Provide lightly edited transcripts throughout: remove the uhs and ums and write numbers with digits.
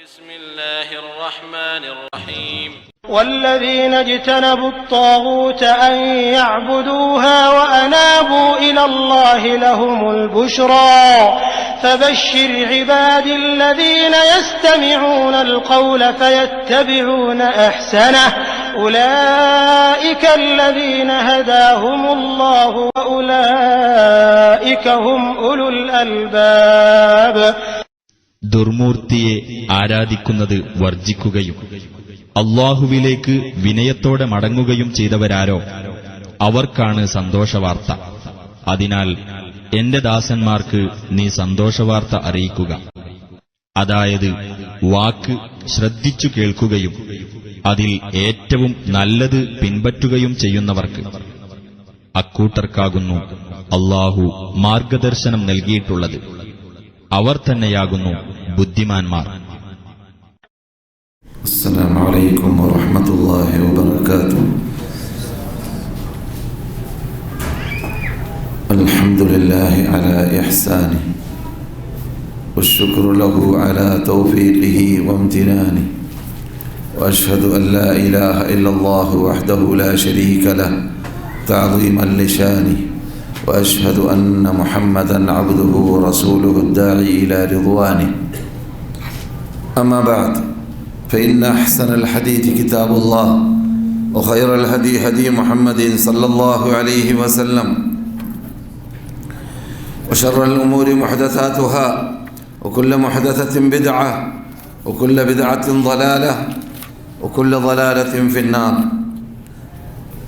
بسم الله الرحمن الرحيم والذين اجتنبوا الطاغوت أن يعبدوها وأنابوا إلى الله لهم البشرى فبشر عبادي الذين يستمعون القول فيتبعون أحسنه أولئك الذين هداهم الله وأولئك هم أولو الألباب. ദുർമൂർത്തിയെ ആരാധിക്കുന്നത് വർജിക്കുകയും അല്ലാഹുവിലേക്ക് വിനയത്തോടെ മടങ്ങുകയും ചെയ്തവരാരോ അവർക്കാണ് സന്തോഷവാർത്ത. അതിനാൽ എന്റെ ദാസന്മാർക്ക് നീ സന്തോഷവാർത്ത അറിയിക്കുക. അതായത് വാക്ക് ശ്രദ്ധിച്ചു കേൾക്കുകയും അതിൽ ഏറ്റവും നല്ലത് പിൻപറ്റുകയും ചെയ്യുന്നവർക്ക്. അക്കൂട്ടർക്കാകുന്നു അല്ലാഹു മാർഗദർശനം നൽകിയിട്ടുള്ളത്. അവർ തന്നെയാകുന്നു ബുദ്ധിമാന്മാർ. അസ്സലാമു അലൈക്കും വറഹ്മത്തുള്ളാഹി വബറകാതുഹു. അൽഹംദുലില്ലാഹി അലാ ഇഹ്സാനിഹി വശുക്റു ലഹു അലാ തൗഫീഖിഹി വംതിനാനിഹി വഅശ്ഹദു അൻ ലാ ഇലാഹ ഇല്ലല്ലാഹു വഹ്ദഹു ലാ ശരീക ലഹു തഅദീമൻ ലിശാനിഹി وأشهد أن محمدًا عبده ورسوله الداعي إلى رضوانه. أما بعد فإن أحسن الحديث كتاب الله وخير الهدي هدي محمد صلى الله عليه وسلم وشر الأمور محدثاتها وكل محدثة بدعة وكل بدعة ضلالة وكل ضلالة في النار.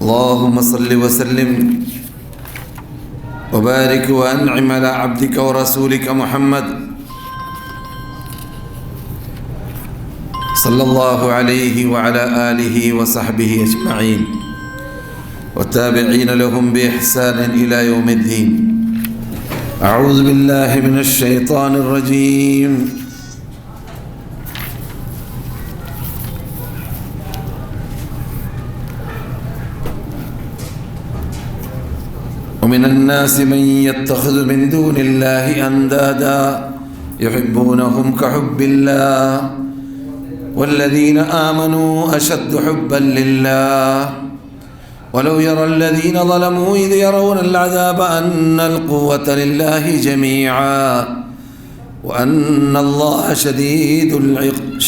اللهم صل وسلم وبارك وأنعم على عبدك ورسولك محمد صلى الله عليه وعلى آله وصحبه أجمعين والتابعين لهم بإحسان إلى يوم الدين. أعوذ بالله من الشيطان الرجيم. ومن الناس من يتخذ من دون الله أندادا يحبونهم كحب الله والذين آمنوا أشد حبا لله ولو يرى الذين ظلموا إذ يرون العذاب أن القوة لله جميعا وأن الله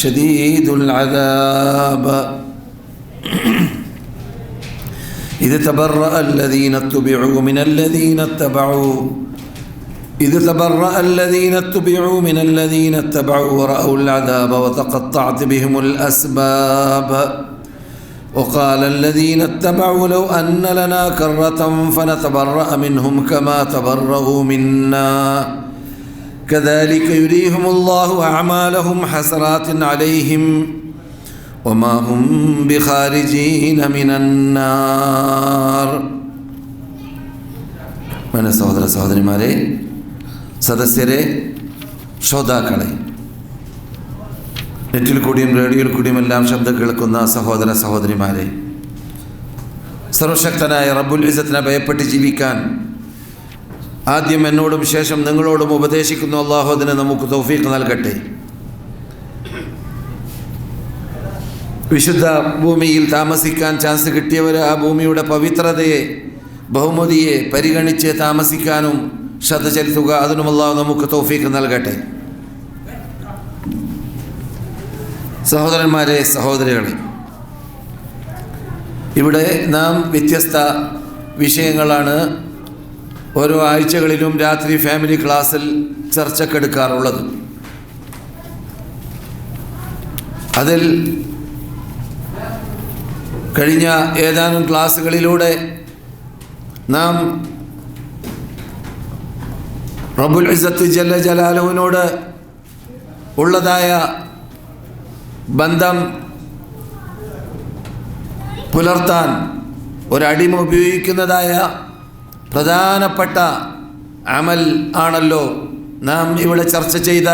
شديد العذاب. إذ تبرأ الذين اتبعوا من الذين اتبعوا ورأوا العذاب وتقطعت بهم الأسباب. وقال الذين اتبعوا لو أن لنا كرة فنتبرأ منهم كما تبرأوا منا كذلك يريهم الله أعمالهم حسرات عليهم وما هم بخارجين من النار. meine സഹോദര സഹോദരിമാരെ, സദസ്യരെ, ശ്രോതാക്കളെ, നെറ്റിൽ കൂടിയും റേഡിയോയിൽ കൂടിയും എല്ലാം ശബ്ദം കേൾക്കുന്ന സഹോദര സഹോദരിമാരെ, സർവശക്തനായ റബ്ബുൽ ഇസ്സത്തിനെ ഭയപ്പെട്ട് ജീവിക്കാൻ ആദ്യം എന്നോടും ശേഷം നിങ്ങളോടും ഉപദേശിക്കുന്നു. അല്ലാഹു അതിന് നമുക്ക് തൗഫീഖ് നൽകട്ടെ. വിശുദ്ധ ഭൂമിയിൽ താമസിക്കാൻ ചാൻസ് കിട്ടിയവർ ആ ഭൂമിയുടെ പവിത്രതയെ, ബഹുമതിയെ പരിഗണിച്ച് താമസിക്കാനും ശ്രദ്ധ ചെലുത്തുക. അതിനും അല്ലാഹു നമുക്ക് തൗഫീഖ് നൽകട്ടെ. സഹോദരന്മാരെ, സഹോദരികളെ, ഇവിടെ നാം വ്യത്യസ്ത വിഷയങ്ങളാണ് ഓരോ ആഴ്ചകളിലും രാത്രി ഫാമിലി ക്ലാസ്സിൽ ചർച്ചക്കെടുക്കാറുള്ളത്. അതിൽ കഴിഞ്ഞ ഏതാനും ക്ലാസ്സുകളിലൂടെ നാം റബ്ബുൽ ഇസ്സത്ത് ജല്ല ജലാലുവിനോട് ഉള്ളതായ ബന്ധം പുലർത്താൻ ഒരടിമ ഉപയോഗിക്കുന്നതായ പ്രധാനപ്പെട്ട അമൽ ആണല്ലോ നാം ഇവിടെ ചർച്ച ചെയ്ത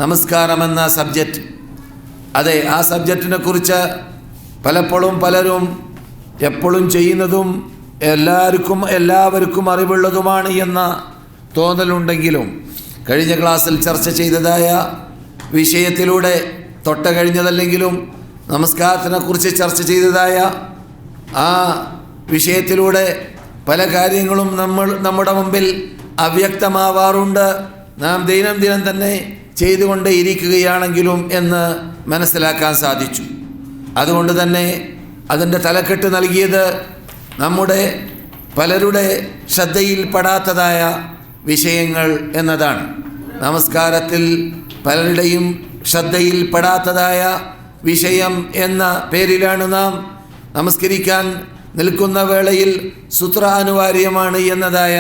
നമസ്കാരമെന്ന സബ്ജക്റ്റ്. അതെ, ആ സബ്ജക്റ്റിനെ കുറിച്ച് പലപ്പോഴും പലരും എപ്പോഴും ചെയ്യുന്നതും എല്ലാവർക്കും അറിവുള്ളതുമാണ് എന്ന തോന്നലുണ്ടെങ്കിലും കഴിഞ്ഞ ക്ലാസ്സിൽ ചർച്ച ചെയ്തതായ വിഷയത്തിലൂടെ തൊട്ട കഴിഞ്ഞതല്ലെങ്കിലും നമസ്കാരത്തിനെക്കുറിച്ച് ചർച്ച ചെയ്തതായ ആ വിഷയത്തിലൂടെ പല കാര്യങ്ങളും നമ്മുടെ മുമ്പിൽ അവ്യക്തമാവാറുണ്ട്. നാം ദൈനംദിനം തന്നെ ചെയ്തുകൊണ്ടേ ഇരിക്കുകയാണെങ്കിലും എന്ന് മനസ്സിലാക്കാൻ സാധിച്ചു. അതുകൊണ്ട് തന്നെ അതിൻ്റെ തലക്കെട്ട് നൽകിയത് നമ്മുടെ പലരുടെ ശ്രദ്ധയിൽപ്പെടാത്തതായ വിഷയങ്ങൾ എന്നതാണ്. നമസ്കാരത്തിൽ പലരുടെയും ശ്രദ്ധയിൽപ്പെടാത്തതായ വിഷയം എന്ന പേരിലാണ് നാം നമസ്കരിക്കാൻ നിൽക്കുന്ന വേളയിൽ സുത്ര അനിവാര്യമാണ് എന്നതായ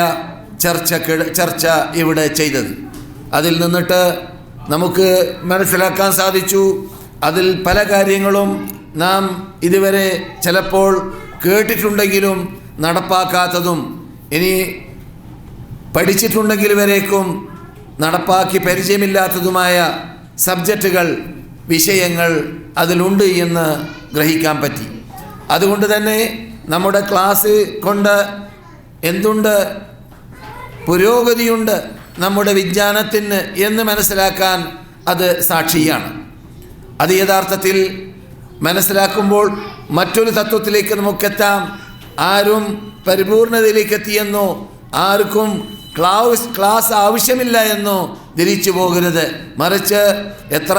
ചർച്ച ഇവിടെ ചെയ്തത്. അതിൽ നിന്നിട്ട് നമുക്ക് മനസ്സിലാക്കാൻ സാധിച്ചു, അതിൽ പല കാര്യങ്ങളും നാം ഇതുവരെ ചിലപ്പോൾ കേട്ടിട്ടുണ്ടെങ്കിലും നടപ്പാക്കാത്തതും ഇനി പഠിച്ചിട്ടുണ്ടെങ്കിൽ വരേക്കും നടപ്പാക്കി പരിചയമില്ലാത്തതുമായ സബ്ജക്റ്റുകൾ, വിഷയങ്ങൾ അതിലുണ്ട് എന്ന് ഗ്രഹിക്കാൻ പറ്റി. അതുകൊണ്ട് തന്നെ നമ്മുടെ ക്ലാസ് കൊണ്ട് എന്തുണ്ട്, പുരോഗതിയുണ്ട് നമ്മുടെ വിജ്ഞാനത്തിന് എന്ന് മനസ്സിലാക്കാൻ അത് സാക്ഷിയാണ്. അത് യഥാർത്ഥത്തിൽ മനസ്സിലാക്കുമ്പോൾ മറ്റൊരു തത്വത്തിലേക്ക് നമുക്കെത്താം. ആരും പരിപൂർണതയിലേക്ക് എത്തിയെന്നോ ആർക്കും ക്ലാസ് ആവശ്യമില്ല എന്നോ ധരിച്ചു പോകരുത്. മറിച്ച് എത്ര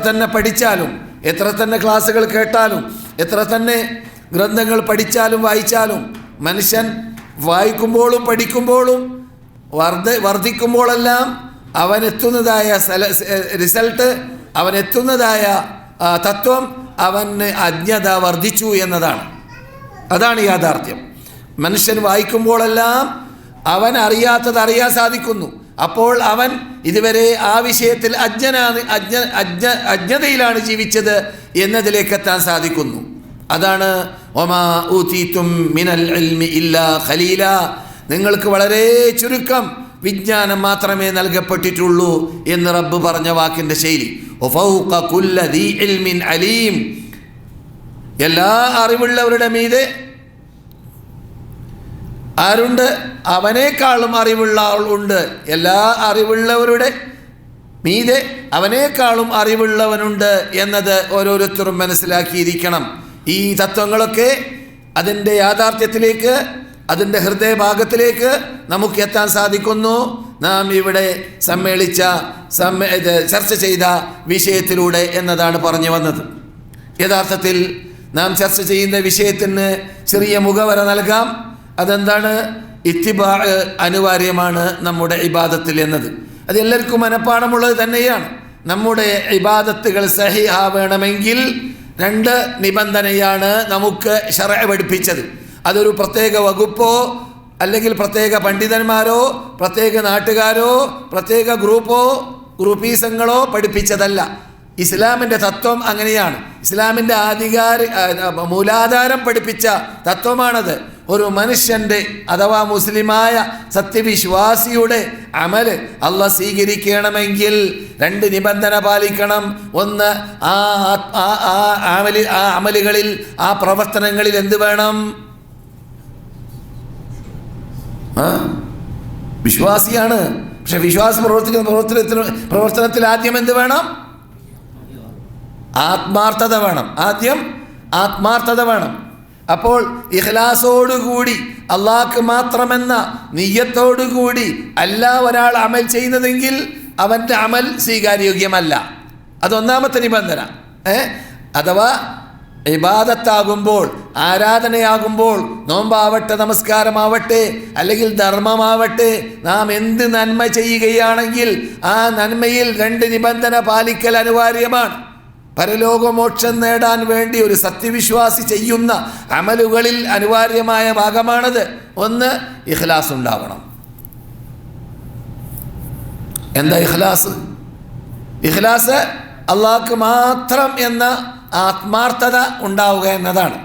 തന്നെ പഠിച്ചാലും, എത്ര തന്നെ ക്ലാസ്സുകൾ കേട്ടാലും, എത്ര തന്നെ ഗ്രന്ഥങ്ങൾ പഠിച്ചാലും വായിച്ചാലും മനുഷ്യൻ വായിക്കുമ്പോഴും പഠിക്കുമ്പോഴും വർദ്ധിക്കുമ്പോഴെല്ലാം അവനെത്തുന്നതായ റിസൾട്ട്, അവനെത്തുന്നതായ തത്വം, അവന് അജ്ഞത വർദ്ധിച്ചു എന്നതാണ്. അതാണ് യാഥാർത്ഥ്യം. മനുഷ്യൻ വായിക്കുമ്പോഴെല്ലാം അവൻ അറിയാത്തത് അറിയാൻ സാധിക്കുന്നു. അപ്പോൾ അവൻ ഇതുവരെ ആ വിഷയത്തിൽ അജ്ഞതയിലാണ് ജീവിച്ചത് എന്നതിലേക്ക് എത്താൻ സാധിക്കുന്നു. അതാണ് വമാ ഊതീതും മിനൽ ഇൽമി ഇല്ലാ ഖലീല, നിങ്ങൾക്ക് വളരെ ചുരുക്കം വിജ്ഞാനം മാത്രമേ നൽകപ്പെട്ടിട്ടുള്ളൂ എന്ന് റബ്ബ് പറഞ്ഞ വാക്കിൻ്റെ ശൈലി. വഫൗക കുല്ല ദീ ഇൽമിൻ അലീം, എല്ലാ അറിവുള്ളവരുടെ മീതെ ആരുണ്ട്? അവനേക്കാളും അറിവുള്ള ആൾ ഉണ്ട്. എല്ലാ അറിവുള്ളവരുടെ മീതെ അവനേക്കാളും അറിവുള്ളവനുണ്ട് എന്നത് ഓരോരുത്തരും മനസ്സിലാക്കിയിരിക്കണം. ഈ തത്വങ്ങളൊക്കെ അതിൻ്റെ യാഥാർത്ഥ്യത്തിലേക്ക്, അതിൻ്റെ ഹൃദയഭാഗത്തിലേക്ക് നമുക്ക് എത്താൻ സാധിക്കുന്നു നാം ഇവിടെ ചർച്ച ചെയ്ത വിഷയത്തിലൂടെ എന്നതാണ് പറഞ്ഞു വന്നത്. യഥാർത്ഥത്തിൽ നാം ചർച്ച ചെയ്യുന്ന വിഷയത്തിന് ചെറിയ മുഖവര നൽകാം. അതെന്താണ്? ഇത്തിബാ അനിവാര്യമാണ് നമ്മുടെ ഇബാദത്തിൽ എന്നത്. അത് എല്ലാവർക്കും മനഃപ്പാടമുള്ളത് തന്നെയാണ്. നമ്മുടെ ഇബാദത്തുകൾ സഹിഹാവണമെങ്കിൽ 2 നിബന്ധനയാണ് നമുക്ക് ശറഅ് പഠിപ്പിച്ചത്. അതൊരു പ്രത്യേക വകുപ്പോ അല്ലെങ്കിൽ പ്രത്യേക പണ്ഡിതന്മാരോ പ്രത്യേക നാട്ടുകാരോ പ്രത്യേക ഗ്രൂപ്പീസങ്ങളോ പഠിപ്പിച്ചതല്ല. ഇസ്ലാമിൻ്റെ തത്വം അങ്ങനെയാണ്. ഇസ്ലാമിൻ്റെ മൂലാധാരം പഠിപ്പിച്ച തത്വമാണത്. ഒരു മനുഷ്യൻ്റെ അഥവാ മുസ്ലിമായ സത്യവിശ്വാസിയുടെ അമല് അള്ളാഹ് സ്വീകരിക്കണമെങ്കിൽ 2 നിബന്ധന പാലിക്കണം. ഒന്ന്, ആ അമലുകളിൽ, ആ പ്രവർത്തനങ്ങളിൽ എന്ത് വേണം? വിശ്വാസിയാണ്. പക്ഷെ വിശ്വാസം പ്രവർത്തനത്തിൽ ആദ്യം എന്ത് വേണം? ആത്മാർത്ഥത വേണം. ആദ്യം ആത്മാർത്ഥത വേണം. അപ്പോൾ ഇഖ്ലാസോടുകൂടി അള്ളാഹ്ക്ക് മാത്രമെന്ന നിയ്യത്തോടുകൂടി അല്ല ഒരാൾ അമൽ ചെയ്യുന്നതെങ്കിൽ അവൻ്റെ അമൽ സ്വീകാര്യോഗ്യമല്ല. അതൊന്നാമത്തെ നിബന്ധന. അഥവാ ഇബാദത്താകുമ്പോൾ, ആരാധനയാകുമ്പോൾ, നോമ്പാവട്ടെ, നമസ്കാരമാവട്ടെ, അല്ലെങ്കിൽ ധർമ്മമാവട്ടെ, നാം എന്ത് നന്മ ചെയ്യുകയാണെങ്കിൽ ആ നന്മയിൽ 2 നിബന്ധന പാലിക്കൽ അനിവാര്യമാണ്. പരലോകമോക്ഷം നേടാൻ വേണ്ടി ഒരു സത്യവിശ്വാസി ചെയ്യുന്ന അമലുകളിൽ അനിവാര്യമായ ഭാഗമാണത്. ഒന്ന്, ഇഖ്ലാസ് ഉണ്ടാവണം. എന്താ ഇഖ്ലാസ്? ഇഖ്ലാസ് അള്ളാഹ്ക്ക് മാത്രം എന്ന ആത്മാർത്ഥത ഉണ്ടാവുക എന്നതാണ്.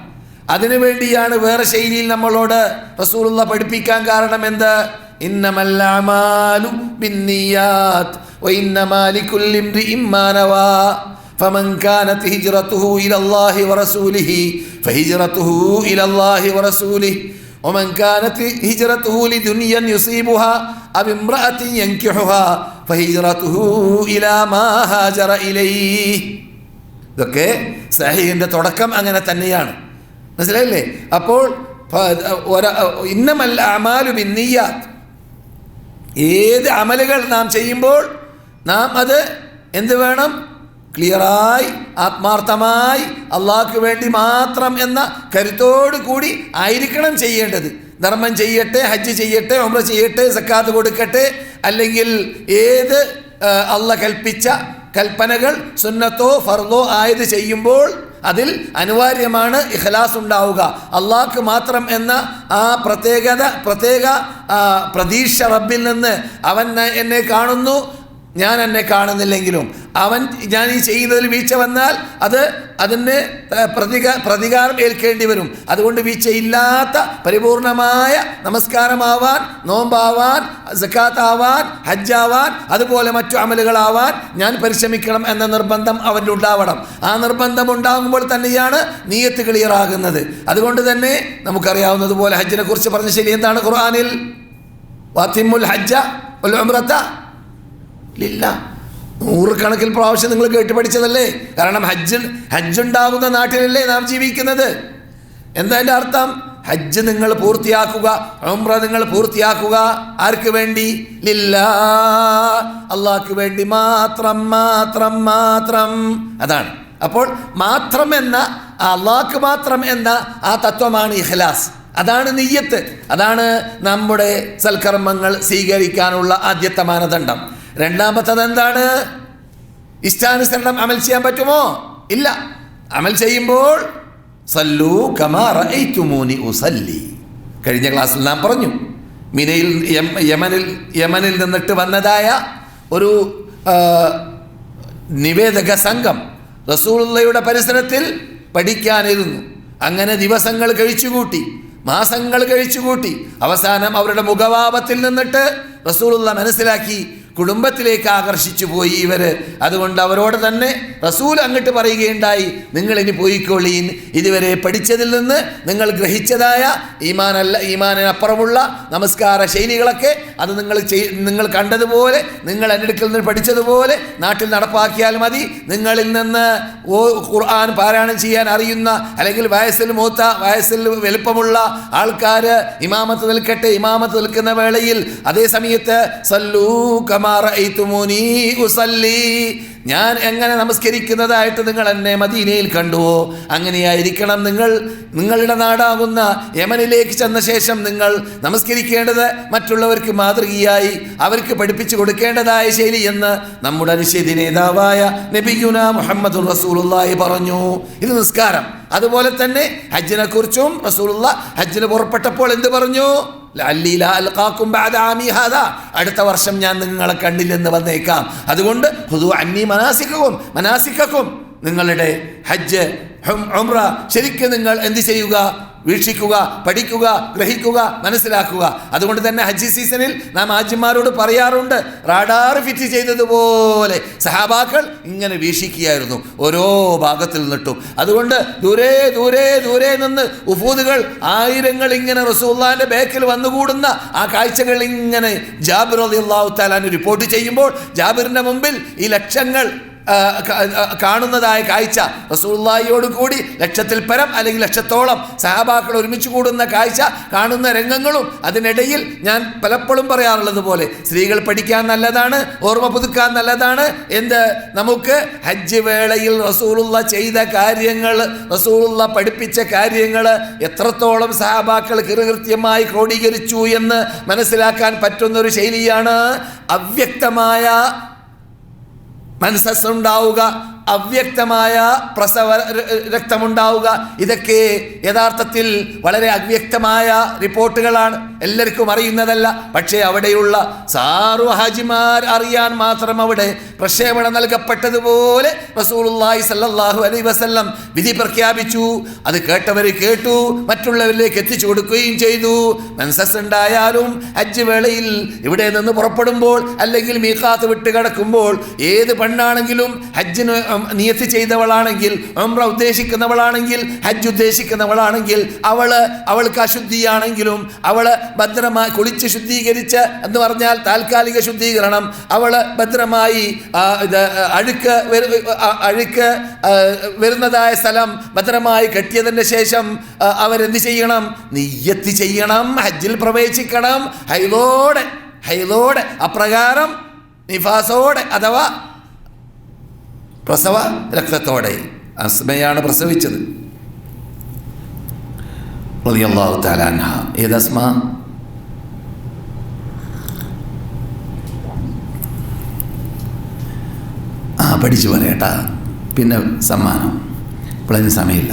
അതിനുവേണ്ടിയാണ് വേറെ ശൈലിയിൽ നമ്മളോട് റസൂലുള്ളാഹി പഠിപ്പിക്കാൻ കാരണം എന്ത്? ഇന്നമൽ അമാലു ബിന്നിയാത്ത് വഇന്നമാ ലികുല്ലി ഇംറിഇൻ മാ നവാ فمن كانت هجرته إلى الله ورسوله فهجرته إلى الله ورسوله ومن كانت هجرته لدنيا يصيبها أو امرأة ينكحها فهجرته إلى ما هاجر إليه. ഇതൊക്കെ സഹീഹിന്റെ തുടക്കം അങ്ങനെ തന്നെയാണ്. മനസ്സിലായില്ലേ? അപ്പോൾ ഇന്നമൽ അഅമാലു ബിന്നിയ്യാത്ത്, ഏത് അമലുകൾ നാം ചെയ്യുമ്പോൾ നാം അത് എന്ത് വേണം? ക്ലിയറായി, ആത്മാർത്ഥമായി, അള്ളാഹ്ക്ക് വേണ്ടി മാത്രം എന്ന കരുത്തോടു കൂടി ആയിരിക്കണം ചെയ്യേണ്ടത്. ധർമ്മം ചെയ്യട്ടെ, ഹജ്ജ് ചെയ്യട്ടെ, ഉംറ ചെയ്യട്ടെ, സക്കാത്ത് കൊടുക്കട്ടെ, അല്ലെങ്കിൽ ഏത് അള്ളാഹ് കൽപ്പിച്ച കൽപ്പനകൾ സുന്നത്തോ ഫർദോ ആയത് ചെയ്യുമ്പോൾ അതിൽ അനിവാര്യമാണ് ഇഖ്ലാസ് ഉണ്ടാവുക. അള്ളാഹ്ക്ക് മാത്രം എന്ന ആ പ്രത്യേക പ്രതീക്ഷ റബ്ബിൽ നിന്ന്. അവൻ എന്നെ കാണുന്നു, ഞാൻ എന്നെ കാണുന്നില്ലെങ്കിലും ഞാൻ ഈ ചെയ്യുന്നതിൽ വീഴ്ച വന്നാൽ അതിന് പ്രതികാരം ഏൽക്കേണ്ടി വരും. അതുകൊണ്ട് വീഴ്ചയില്ലാത്ത പരിപൂർണമായ നമസ്കാരമാവാൻ, നോമ്പാവാൻ, സക്കാത്താവാൻ, ഹജ്ജാവാൻ, അതുപോലെ മറ്റു അമലുകളാവാൻ ഞാൻ പരിശ്രമിക്കണം എന്ന നിർബന്ധം അവൻ്റെ ഉണ്ടാവണം. ആ നിർബന്ധം ഉണ്ടാകുമ്പോൾ തന്നെയാണ് നിയ്യത്ത് ക്ലിയർ ആകുന്നത്. അതുകൊണ്ട് തന്നെ നമുക്കറിയാവുന്നതുപോലെ ഹജ്ജിനെ കുറിച്ച് പറഞ്ഞ ശരി എന്താണ് ഖുർആനിൽ? വഅത്തിമ്മുൽ ഹജ്ജ വൽ ഉംറത ലില്ലാ. 100 കണക്കിൽ പ്രാവശ്യം നിങ്ങൾ കേട്ട് പഠിച്ചതല്ലേ? കാരണം ഹജ്ജുണ്ടാകുന്ന നാട്ടിലല്ലേ നാം ജീവിക്കുന്നത്. എന്താ അതിൻ്റെ അർത്ഥം? ഹജ്ജ് നിങ്ങൾ പൂർത്തിയാക്കുക, ഉംറ നിങ്ങൾ പൂർത്തിയാക്കുക. ആർക്ക് വേണ്ടി? ലില്ലാ, അള്ളാഹ്ക്ക് വേണ്ടി മാത്രം മാത്രം മാത്രം. അതാണ്. അപ്പോൾ മാത്രം എന്ന അള്ളാഹ്ക്ക് മാത്രം എന്ന ആ തത്വമാണ് ഇഖ്ലാസ്. അതാണ് നിയ്യത്ത്. അതാണ് നമ്മുടെ സൽക്കർമ്മങ്ങൾ സ്വീകരിക്കാനുള്ള ആദ്യത്തെ മാനദണ്ഡം. രണ്ടാമത്തത് എന്താണ്? ഇഷ്ടാനുസരണം അമൽ ചെയ്യാൻ പറ്റുമോ? ഇല്ല. അമൽ ചെയ്യുമ്പോൾ സല്ലു കമാ റഅയ്തുമൂനി ഉസല്ലി. കഴിഞ്ഞ ക്ലാസ്സിൽ നാം പറഞ്ഞു, മിനയിൽ യമനിൽ നിന്നിട്ട് വന്നതായ ഒരു നിവേദക സംഘം റസൂലുള്ളാഹിയുടെ പരിസരത്തിൽ പഠിക്കാനിരുന്നു. അങ്ങനെ ദിവസങ്ങൾ കഴിച്ചുകൂട്ടി, മാസങ്ങൾ കഴിച്ചുകൂട്ടി. അവസാനം അവരുടെ മുഖഭാവത്തിൽ നിന്നിട്ട് റസൂലുള്ളാഹി മനസ്സിലാക്കി കുടുംബത്തിലേക്ക് ആകർഷിച്ചു പോയി ഇവർ. അതുകൊണ്ട് അവരോട് തന്നെ റസൂൽ അങ്ങോട്ട് പറയുകയുണ്ടായി, നിങ്ങൾ ഇനി പോയിക്കോളീൻ. ഇതുവരെ പഠിച്ചതിൽ നിന്ന് നിങ്ങൾ ഗ്രഹിച്ചതായ ഈമാനിനപ്പുറമുള്ള നമസ്കാര ശൈലികളൊക്കെ അത് നിങ്ങൾ കണ്ടതുപോലെ, നിങ്ങൾ എൻ്റെ അടുക്കൽ നിന്ന് പഠിച്ചതുപോലെ നാട്ടിൽ നടപ്പാക്കിയാൽ മതി. നിങ്ങളിൽ നിന്ന് ഖുർആൻ പാരായണം ചെയ്യാൻ അറിയുന്ന, അല്ലെങ്കിൽ വയസ്സിൽ വലുപ്പമുള്ള ആൾക്കാർ ഇമാമത്ത് നിൽക്കട്ടെ. ഇമാമത്ത് നിൽക്കുന്ന വേളയിൽ അതേ സമയത്ത് സല്ലൂ കമാ റഅയ്തുമൂനി ഉസല്ലി, ഞാൻ എങ്ങനെ നമസ്കരിക്കുന്നതായിട്ട് നിങ്ങൾ എന്നെ മദീനയിൽ കണ്ടുവോ അങ്ങനെയായിരിക്കണം നിങ്ങളുടെ നാടാകുന്ന യമനിലേക്ക് ചെന്ന ശേഷം നിങ്ങൾ നമസ്കരിക്കേണ്ടത്. മറ്റുള്ളവർക്ക് മാതൃകയായി അവർക്ക് പഠിപ്പിച്ചു കൊടുക്കേണ്ടതായ ശൈലി എന്ന് നമ്മുടെ അനുശേദി നേതാവായ നബിയുനാ മുഹമ്മദുർ റസൂലുള്ളാഹി പറഞ്ഞു. ഇത് നിസ്കാരം. അതുപോലെ തന്നെ ഹജ്ജിനെ കുറിച്ചും റസൂലുള്ളാഹി ഹജ്ജിന് പുറപ്പെട്ടപ്പോൾ എന്ത് പറഞ്ഞു? അടുത്ത വർഷം ഞാൻ നിങ്ങളെ കണ്ടില്ലെന്ന് വന്നേക്കാം. അതുകൊണ്ട് ഖുദൂ അന്നി മനാസിക്കക്കും, നിങ്ങളുടെ ഹജ്ജ് ഉംറ ശരിക്കും നിങ്ങൾ എന്ത് ചെയ്യുക? വീക്ഷിക്കുക, പഠിക്കുക, ഗ്രഹിക്കുക, മനസ്സിലാക്കുക. അതുകൊണ്ട് തന്നെ ഹജ്ജ് സീസണിൽ നാം ഹാജിമാരോട് പറയാറുണ്ട്, റാഡാർ ഫിറ്റ് ചെയ്തതുപോലെ സഹാബാക്കൾ ഇങ്ങനെ വീക്ഷിക്കുകയായിരുന്നു ഓരോ ഭാഗത്തിൽ നിന്നിട്ടും. അതുകൊണ്ട് ദൂരെ ദൂരെ ദൂരെ നിന്ന് ഉഫൂദുകൾ ആയിരങ്ങൾ ഇങ്ങനെ റസൂലുള്ളാഹിന്റെ ബേക്കിൽ വന്നുകൂടുന്ന ആ കാഴ്ചകൾ ഇങ്ങനെ ജാബിർ റളിയല്ലാഹു തആല റിപ്പോർട്ട് ചെയ്യുമ്പോൾ ജാബിറിന്റെ മുമ്പിൽ ഈ ലക്ഷങ്ങൾ കാണുന്നതായ കാഴ്ച, റസൂലുള്ളാഹിയോട് കൂടി ലക്ഷത്തിൽ പരം അല്ലെങ്കിൽ ലക്ഷത്തോളം സഹാബാക്കൾ ഒരുമിച്ച് കൂടുന്ന കാഴ്ച കാണുന്ന രംഗങ്ങളും. അതിനിടയിൽ ഞാൻ പലപ്പോഴും പറയാറുള്ളത് പോലെ സ്ത്രീകൾ പഠിക്കാൻ നല്ലതാണ്, ഓർമ്മ പുതുക്കാൻ നല്ലതാണ്. നമുക്ക് ഹജ്ജ് വേളയിൽ റസൂലുള്ളാഹി ചെയ്ത കാര്യങ്ങൾ, റസൂലുള്ളാഹി പഠിപ്പിച്ച കാര്യങ്ങൾ എത്രത്തോളം സഹാബാക്കൾ കൃത്യമായി ക്രോഡീകരിച്ചു എന്ന് മനസ്സിലാക്കാൻ പറ്റുന്നൊരു ശൈലിയാണ്. അവ്യക്തമായ മനസ്സുണ്ടാവുക, അവ്യക്തമായ പ്രസവ രക്തമുണ്ടാവുക, ഇതൊക്കെ യഥാർത്ഥത്തിൽ വളരെ അവ്യക്തമായ റിപ്പോർട്ടുകളാണ്, എല്ലാവർക്കും അറിയുന്നതല്ല. പക്ഷേ അവിടെയുള്ള സാറു ഹാജിമാർ അറിയാൻ മാത്രം അവിടെ പ്രക്ഷേപണം നൽകപ്പെട്ടതുപോലെ റസൂലുള്ളാഹി സ്വല്ലല്ലാഹു അലൈഹി വസല്ലം വിധി പ്രഖ്യാപിച്ചു. അത് കേട്ടവർ കേട്ടു, മറ്റുള്ളവരിലേക്ക് എത്തിച്ചു കൊടുക്കുകയും ചെയ്തു. മെൻസസ് ഉണ്ടായാലും ഹജ്ജ് വേളയിൽ ഇവിടെ നിന്ന് പുറപ്പെടുമ്പോൾ അല്ലെങ്കിൽ മീഖാത്ത് വിട്ട് കിടക്കുമ്പോൾ ഏത് പെണ്ണാണെങ്കിലും ഹജ്ജിന് നിയത്ത് ചെയ്തവളാണെങ്കിൽ, ഉംറ ഉദ്ദേശിക്കുന്നവളാണെങ്കിൽ, ഹജ്ജ് ഉദ്ദേശിക്കുന്നവളാണെങ്കിൽ, അവൾക്ക് അശുദ്ധിയാണെങ്കിലും അവള് ഭദ്രമായി കുളിച്ച് ശുദ്ധീകരിച്ച് എന്ന് പറഞ്ഞാൽ താൽക്കാലിക ശുദ്ധീകരണം, അവള് ഭദ്രമായി അഴുക്ക് വരുന്നതായ സ്ഥലം ഭദ്രമായി കെട്ടിയതിന് ശേഷം അവരെന്ത് ചെയ്യണം? നിയ്യത്ത് ചെയ്യണം, ഹജ്ജിൽ പ്രവേശിക്കണം, ഹൈലോടെ അപ്രകാരം നിഫാസോടെ അഥവാ പ്രസവ രക്തത്തോടെ. അസ്മയാണ് പ്രസവിച്ചത് റളിയല്ലാഹു തആല അൻഹ. ഏത് അസ്മ? പഠിച്ചു പറയട്ടാ, പിന്നെ സമ്മാനം. ഇപ്പോഴതിന് സമയമില്ല.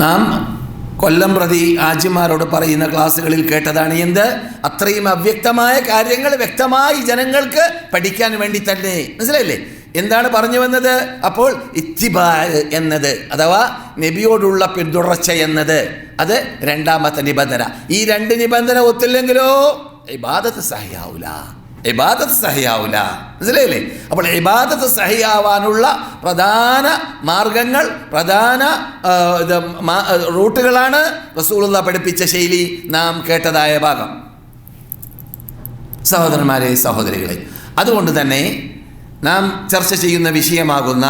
നാം കൊല്ലം പ്രതി ആജിമാരോട് പറയുന്ന ക്ലാസ്സുകളിൽ കേട്ടതാണ്. എന്ത്? അത്രയും അവ്യക്തമായ കാര്യങ്ങൾ വ്യക്തമായി ജനങ്ങൾക്ക് പഠിക്കാൻ വേണ്ടി തന്നെ. മനസ്സിലായില്ലേ എന്താണ് പറഞ്ഞു വന്നത്? അപ്പോൾ ഇത്തിബാ എന്നത് അഥവാ നബിയോടുള്ള പിന്തുടർച്ച എന്നത് അത് രണ്ടാമത്തെ നിബന്ധന. ഈ രണ്ട് നിബന്ധന ഒത്തില്ലെങ്കിലോ ഇബാദത്ത് സഹിയാവൂല. മനസ്സിലായില്ലേ? അപ്പോൾ ഇബാദത്ത് സഹിയാവാനുള്ള പ്രധാന മാർഗങ്ങൾ, പ്രധാന റൂട്ടുകളാണ് റസൂലുള്ളാഹി പഠിപ്പിച്ച ശൈലി നാം കേട്ടതായ ഭാഗം. സഹോദരന്മാരെ, സഹോദരികളെ, അതുകൊണ്ട് തന്നെ നാം ചർച്ച ചെയ്യുന്ന വിഷയമാകുന്ന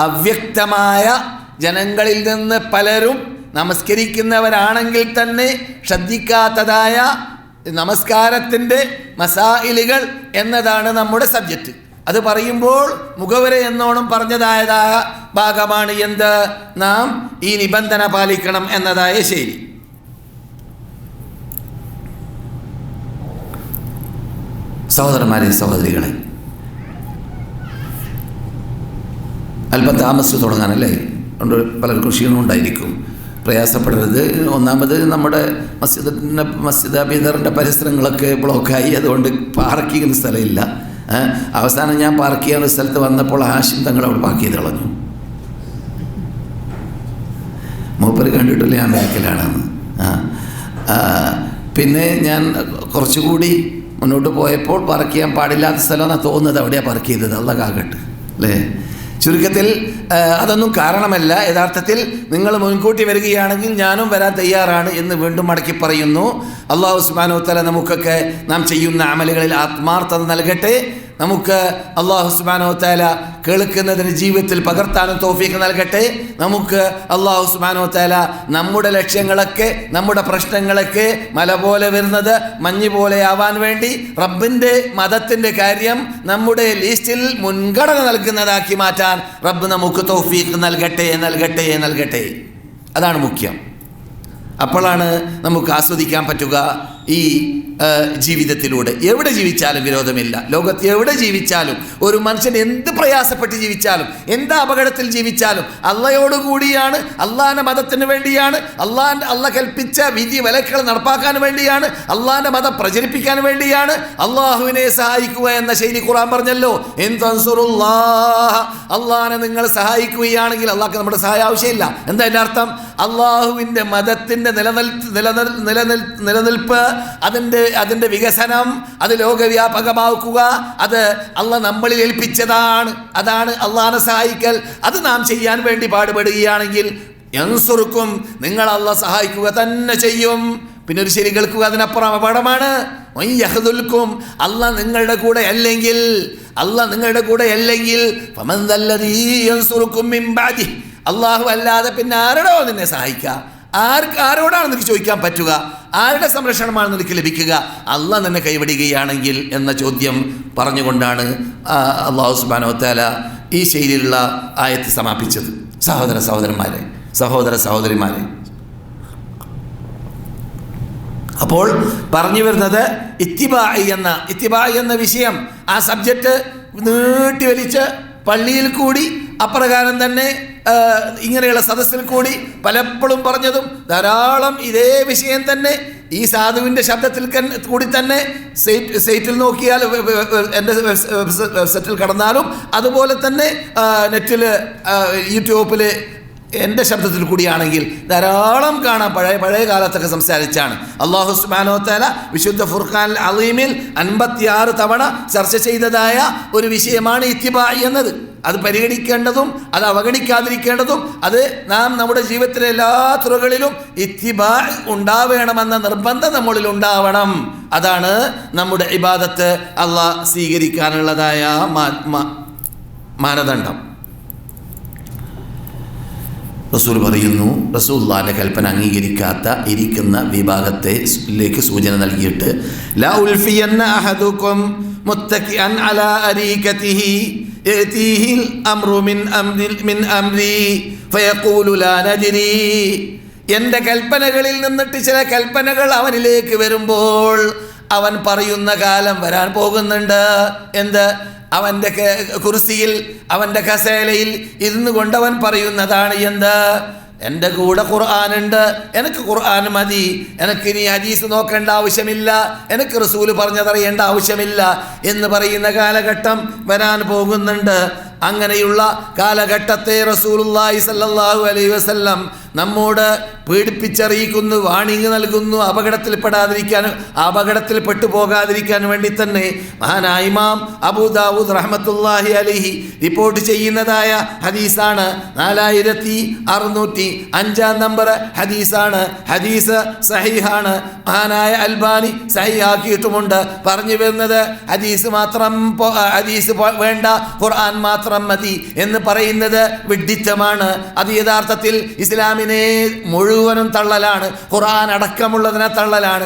അവ്യക്തമായ ജനങ്ങളിൽ നിന്ന് പലരും നമസ്കരിക്കുന്നവരാണെങ്കിൽ തന്നെ ശ്രദ്ധിക്കാത്തതായ നമസ്കാരത്തിൻ്റെ മസായിലുകൾ എന്നതാണ് നമ്മുടെ സബ്ജക്റ്റ്. അത് പറയുമ്പോൾ മുഖവര എന്നോണം പറഞ്ഞതായ ഭാഗമാണ് എന്ത്? നാം ഈ നിബന്ധന പാലിക്കണം എന്നതായ ശൈലി. സഹോദരന്മാരെ, സഹോദരികളെ, അല്പം താമസിച്ച് തുടങ്ങാനല്ലേ, അതുകൊണ്ട് പലർക്കും ക്ഷീണമുണ്ടായിരിക്കും. പ്രയാസപ്പെടരുത്. ഒന്നാമത് നമ്മുടെ മസ്ജിദ് അബീദറിൻ്റെ പരിസരങ്ങളൊക്കെ ബ്ലോക്കായി, അതുകൊണ്ട് പാർക്ക് ചെയ്യുന്ന സ്ഥലമില്ല. അവസാനം ഞാൻ പാർക്ക് ചെയ്യാൻ ഒരു സ്ഥലത്ത് വന്നപ്പോൾ ആശിം തങ്ങൾ അവിടെ പാർക്ക് ചെയ്ത് കളഞ്ഞു. മൂപ്പര് കണ്ടിട്ടില്ല ഞാൻ ബാക്കിലാണെന്ന്. പിന്നെ ഞാൻ കുറച്ചുകൂടി മുന്നോട്ട് പോയപ്പോൾ പാർക്ക് ചെയ്യാൻ പാടില്ലാത്ത സ്ഥലമെന്നാണ് തോന്നുന്നത്, അവിടെയാണ് പാർക്ക് ചെയ്തത്. അള്ളാഹ് കാക്കട്ടെ അല്ലേ. ചുരുക്കത്തിൽ അതൊന്നും കാരണമല്ല. യഥാർത്ഥത്തിൽ നിങ്ങൾ മുൻകൂട്ടി വരികയാണെങ്കിൽ ഞാനും വരാൻ തയ്യാറാണ് എന്ന് വീണ്ടും മടക്കി പറയുന്നു. അല്ലാഹു സുബ്ഹാനഹു വ തആല നമുക്കൊക്കെ നാം ചെയ്യുന്ന അമലുകളിൽ ആത്മാർത്ഥത നൽകട്ടെ. നമുക്ക് അല്ലാഹു സുബ്ഹാനഹു വ തആല കേൾക്കുന്നതിന് ജീവിതത്തിൽ പകർത്താനും തൗഫീഖ് നൽകട്ടെ. നമുക്ക് അല്ലാഹു സുബ്ഹാനഹു വ തആല നമ്മുടെ ലക്ഷ്യങ്ങളൊക്കെ, നമ്മുടെ പ്രശ്നങ്ങളൊക്കെ മല പോലെ വരുന്നത് മഞ്ഞ് പോലെ ആവാൻ വേണ്ടി റബ്ബിൻ്റെ മതത്തിൻ്റെ കാര്യം നമ്മുടെ ലിസ്റ്റിൽ മുൻഗണന നൽകുന്നതാക്കി മാറ്റാൻ റബ്ബ് നമുക്ക് തൗഫീഖ് നൽകട്ടെ. അതാണ് മുഖ്യം. അപ്പോഴാണ് നമുക്ക് ആസ്വദിക്കാൻ പറ്റുക ഈ ജീവിതത്തിലൂടെ. എവിടെ ജീവിച്ചാലും വിരോധമില്ല. ലോകത്ത് എവിടെ ജീവിച്ചാലും ഒരു മനുഷ്യൻ എന്ത് പ്രയാസപ്പെട്ട് ജീവിച്ചാലും, എന്ത് അപകടത്തിൽ ജീവിച്ചാലും അള്ളയോടുകൂടിയാണ്, അള്ളാഹിൻ്റെ മതത്തിന് വേണ്ടിയാണ്, അള്ളാഹ് കൽപ്പിച്ച വിധി വിലക്കുകൾ നടപ്പാക്കാൻ വേണ്ടിയാണ്, അള്ളാഹിൻ്റെ മതം പ്രചരിപ്പിക്കാൻ വേണ്ടിയാണ്, അള്ളാഹുവിനെ സഹായിക്കുക എന്ന ശൈലി ഖുർആൻ പറഞ്ഞല്ലോ. ഇൻ തൻസുറുല്ലാഹ, അള്ളാഹിനെ നിങ്ങൾ സഹായിക്കുകയാണെങ്കിൽ അള്ളാഹ്ക്ക് നമ്മുടെ സഹായം ആവശ്യമില്ല. എന്താ എൻ്റെ അർത്ഥം? അള്ളാഹുവിൻ്റെ മതത്തിൻ്റെ നിലനിൽപ്പ്, അതിൻ്റെ വികസനം, അത് ലോകവ്യാപകമാക്കുക, അത് അള്ളാഹ് നമ്മളിൽ ഏൽപ്പിച്ചതാണ്. അതാണ് അള്ളാഹിനെ സഹായിക്കൽ. അത് നാം ചെയ്യാൻ വേണ്ടി പാടുപെടുകയാണെങ്കിൽ യൻസുറുക്കും, നിങ്ങൾ അള്ളാഹ് സഹായിക്കുക തന്നെ ചെയ്യും. പിന്നെ ഒരു ശരി കേൾക്കുക, അതിനപ്പുറം അപകടമാണ്. വയ്യഹ്ദുൽക്കും, അള്ളാഹ് നിങ്ങളുടെ കൂടെ അല്ലെങ്കിൽ ഫമൻ ദല്ലദീ യൻസുറുക്കും മിൻ ബഅദി, അള്ളാഹു അല്ലാതെ പിന്നെ ആരോടോ നിന്നെ സഹായിക്കുക? ആരോടാണ് നിനക്ക് ചോദിക്കാൻ പറ്റുക? ആരുടെ സംരക്ഷണമാണ് നിനക്ക് ലഭിക്കുക? അള്ളാഹ് നിന്നെ കൈവിടുകയാണെങ്കിൽ എന്ന ചോദ്യം പറഞ്ഞുകൊണ്ടാണ് അല്ലാഹു സുബ്ഹാനഹു വ തആല ഈ ശൈലിയിലുള്ള ആയത്ത് സമാപിച്ചത്. സഹോദര സഹോദരിമാരെ, അപ്പോൾ പറഞ്ഞു വരുന്നത് ഇത്തിബാഇ എന്ന വിഷയം, ആ സബ്ജക്റ്റ് നീട്ടി വലിച്ച് പള്ളിയിൽ കൂടി അപ്രകാരം തന്നെ ഇങ്ങനെയുള്ള സദസ്സിൽ കൂടി പലപ്പോഴും പറഞ്ഞതും ധാരാളം ഇതേ വിഷയം തന്നെ ഈ സാധുവിൻ്റെ ശബ്ദത്തിൽ കൂടി തന്നെ സൈറ്റിൽ നോക്കിയാൽ, എൻ്റെ വെബ്സൈറ്റിൽ കടന്നാലും അതുപോലെ തന്നെ നെറ്റിൽ യൂട്യൂബിൽ എൻ്റെ ശബ്ദത്തിൽ കൂടിയാണെങ്കിൽ ധാരാളം കാണാം. പഴയ കാലത്തൊക്കെ സംസാരിച്ചാണ്. അല്ലാഹു സുബ്ഹാനഹു വ തആല വിശുദ്ധ ഫുർഖാൻ അളീമിൽ 56 തവണ ചർച്ച ചെയ്തതായ ഒരു വിഷയമാണ് ഇത്തിബാ എന്നത്. അത് പരിഗണിക്കേണ്ടതും അത് അവഗണിക്കാതിരിക്കേണ്ടതും അത് നാം നമ്മുടെ ജീവിതത്തിലെ എല്ലാ തുറകളിലും ഇത്തിബാ ഉണ്ടാവേണമെന്ന നിർബന്ധം നമ്മളിൽ ഉണ്ടാവണം. അതാണ് നമ്മുടെ ഇബാദത്ത് അല്ലാഹ് സ്വീകരിക്കാനുള്ളതായ മാനദണ്ഡം. റസൂൽ പറയുന്നു, റസൂലുള്ളാഹിന്റെ കൽപ്പന അംഗീകരിക്കാത്ത ഇരിക്കുന്ന വിഭാഗത്തിലേക്ക് സൂചന നൽകിയിട്ട് ലാ ഉൽഫിയന്ന അഹദുകും മുത്തഖിഅൻ അലാ അരീകതിഹി യഅതീഹിൽ അംറു മിൻ അംരി ഫയഖൂലു ലാ നദ്രി. എൻ്റെ കൽപ്പനകളിൽ നിന്നിട്ട് ചില കൽപ്പനകൾ അവനിലേക്ക് വരുമ്പോൾ അവൻ പറയുന്ന കാലം വരാൻ പോകുന്നുണ്ട്. എന്ത്? അവൻ്റെ കുർസിയിൽ അവൻ്റെ കസേലയിൽ ഇരുന്നു കൊണ്ടവൻ പറയുന്നതാണ് എന്ത്? എൻ്റെ കൂടെ ഖുർആനുണ്ട്, എനിക്ക് ഖുർആൻ മതി, എനിക്കിനി ഹദീസ് നോക്കേണ്ട ആവശ്യമില്ല, എനിക്ക് റസൂല് പറഞ്ഞതറിയേണ്ട ആവശ്യമില്ല എന്ന് പറയുന്ന കാലഘട്ടം വരാൻ പോകുന്നുണ്ട്. അങ്ങനെയുള്ള കാലഘട്ടത്തെ റസൂലുള്ളാഹി സ്വല്ലല്ലാഹു അലൈഹി വസല്ലം നമ്മോട് പീഡിപ്പിച്ചറിയിക്കുന്നു, വാണിംഗ് നൽകുന്നു. അപകടത്തിൽപ്പെട്ടു പോകാതിരിക്കാൻ വേണ്ടി തന്നെ മഹാനായ ഇമാം അബൂ ദാവൂദ് റഹ്മത്തുള്ളാഹി അലൈഹി റിപ്പോർട്ട് ചെയ്യുന്നതായ ഹദീസാണ്. 4605 നമ്പർ ഹദീസാണ്. ഹദീസ് സഹീഹാണ്. മഹാനായ അൽബാനി സഹീഹാക്കിയിട്ടുമുണ്ട്. പറഞ്ഞു വരുന്നത് ഹദീസ് വേണ്ട, ഖുർആൻ മാത്രം മതി എന്ന് പറയുന്നത് വിഡ്ഢിത്തമാണ്. അത് യഥാർത്ഥത്തിൽ ഇസ്ലാമിനെ മുഴുവനും തള്ളലാണ്, ഖുർആൻ അടക്കമുള്ളതിനെ തള്ളലാണ്.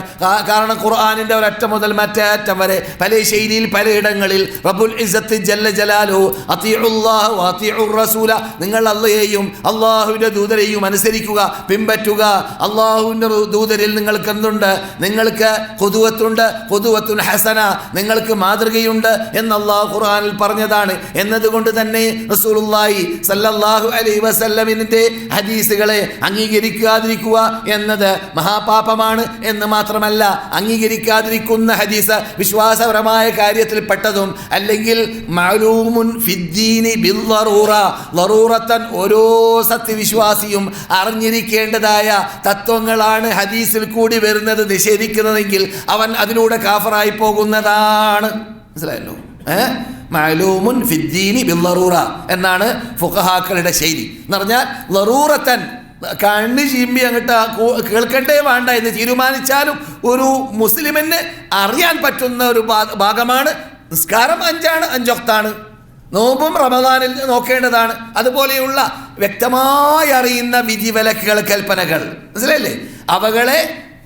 കാരണം ഖുർആനിൻ്റെ ഒരറ്റം മുതൽ മറ്റേ അറ്റം വരെ പല ശൈലിയിൽ പലയിടങ്ങളിൽ റബ്ബുൽ ഇസ്സത്ത് ജല്ല ജലാലുഹു അത്തിഉല്ലാഹ വഅത്തിഉർ റസൂല, നിങ്ങൾ അല്ലാഹുവിനെയും അല്ലാഹുവിൻ്റെ ദൂതരെയും അനുസരിക്കുക, പിൻപറ്റുക. അല്ലാഹുവിൻ്റെ ദൂതരിൽ നിങ്ങൾക്ക് എന്തുണ്ട്? നിങ്ങൾക്ക് ഖുദുവത്തുൻ ഹസന, നിങ്ങൾക്ക് മാതൃകയുണ്ട് എന്ന് അല്ലാഹു ഖുർആനിൽ പറഞ്ഞതാണ്. എന്നതുകൊണ്ട് തന്നെ റസൂലുള്ളാഹി സല്ലല്ലാഹു അലൈഹി വസല്ലമിന്റെ ഹദീസുകളെ അംഗീകരിക്കാതിരിക്കുക എന്നത് മഹാപാപമാണ്. എന്ന് മാത്രമല്ല, അംഗീകരിക്കാതിരിക്കുന്ന ഹദീസ് വിശ്വാസപരമായ കാര്യത്തിൽപ്പെട്ടതും അല്ലെങ്കിൽ മഅലൂമുൻ ഫിദ്ദീനി ബിദ്ദറൂറ, ലറൂറത്തൻ ഓരോ സത്യവിശ്വാസിയും അറിഞ്ഞിരിക്കേണ്ടതായ തത്വങ്ങളാണ് ഹദീസിൽ കൂടി വരുന്നത്. നിഷേധിക്കുന്നതെങ്കിൽ അവൻ അതിലൂടെ കാഫറായി പോകുന്നതാണ്. മനസ്സിലായല്ലോ? മഅലൂമുൻ ഫിദ്ദീനി ബിദ്ദറൂറ എന്നാണ് ഫുഖഹാക്കളുടെ ശൈലി. എന്ന് പറഞ്ഞാൽ ലറൂറത്തൻ, കണ്ണ് ചീമ്പി അങ്ങോട്ട് കേൾക്കണ്ടേ വേണ്ട എന്ന് തീരുമാനിച്ചാലും ഒരു മുസ്ലിമിന് അറിയാൻ പറ്റുന്ന ഒരു ഭാഗമാണ്. നിസ്കാരം 5 വക്താണ്, നോമ്പും റമദാനിൽ നോക്കേണ്ടതാണ്. അതുപോലെയുള്ള വ്യക്തമായി അറിയുന്ന വിധിവിലക്കുകൾ, കൽപ്പനകൾ, മനസ്സിലായില്ലേ? അവകളെ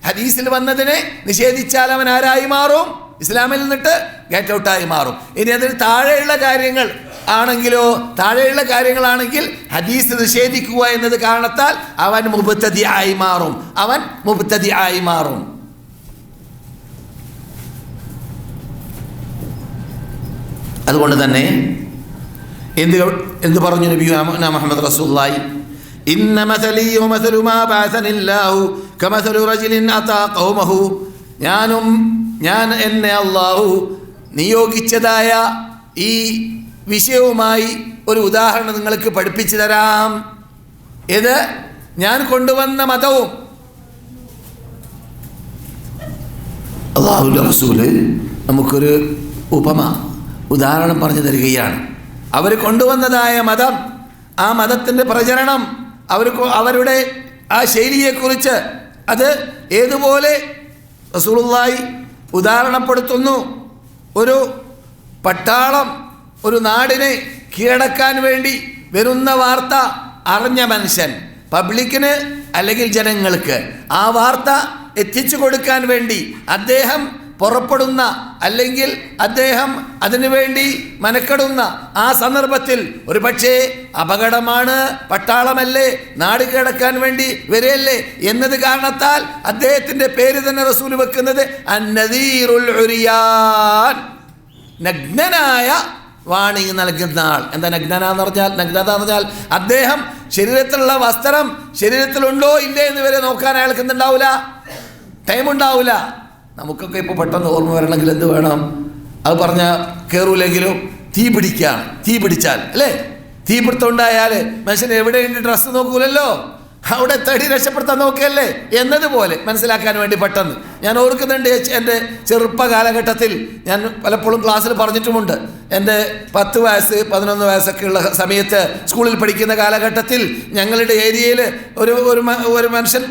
ഹദീസിൽ വന്നതിനെ നിഷേധിച്ചാൽ അവൻ ആരായി മാറും? ഇസ്ലാമിൽ നിന്നിട്ട് ഗെറ്റ് ഔട്ടായി മാറും. ഇനി അതിന് താഴെയുള്ള കാര്യങ്ങളാണെങ്കിൽ ഹദീസ് നിഷേധിക്കുക എന്നത് കാരണത്താൽ അവൻ മുബ്തദിആയി മാറും. അതുകൊണ്ട് തന്നെ എന്ത് പറഞ്ഞു നബിയുനാ മുഹമ്മദ് റസൂലുള്ളാഹി? ഇന്ന മസലി വമസലു മാ ബഅസനില്ലാഹു കമസലു റജുലിൻ അതാ ഖൗമഹു. ഞാൻ എന്നെ അല്ലാഹു നിയോഗിച്ചതായ ഈ വിഷയവുമായി ഒരു ഉദാഹരണം നിങ്ങൾക്ക് പഠിപ്പിച്ചു തരാം. ഇത് ഞാൻ കൊണ്ടുവന്ന മതവും അല്ലാഹുവിൻ്റെ റസൂല് നമുക്കൊരു ഉദാഹരണം പറഞ്ഞു തരികയാണ്. അവർ കൊണ്ടുവന്നതായ മതം, ആ മതത്തിൻ്റെ പ്രചരണം, അവരുടെ ആ ശൈലിയെക്കുറിച്ച് അത് ഏതുപോലെ റസൂലുള്ളാഹി ഉദാഹരണപ്പെടുത്തുന്നു. ഒരു പട്ടാളം ഒരു നാടിനെ കീഴടക്കാൻ വേണ്ടി വരുന്ന വാർത്ത അറിഞ്ഞ മനുഷ്യൻ, പബ്ലിക്കിന് അല്ലെങ്കിൽ ജനങ്ങൾക്ക് ആ വാർത്ത എത്തിച്ചു കൊടുക്കാൻ വേണ്ടി അദ്ദേഹം പുറപ്പെടുന്ന അല്ലെങ്കിൽ അദ്ദേഹം അതിനുവേണ്ടി മനക്കെടുന്ന ആ സന്ദർഭത്തിൽ ഒരു പക്ഷേ അപകടമാണ്, പട്ടാളമല്ലേ, നാട് കീഴടക്കാൻ വേണ്ടി വരെയല്ലേ എന്നത് കാരണത്താൽ അദ്ദേഹത്തിൻ്റെ പേര് തന്നെ റസൂൽ വെക്കുന്നത് അന്നദീറുൽ ഉരിയാൻ, നഗ്നനായ വാണിംഗ് നൽകുന്ന ആൾ. എന്താ നഗ്നത എന്ന് പറഞ്ഞാൽ അദ്ദേഹം ശരീരത്തിലുള്ള വസ്ത്രം ശരീരത്തിലുണ്ടോ ഇല്ലേ എന്ന് വരെ നോക്കാൻ അയാൾക്ക് എന്തുണ്ടാവില്ല, ടൈമുണ്ടാവില്ല. നമുക്കൊക്കെ ഇപ്പോൾ പെട്ടെന്ന് ഓർമ്മ വരണമെങ്കിൽ എന്ത് വേണം? അത് പറഞ്ഞാൽ കയറൂലെങ്കിലും തീ പിടിച്ചാൽ അല്ലേ, തീപിടുത്തം ഉണ്ടായാൽ മനുഷ്യൻ എവിടെയുണ്ട് ഡ്രസ്സ് നോക്കൂലല്ലോ, അവിടെ തേടി രക്ഷപ്പെടുത്താൻ നോക്കുകയല്ലേ എന്നതുപോലെ മനസ്സിലാക്കാൻ വേണ്ടി പെട്ടെന്ന് ഞാൻ ഓർക്കുന്നുണ്ട്. എൻ്റെ ചെറുപ്പ കാലഘട്ടത്തിൽ ഞാൻ പലപ്പോഴും ക്ലാസ്സിൽ പറഞ്ഞിട്ടുമുണ്ട്. എൻ്റെ 10 വയസ്സ് 11 വയസ്സൊക്കെ ഉള്ള സമയത്ത് സ്കൂളിൽ പഠിക്കുന്ന കാലഘട്ടത്തിൽ ഞങ്ങളുടെ ഏരിയയിൽ ഒരു മനുഷ്യൻ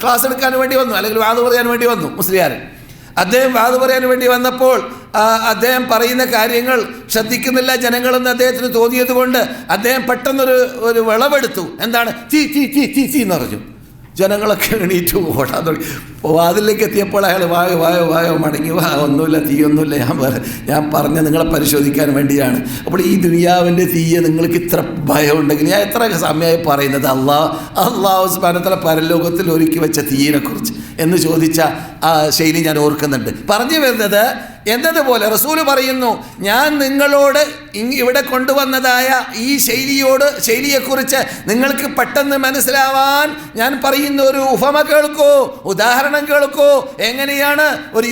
ക്ലാസ് എടുക്കാൻ വേണ്ടി വന്നു, അല്ലെങ്കിൽ വാത് പറയാൻ വേണ്ടി വന്നു, മുസ്ലിയാർ. അദ്ദേഹം വാത് പറയാൻ വേണ്ടി വന്നപ്പോൾ അദ്ദേഹം പറയുന്ന കാര്യങ്ങൾ ശ്രദ്ധിക്കുന്നില്ല ജനങ്ങളെന്ന് അദ്ദേഹത്തിന് തോന്നിയത് കൊണ്ട് അദ്ദേഹം പെട്ടെന്നൊരു വിളവെടുത്തു. എന്താണ്? തീ തീ തീ തീ തീ എന്ന് പറഞ്ഞു. ജനങ്ങളൊക്കെ എണീറ്റ് ഓടാൻ തുടങ്ങി. വാതിലേക്ക് എത്തിയപ്പോൾ അയാൾ വായോ വായോ വായോ മടങ്ങി, ഒന്നുമില്ല, തീയൊന്നുമില്ല, ഞാൻ പറഞ്ഞ നിങ്ങളെ പരിശോധിക്കാൻ വേണ്ടിയാണ്. അപ്പോൾ ഈ ദുനിയാവിൻ്റെ തീയെ നിങ്ങൾക്ക് ഇത്ര ഭയം ഉണ്ടെങ്കിൽ ഞാൻ എത്ര സമയമായി പറയുന്നത് അള്ളാഹു സുബ്ഹാനഹു വ തആല പരലോകത്തിൽ ഒരുക്കി വെച്ച തീയിനെക്കുറിച്ച് എന്ന് ചോദിച്ച ആ ശൈലി ഞാൻ ഓർക്കുന്നുണ്ട്. പറഞ്ഞു വരുന്നത് എന്നതുപോലെ റസൂല് പറയുന്നു, ഞാൻ നിങ്ങളോട് ഇവിടെ കൊണ്ടുവന്നതായ ഈ ശൈലിയെക്കുറിച്ച് നിങ്ങൾക്ക് പെട്ടെന്ന് മനസ്സിലാവാൻ ഞാൻ പറയുന്ന ഒരു ഉപമ കേൾക്കൂ, ഉദാഹരണം കേൾക്കൂ. എങ്ങനെയാണ് ഒരു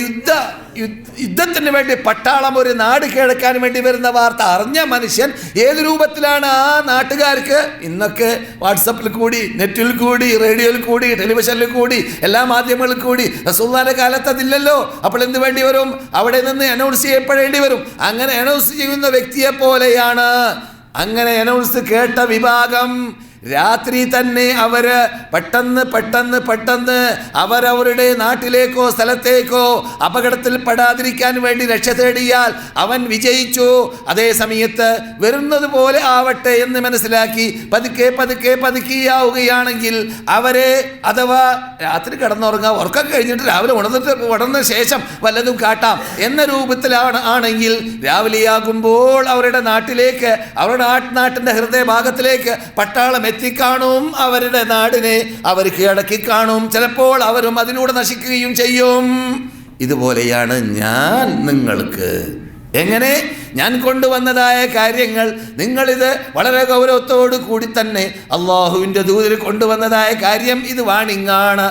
യുദ്ധത്തിന് വേണ്ടി പട്ടാളം ഒരു നാട് കീഴടക്കാൻ വേണ്ടി വരുന്ന വാർത്ത അറിഞ്ഞ മനുഷ്യൻ ഏത് രൂപത്തിലാണ് ആ നാട്ടുകാർക്ക് ഇന്നൊക്കെ വാട്സപ്പിൽ കൂടി, നെറ്റിൽ കൂടി, റേഡിയോയിൽ കൂടി, ടെലിവിഷനിൽ കൂടി, എല്ലാ മാധ്യമങ്ങളിൽ കൂടി, റസൂലുള്ളാഹിന്റെ കാലത്ത് അതില്ലല്ലോ. അപ്പോൾ എന്ത് വേണ്ടി വരും? അവിടെ നിന്ന് അനൗൺസ് ചെയ്യപ്പെടേണ്ടി വരും. അങ്ങനെ അനൗൺസ് ചെയ്യുന്ന വ്യക്തിയെ പോലെയാണ്. അങ്ങനെ അനൗൺസ് കേട്ട വിഭാഗം രാത്രി തന്നെ അവര് പെട്ടെന്ന് അവരവരുടെ നാട്ടിലേക്കോ സ്ഥലത്തേക്കോ അപകടത്തിൽ പെടാതിരിക്കാൻ വേണ്ടി രക്ഷ തേടിയാൽ അവൻ വിജയിച്ചു. അതേ സമയത്ത് വരുന്നത് പോലെ ആവട്ടെ എന്ന് മനസ്സിലാക്കി പതുക്കെയാവുകയാണെങ്കിൽ അവരെ, അഥവാ രാത്രി കിടന്നുറങ്ങാം, ഉറക്കം കഴിഞ്ഞിട്ട് രാവിലെ ഉണർന്ന ശേഷം വല്ലതും കാട്ടാം എന്ന രൂപത്തിലാണ് ആണെങ്കിൽ രാവിലെയാകുമ്പോൾ അവരുടെ നാട്ടിലേക്ക്, അവരുടെ നാട്ടിൻ്റെ ഹൃദയഭാഗത്തിലേക്ക് പട്ടാളം എത്തിക്കാണും. അവരുടെ നാടിനെ അവർ കീഴടക്കി കാണും. ചിലപ്പോൾ അവരും അതിലൂടെ നശിക്കുകയും ചെയ്യും. ഇതുപോലെയാണ് ഞാൻ നിങ്ങൾക്ക് എങ്ങനെ ഞാൻ കൊണ്ടുവന്നതായ കാര്യങ്ങൾ നിങ്ങളിത് വളരെ ഗൗരവത്തോടു കൂടി തന്നെ അള്ളാഹുവിൻ്റെ ദൂതിൽ കൊണ്ടുവന്നതായ കാര്യം ഇത് വാണിങ്ങാണ്.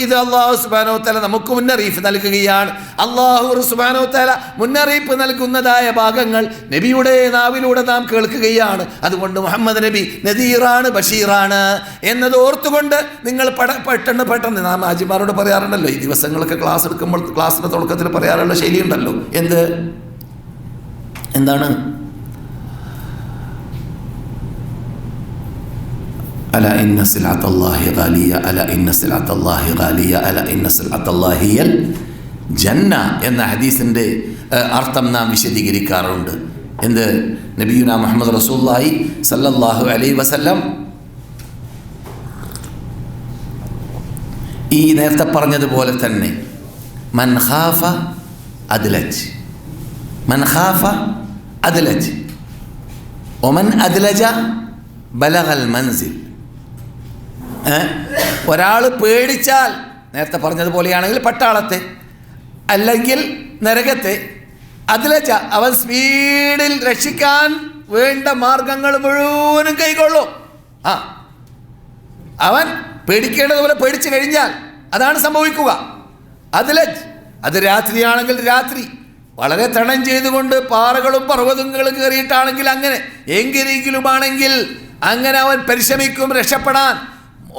ഇത് അള്ളാഹു സുബ്ഹാനഹു വ തആല നമുക്ക് മുന്നറിയിപ്പ് നൽകുകയാണ്. അള്ളാഹു സുബ്ഹാനഹു വ തആല മുന്നറിയിപ്പ് നൽകുന്നതായ ഭാഗങ്ങൾ നബിയുടെ നാവിലൂടെ നാം കേൾക്കുകയാണ്. അതുകൊണ്ട് മുഹമ്മദ് നബി നദീറാണ്, ബഷീറാണ് എന്നത് ഓർത്തുകൊണ്ട് നിങ്ങൾ പെട്ടെന്ന് നാം ആജിമാരോട് പറയാറുണ്ടല്ലോ, ഈ ദിവസങ്ങളൊക്കെ ക്ലാസ് എടുക്കുമ്പോൾ ക്ലാസ്സിൻ്റെ തുടക്കത്തിൽ പറയാറുള്ള ശൈലിയുണ്ടല്ലോ. എന്താണ്? അല ഇന്ന സിലഅത്തല്ലാഹി ഗാലിയ, അല ഇന്ന സിലഅത്തല്ലാഹി ഗാലിയ, അല ഇന്ന സിലഅത്തല്ലാഹി ഹിയൽ ജന്ന എന്ന ഹദീസിൻ്റെ അർത്ഥം നാം വിശദീകരിക്കാറുണ്ട്. എന്ത്? നബിയുനാ മുഹമ്മദ് റസൂലുള്ളാഹി സല്ലല്ലാഹു അലൈഹി വസല്ലം ഈ നേരത്തെ പറഞ്ഞതുപോലെ തന്നെ മൻ ഖാഫ അദ്ലജ്, മൻ ഖാഫ അദ്ലജ് ഒമൻ അദ്ലജ ബലഗൽ മൻസിൽ. ഒരാൾ പേടിച്ചാൽ, നേരത്തെ പറഞ്ഞതുപോലെയാണെങ്കിൽ പട്ടാളത്തെ അല്ലെങ്കിൽ നരകത്തെ, അദ്ലജ അവൻ സ്പീഡിൽ രക്ഷിക്കാൻ വേണ്ട മാർഗങ്ങൾ മുഴുവനും കൈക്കൊള്ളും. അവൻ പേടിക്കേണ്ടതുപോലെ പേടിച്ചു കഴിഞ്ഞാൽ അതാണ് സംഭവിക്കുക. അദ്ലജ് അത് രാത്രിയാണെങ്കിൽ രാത്രി വളരെ തണം ചെയ്തുകൊണ്ട് പാറകളും പർവ്വതങ്ങളും കയറിയിട്ടാണെങ്കിൽ അങ്ങനെ എങ്കിലുമാണെങ്കിൽ അങ്ങനെ അവൻ പരിശ്രമിക്കും രക്ഷപ്പെടാൻ.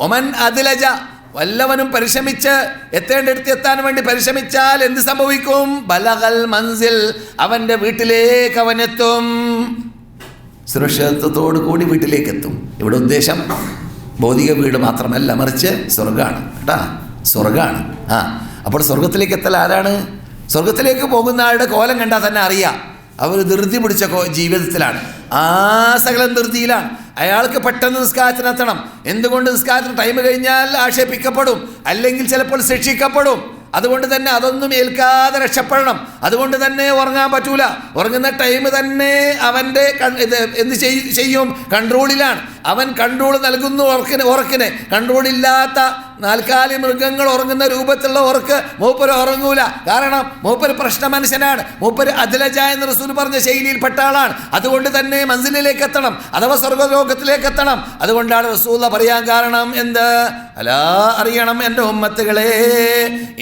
ഒമൻ അദ്ലജ വല്ലവനും പരിശ്രമിച്ച് എത്തേണ്ടടുത്ത് എത്താൻ വേണ്ടി പരിശ്രമിച്ചാൽ എന്ത് സംഭവിക്കും? ബലഗൽ മൻസിൽ അവൻ്റെ വീട്ടിലേക്ക് അവനെത്തും. സുരക്ഷിതത്വത്തോടു കൂടി വീട്ടിലേക്ക് എത്തും. ഇവിടെ ഉദ്ദേശം ഭൗതിക വീട് മാത്രമല്ല, മറിച്ച് സ്വർഗ്ഗമാണ് കേട്ടാ, സ്വർഗ്ഗമാണ്. അപ്പോൾ സ്വർഗത്തിലേക്ക് എത്തൽ ആരാണ്? സ്വർഗത്തിലേക്ക് പോകുന്ന ആളുടെ കോലം കണ്ടാൽ തന്നെ അറിയാം അവർ ധൃതി പിടിച്ച ജീവിതത്തിലാണ്, സകലം ധൃതിയിലാണ്. അയാൾക്ക് പെട്ടെന്ന് നിസ്കാരത്തിനെത്തണം. എന്തുകൊണ്ട്? നിസ്കാരത്തിന് ടൈം കഴിഞ്ഞാൽ ആക്ഷേപിക്കപ്പെടും, അല്ലെങ്കിൽ ചിലപ്പോൾ ശിക്ഷിക്കപ്പെടും. അതുകൊണ്ട് തന്നെ അതൊന്നും ഏൽക്കാതെ രക്ഷപ്പെടണം. അതുകൊണ്ട് തന്നെ ഉറങ്ങാൻ പറ്റൂല. ഉറങ്ങുന്ന ടൈം തന്നെ അവൻ്റെ എന്ത് ചെയ്യും? കൺട്രോളിലാണ്. അവൻ കൺട്രോൾ നൽകുന്നു ഉറക്കിന്. കൺട്രോളില്ലാത്ത നാൽക്കാലി മൃഗങ്ങൾ ഉറങ്ങുന്ന രൂപത്തിലുള്ള ഉറക്ക് മൂപ്പര് ഉറങ്ങൂല. കാരണം മൂപ്പര് പ്രശ്ന മനുഷ്യനാണ്. മൂപ്പര് അദ്ലജ എന്ന് റസൂൽ പറഞ്ഞ ശൈലിയിൽപ്പെട്ട ആളാണ്. അതുകൊണ്ട് തന്നെ മൻസിലിലേക്ക് എത്തണം, അഥവാ സ്വർഗ്ഗലോകത്തിലേക്ക് എത്തണം. അതുകൊണ്ടാണ് റസൂൽ പറയാൻ കാരണം എന്ത്? അലാ അറിയണം എൻ്റെ ഉമ്മത്തുകളെ,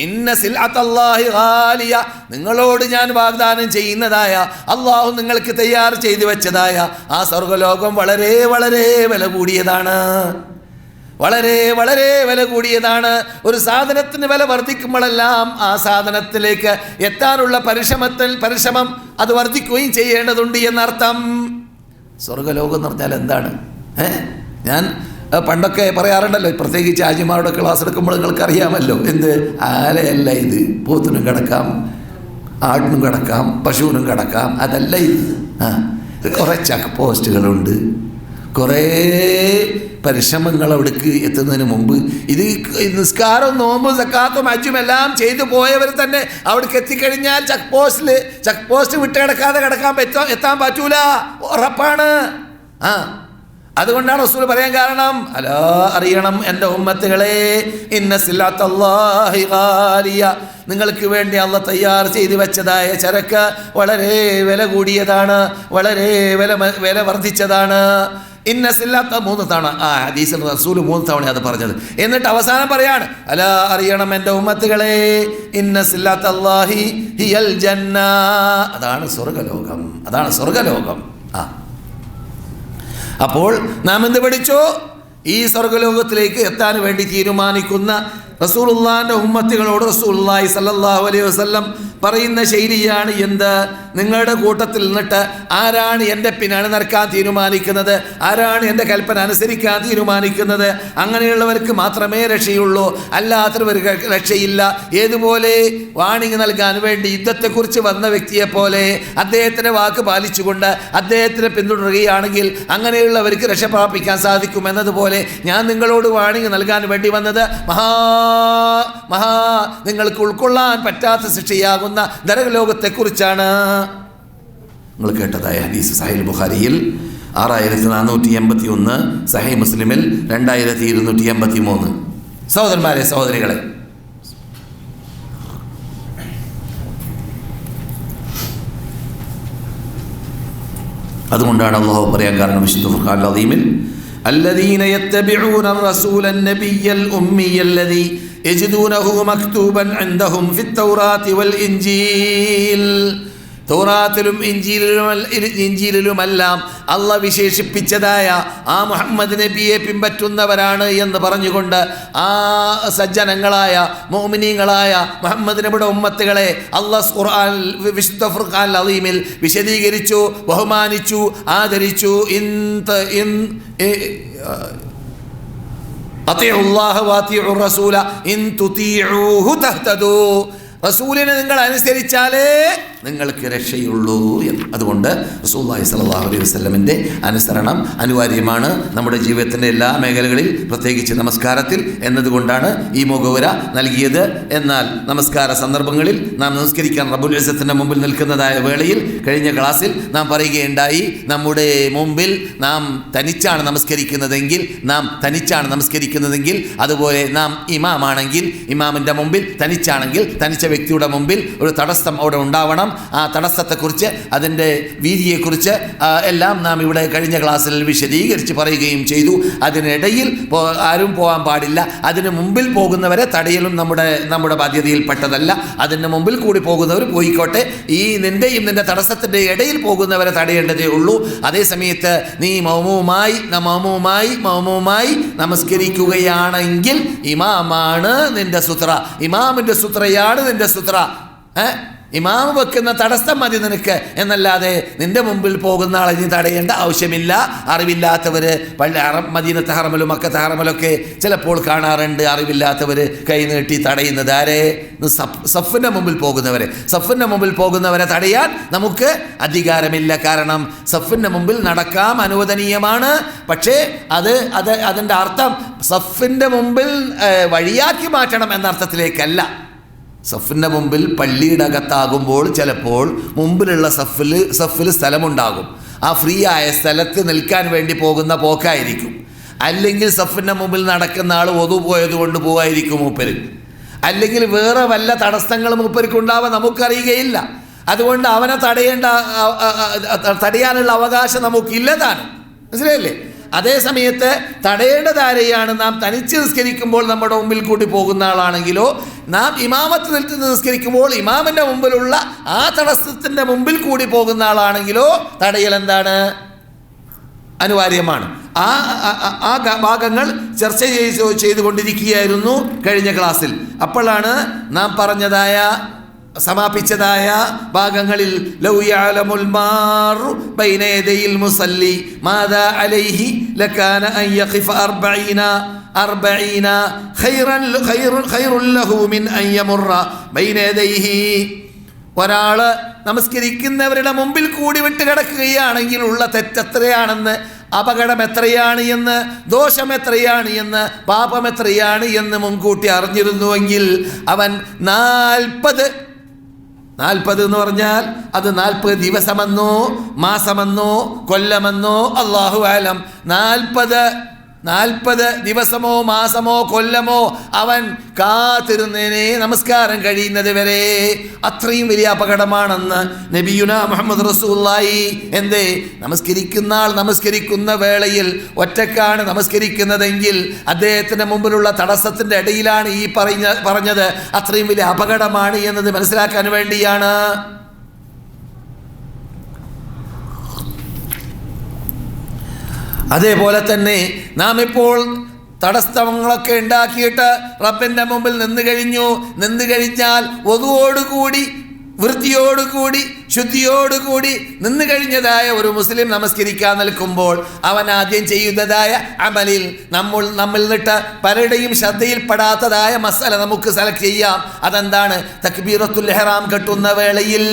ഇന്ന സിൽഅത്തല്ലാഹി ഗാലിയ, നിങ്ങളോട് ഞാൻ വാഗ്ദാനം ചെയ്യുന്നതായ, അള്ളാഹു നിങ്ങൾക്ക് തയ്യാർ ചെയ്തു വെച്ചതായ ആ സ്വർഗ്ഗലോകം വളരെ വളരെ വില കൂടിയതാണ്. വളരെ വളരെ വില കൂടിയതാണ്. ഒരു സാധനത്തിന് വില വർദ്ധിക്കുമ്പോഴെല്ലാം ആ സാധനത്തിലേക്ക് എത്താനുള്ള പരിശ്രമം അത് വർദ്ധിക്കുകയും ചെയ്യേണ്ടതുണ്ട് എന്നർത്ഥം. സ്വർഗ്ഗലോകം എന്ന് പറഞ്ഞാൽ എന്താണ്? ഞാൻ പണ്ടൊക്കെ പറയാറുണ്ടല്ലോ, പ്രത്യേകിച്ച് ആജിമാരുടെ ക്ലാസ് എടുക്കുമ്പോൾ നിങ്ങൾക്കറിയാമല്ലോ, എന്ത് ആലയല്ല ഇത്, പോത്തിനും കിടക്കാം, ആടിനും കിടക്കാം, പശുവിനും കിടക്കാം, അതല്ല ഇത്. ഇത് കുറേ ചെക്ക് പോസ്റ്റുകളുണ്ട്, കുറേ പരിശ്രമങ്ങൾ അവിടേക്ക് എത്തുന്നതിന് മുമ്പ്. ഇത് നിസ്കാരവും നോമ്പും സക്കാത്തും ഹജ്ജും എല്ലാം ചെയ്തു പോയവർ തന്നെ അവിടേക്ക് എത്തിക്കഴിഞ്ഞാൽ ചെക്ക് പോസ്റ്റ് വിട്ട് എത്താൻ പറ്റൂല, ഉറപ്പാണ്. അതുകൊണ്ടാണ് റസൂൽ പറയാൻ കാരണം, അലാ അറിയണം എൻ്റെ ഉമ്മത്തുകളെ, ഇന്ന സിൽഅത്തല്ലാഹി ഗാലിയ, നിങ്ങൾക്ക് വേണ്ടി അള്ളാഹ് തയ്യാർ ചെയ്തു വെച്ചതായ ചരക്ക് വളരെ വില കൂടിയതാണ്, വളരെ വില വർദ്ധിച്ചതാണ്. ഇന്ന സില്ലത്ത 3 തവണ ഹദീസിൽ റസൂൽ 3 തവണ അത് പറഞ്ഞത്. എന്നിട്ട് അവസാനം പറയാണ്, അലാ അറിയണം എൻ്റെ ഉമ്മത്തുകളെ, ഇന്ന സില്ലത്തല്ലാഹി ഹിയൽ ജന്ന, അതാണ് സ്വർഗ്ഗലോകം, അതാണ് സ്വർഗ്ഗലോകം. അപ്പോൾ നാം എന്ത് പഠിച്ചോ? ഈ സ്വർഗ്ഗലോകത്തിലേക്ക് എത്താൻ വേണ്ടി തീരുമാനിക്കുന്ന റസൂലുള്ളാഹിന്റെ ഉമ്മത്തികളോട് റസൂലുള്ളാഹി സ്വല്ലല്ലാഹു അലൈഹി വസല്ലം പറയുന്ന ശൈലിയാണ് എന്ത്? നിങ്ങളുടെ കൂട്ടത്തിൽ നിന്നിട്ട് ആരാണ് എൻ്റെ പിന്നാണ് നടക്കാൻ തീരുമാനിക്കുന്നത്, ആരാണ് എൻ്റെ കൽപ്പന അനുസരിക്കാൻ തീരുമാനിക്കുന്നത്, അങ്ങനെയുള്ളവർക്ക് മാത്രമേ രക്ഷയുള്ളൂ, അല്ലാത്തവർക്ക് രക്ഷയില്ല. ഏതുപോലെ വാണിംഗ് നൽകാൻ വേണ്ടി യുദ്ധത്തെക്കുറിച്ച് വന്ന വ്യക്തിയെ പോലെ അദ്ദേഹത്തിൻ്റെ വാക്ക് പാലിച്ചുകൊണ്ട് അദ്ദേഹത്തിനെ പിന്തുടരുകയാണെങ്കിൽ അങ്ങനെയുള്ളവർക്ക് രക്ഷ പ്രാപിക്കാൻ സാധിക്കുമെന്നതുപോലെ ഞാൻ നിങ്ങളോട് വാണിംഗ് നൽകാൻ വേണ്ടി വന്നത് നിങ്ങൾക്ക് ഉൾക്കൊള്ളാൻ പറ്റാത്ത ശിക്ഷയാകുന്ന നരകലോകത്തെക്കുറിച്ചാണ്. നിങ്ങൾ കേട്ടതായ ഹദീസ് സഹീഹ് ബുഖാരിയിൽ 6481, സഹീഹ് മുസ്ലിമിൽ 2283. സഹോദരന്മാരെ സഹോദരികളെ, അതുകൊണ്ടാണ് അല്ലാഹു പറയാൻ കാരണം വിശുദ്ധ ഖുർആനിൽ അദീമിൽ, الذين يتبعون الرسول النبي الأمي الذي يجدونه مكتوبا عندهم في التوراة والإنجيل. തൗറാത്തിലും ഇഞ്ചീലിലുമെല്ലാം അള്ളാഹ് വിശേഷിപ്പിച്ചതായ ആ മുഹമ്മദ് നബിയെ പിൻപറ്റുന്നവരാണ് എന്ന് പറഞ്ഞുകൊണ്ട് ആ സജ്ജനങ്ങളായ മുഅ്മിനീങ്ങളായ മുഹമ്മദ് നബിയുടെ ഉമ്മത്തുകളെ അള്ളാഹ് ഖുർആൻ വിശുദ്ധ ഖുർആൻ അദീമിൽ വിശദീകരിച്ചു, ബഹുമാനിച്ചു, ആദരിച്ചു. അത്തിഉല്ലാഹ വഅത്തിഉർ റസൂല ഇൻ തുതീഉഹു തഹ്തദൂ. റസൂലിനെ നിങ്ങൾ അനുസരിച്ചാലേ നിങ്ങൾക്ക് രക്ഷയുള്ളൂ എന്ന്. അതുകൊണ്ട് റസൂലുള്ളാഹി സ്വല്ലല്ലാഹു അലൈഹി വസല്ലമിൻ്റെ അനുസരണം അനിവാര്യമാണ് നമ്മുടെ ജീവിതത്തിൻ്റെ എല്ലാ മേഖലകളിൽ, പ്രത്യേകിച്ച് നമസ്കാരത്തിൽ എന്നതുകൊണ്ടാണ് ഈ മുഖവുര നൽകിയത്. എന്നാൽ നമസ്കാര സന്ദർഭങ്ങളിൽ നാം നമസ്കരിക്കാൻ റബ്ബുൽ ഇസ്സത്തിൻ്റെ മുമ്പിൽ നിൽക്കുന്നതായ വേളയിൽ കഴിഞ്ഞ ക്ലാസ്സിൽ നാം പറയുകയുണ്ടായി, നമ്മുടെ മുമ്പിൽ നാം തനിച്ചാണ് നമസ്കരിക്കുന്നതെങ്കിൽ അതുപോലെ നാം ഇമാമാണെങ്കിൽ ഇമാമിൻ്റെ മുമ്പിൽ തനിച്ചാണെങ്കിൽ തനിച്ച വ്യക്തിയുടെ മുമ്പിൽ ഒരു തടസ്സം അവിടെ ഉണ്ടാവണം. ആ തടസ്സത്തെക്കുറിച്ച് അതിൻ്റെ വീതിയെക്കുറിച്ച് എല്ലാം നാം ഇവിടെ കഴിഞ്ഞ ക്ലാസ്സിൽ വിശദീകരിച്ച് പറയുകയും ചെയ്തു. അതിനിടയിൽ ആരും പോകാൻ പാടില്ല. അതിന് മുമ്പിൽ പോകുന്നവരെ തടയലും നമ്മുടെ ബാധ്യതയിൽപ്പെട്ടതല്ല. അതിന് മുമ്പിൽ കൂടി പോകുന്നവർ പോയിക്കോട്ടെ. ഈ നിൻ്റെ തടസ്സത്തിൻ്റെ ഇടയിൽ പോകുന്നവരെ തടയേണ്ടതേ ഉള്ളൂ. അതേ സമയത്ത് നീ മൗമൂമായി നമസ്കരിക്കുകയാണെങ്കിൽ ഇമാമാണ് നിന്റെ സുത്ര, ഇമാമിൻ്റെ സുത്രയാണ് നിന്റെ സുത്ര. ഇമാം വെക്കുന്ന തടസ്സം മതി നിനക്ക് എന്നല്ലാതെ നിന്റെ മുമ്പിൽ പോകുന്ന ആളെ നീ തടയേണ്ട ആവശ്യമില്ല. അറിവില്ലാത്തവർ മദീനത്തെ ഹറമിലും മക്കത്തെ ഹറമിലൊക്കെ ചിലപ്പോൾ കാണാറുണ്ട്, അറിവില്ലാത്തവർ കൈ നീട്ടി തടയുന്നത്. ആരെ? സഫിൻ്റെ മുമ്പിൽ പോകുന്നവരെ തടയാൻ നമുക്ക് അധികാരമില്ല. കാരണം സഫിൻ്റെ മുമ്പിൽ നടക്കാം, അനുവദനീയമാണ്. പക്ഷേ അതിൻ്റെ അർത്ഥം സഫിൻ്റെ മുമ്പിൽ വഴിയാക്കി മാറ്റണം എന്ന അർത്ഥത്തിലേക്കല്ല. സഫിൻ്റെ മുമ്പിൽ പള്ളിയുടെ അകത്താകുമ്പോൾ ചിലപ്പോൾ മുമ്പിലുള്ള സഫിൽ സ്ഥലമുണ്ടാകും. ആ ഫ്രീ ആയ സ്ഥലത്ത് നിൽക്കാൻ വേണ്ടി പോകുന്ന പോക്കായിരിക്കും. അല്ലെങ്കിൽ സഫിൻ്റെ മുമ്പിൽ നടക്കുന്ന ആൾ ഒതു പോയത് കൊണ്ട് പോകായിരിക്കും മൂപ്പര്. അല്ലെങ്കിൽ വേറെ വല്ല തടസ്സങ്ങൾ മൂപ്പർക്കുണ്ടാവാൻ നമുക്കറിയുകയില്ല. അതുകൊണ്ട് അവനെ തടയാനുള്ള അവകാശം നമുക്കില്ലതാണ്. മനസ്സിലായില്ലേ? അതേ സമയത്ത് തടയേണ്ടതാരെയാണ്? നാം തനിച്ച് നിസ്കരിക്കുമ്പോൾ നമ്മുടെ മുമ്പിൽ കൂടി പോകുന്ന ആളാണെങ്കിലോ, നാം ഇമാമത്ത് നിസ്കരിക്കുമ്പോൾ ഇമാമിൻ്റെ മുമ്പിലുള്ള ആ തടസ്സത്തിൻ്റെ മുമ്പിൽ കൂടി പോകുന്ന ആളാണെങ്കിലോ തടയൽ എന്താണ്? അനിവാര്യമാണ്. ആ ഭാഗങ്ങൾ ചർച്ച ചെയ്തുകൊണ്ടിരിക്കുകയായിരുന്നു കഴിഞ്ഞ ക്ലാസ്സിൽ. അപ്പോഴാണ് നാം പറഞ്ഞതായ സമാപിച്ചതായ ഭാഗങ്ങളിൽ ലൗ യഅലമുൽ മാറു ബൈന യദയിൽ മുസല്ലി മാദാ അലൈഹി ലകാന അൻ യഖിഫ 40 ഖൈറുൻ ലഹു മിൻ അൻ യമുറ ബൈന യദൈഹി. ഒരാൾ നമസ്കരിക്കുന്നവരുടെ മുമ്പിൽ കൂടി വിട്ട് കിടക്കുകയാണെങ്കിൽ ഉള്ള തെറ്റെത്രയാണെന്ന്, അപകടം എത്രയാണ് എന്ന്, ദോഷം എത്രയാണ് എന്ന്, പാപം എത്രയാണ് എന്ന് മുൻകൂട്ടി അറിഞ്ഞിരുന്നുവെങ്കിൽ അവൻ 40 എന്ന് പറഞ്ഞാൽ അത് 40 ദിവസമെന്നോ മാസമെന്നോ കൊല്ലമെന്നോ അല്ലാഹു അലം, 40 ദിവസമോ മാസമോ കൊല്ലമോ അവൻ കാത്തിരുന്നേനെ നമസ്കാരം കഴിയുന്നത് വരെ. അത്രയും വലിയ അപകടമാണെന്ന് നബിയുന മുഹമ്മദ് റസൂലുള്ളാഹി. എന്തേ? നമസ്കരിക്കുന്ന വേളയിൽ ഒറ്റക്കാണ് നമസ്കരിക്കുന്നതെങ്കിൽ അദ്ദേഹത്തിന് മുമ്പിലുള്ള തടസ്സത്തിൻ്റെ ഇടയിലാണ് ഈ പറഞ്ഞത് അത്രയും വലിയ അപകടമാണ് എന്നത് മനസ്സിലാക്കാൻ വേണ്ടിയാണ്. അതേപോലെ തന്നെ നാം ഇപ്പോൾ തടസ്സങ്ങളൊക്കെ ഉണ്ടാക്കിയിട്ട് റബ്ബിൻ്റെ മുമ്പിൽ നിന്ന് കഴിഞ്ഞാൽ ഒതുവോടുകൂടി വൃത്തിയോടുകൂടി ശുദ്ധിയോടുകൂടി നിന്ന് കഴിഞ്ഞതായ ഒരു മുസ്ലിം നമസ്കരിക്കാൻ നിൽക്കുമ്പോൾ അവൻ ആദ്യം ചെയ്യുന്നതായ അമലിൽ നമ്മിൽ നിന്നിട്ട് പലരുടെയും ശ്രദ്ധയിൽപ്പെടാത്തതായ മസല നമുക്ക് സെലക്ട് ചെയ്യാം. അതെന്താണ്? തക്ബീറത്തുൽ ഇഹ്റാം കെട്ടുന്ന വേളയിൽ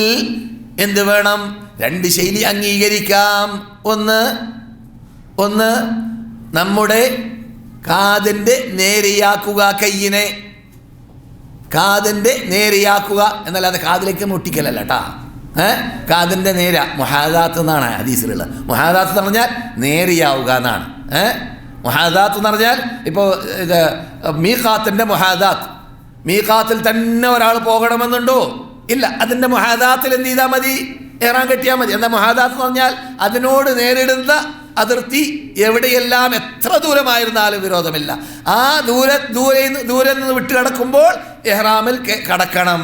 എന്ത് വേണം? 2 ശൈലി അംഗീകരിക്കാം. ഒന്ന് നമ്മുടെ കാതിൻ്റെ നേരെയാക്കുക, കാതിൻ്റെ നേരെയാക്കുക എന്നല്ലാതെ കാതിലേക്ക് മുട്ടിക്കലല്ല കേട്ടാ. കാതിൻ്റെ നേര മുഹാദാത്ത് എന്നാണ് ഹദീസിലുള്ളത്. മുഹാദാത്ത് എന്ന് പറഞ്ഞാൽ നേരെയാവുക എന്നാണ്. മുഹാദാത്ത് എന്ന് പറഞ്ഞാൽ ഇപ്പോൾ ഇത് മീഖാത്തിൻ്റെ മുഹാദാത്ത്, മീഖാത്തിൽ തന്നെ ഒരാൾ പോകണമെന്നുണ്ടോ? ഇല്ല. അതിൻ്റെ മുഹാദാത്തിൽ എന്ത് ചെയ്താൽ മതി? ഇഹ്റാം കെട്ടിയാൽ മതി. എന്താ മുഹാദാത്ത് എന്ന് പറഞ്ഞാൽ? അതിനോട് നേരിടുന്ന അതിർത്തി എവിടെയെല്ലാം എത്ര ദൂരമായിരുന്നാലും വിരോധമില്ല. ആ ദൂരെ നിന്ന് വിട്ട് കിടക്കുമ്പോൾ ഇഹ്റാമിൽ കടക്കണം.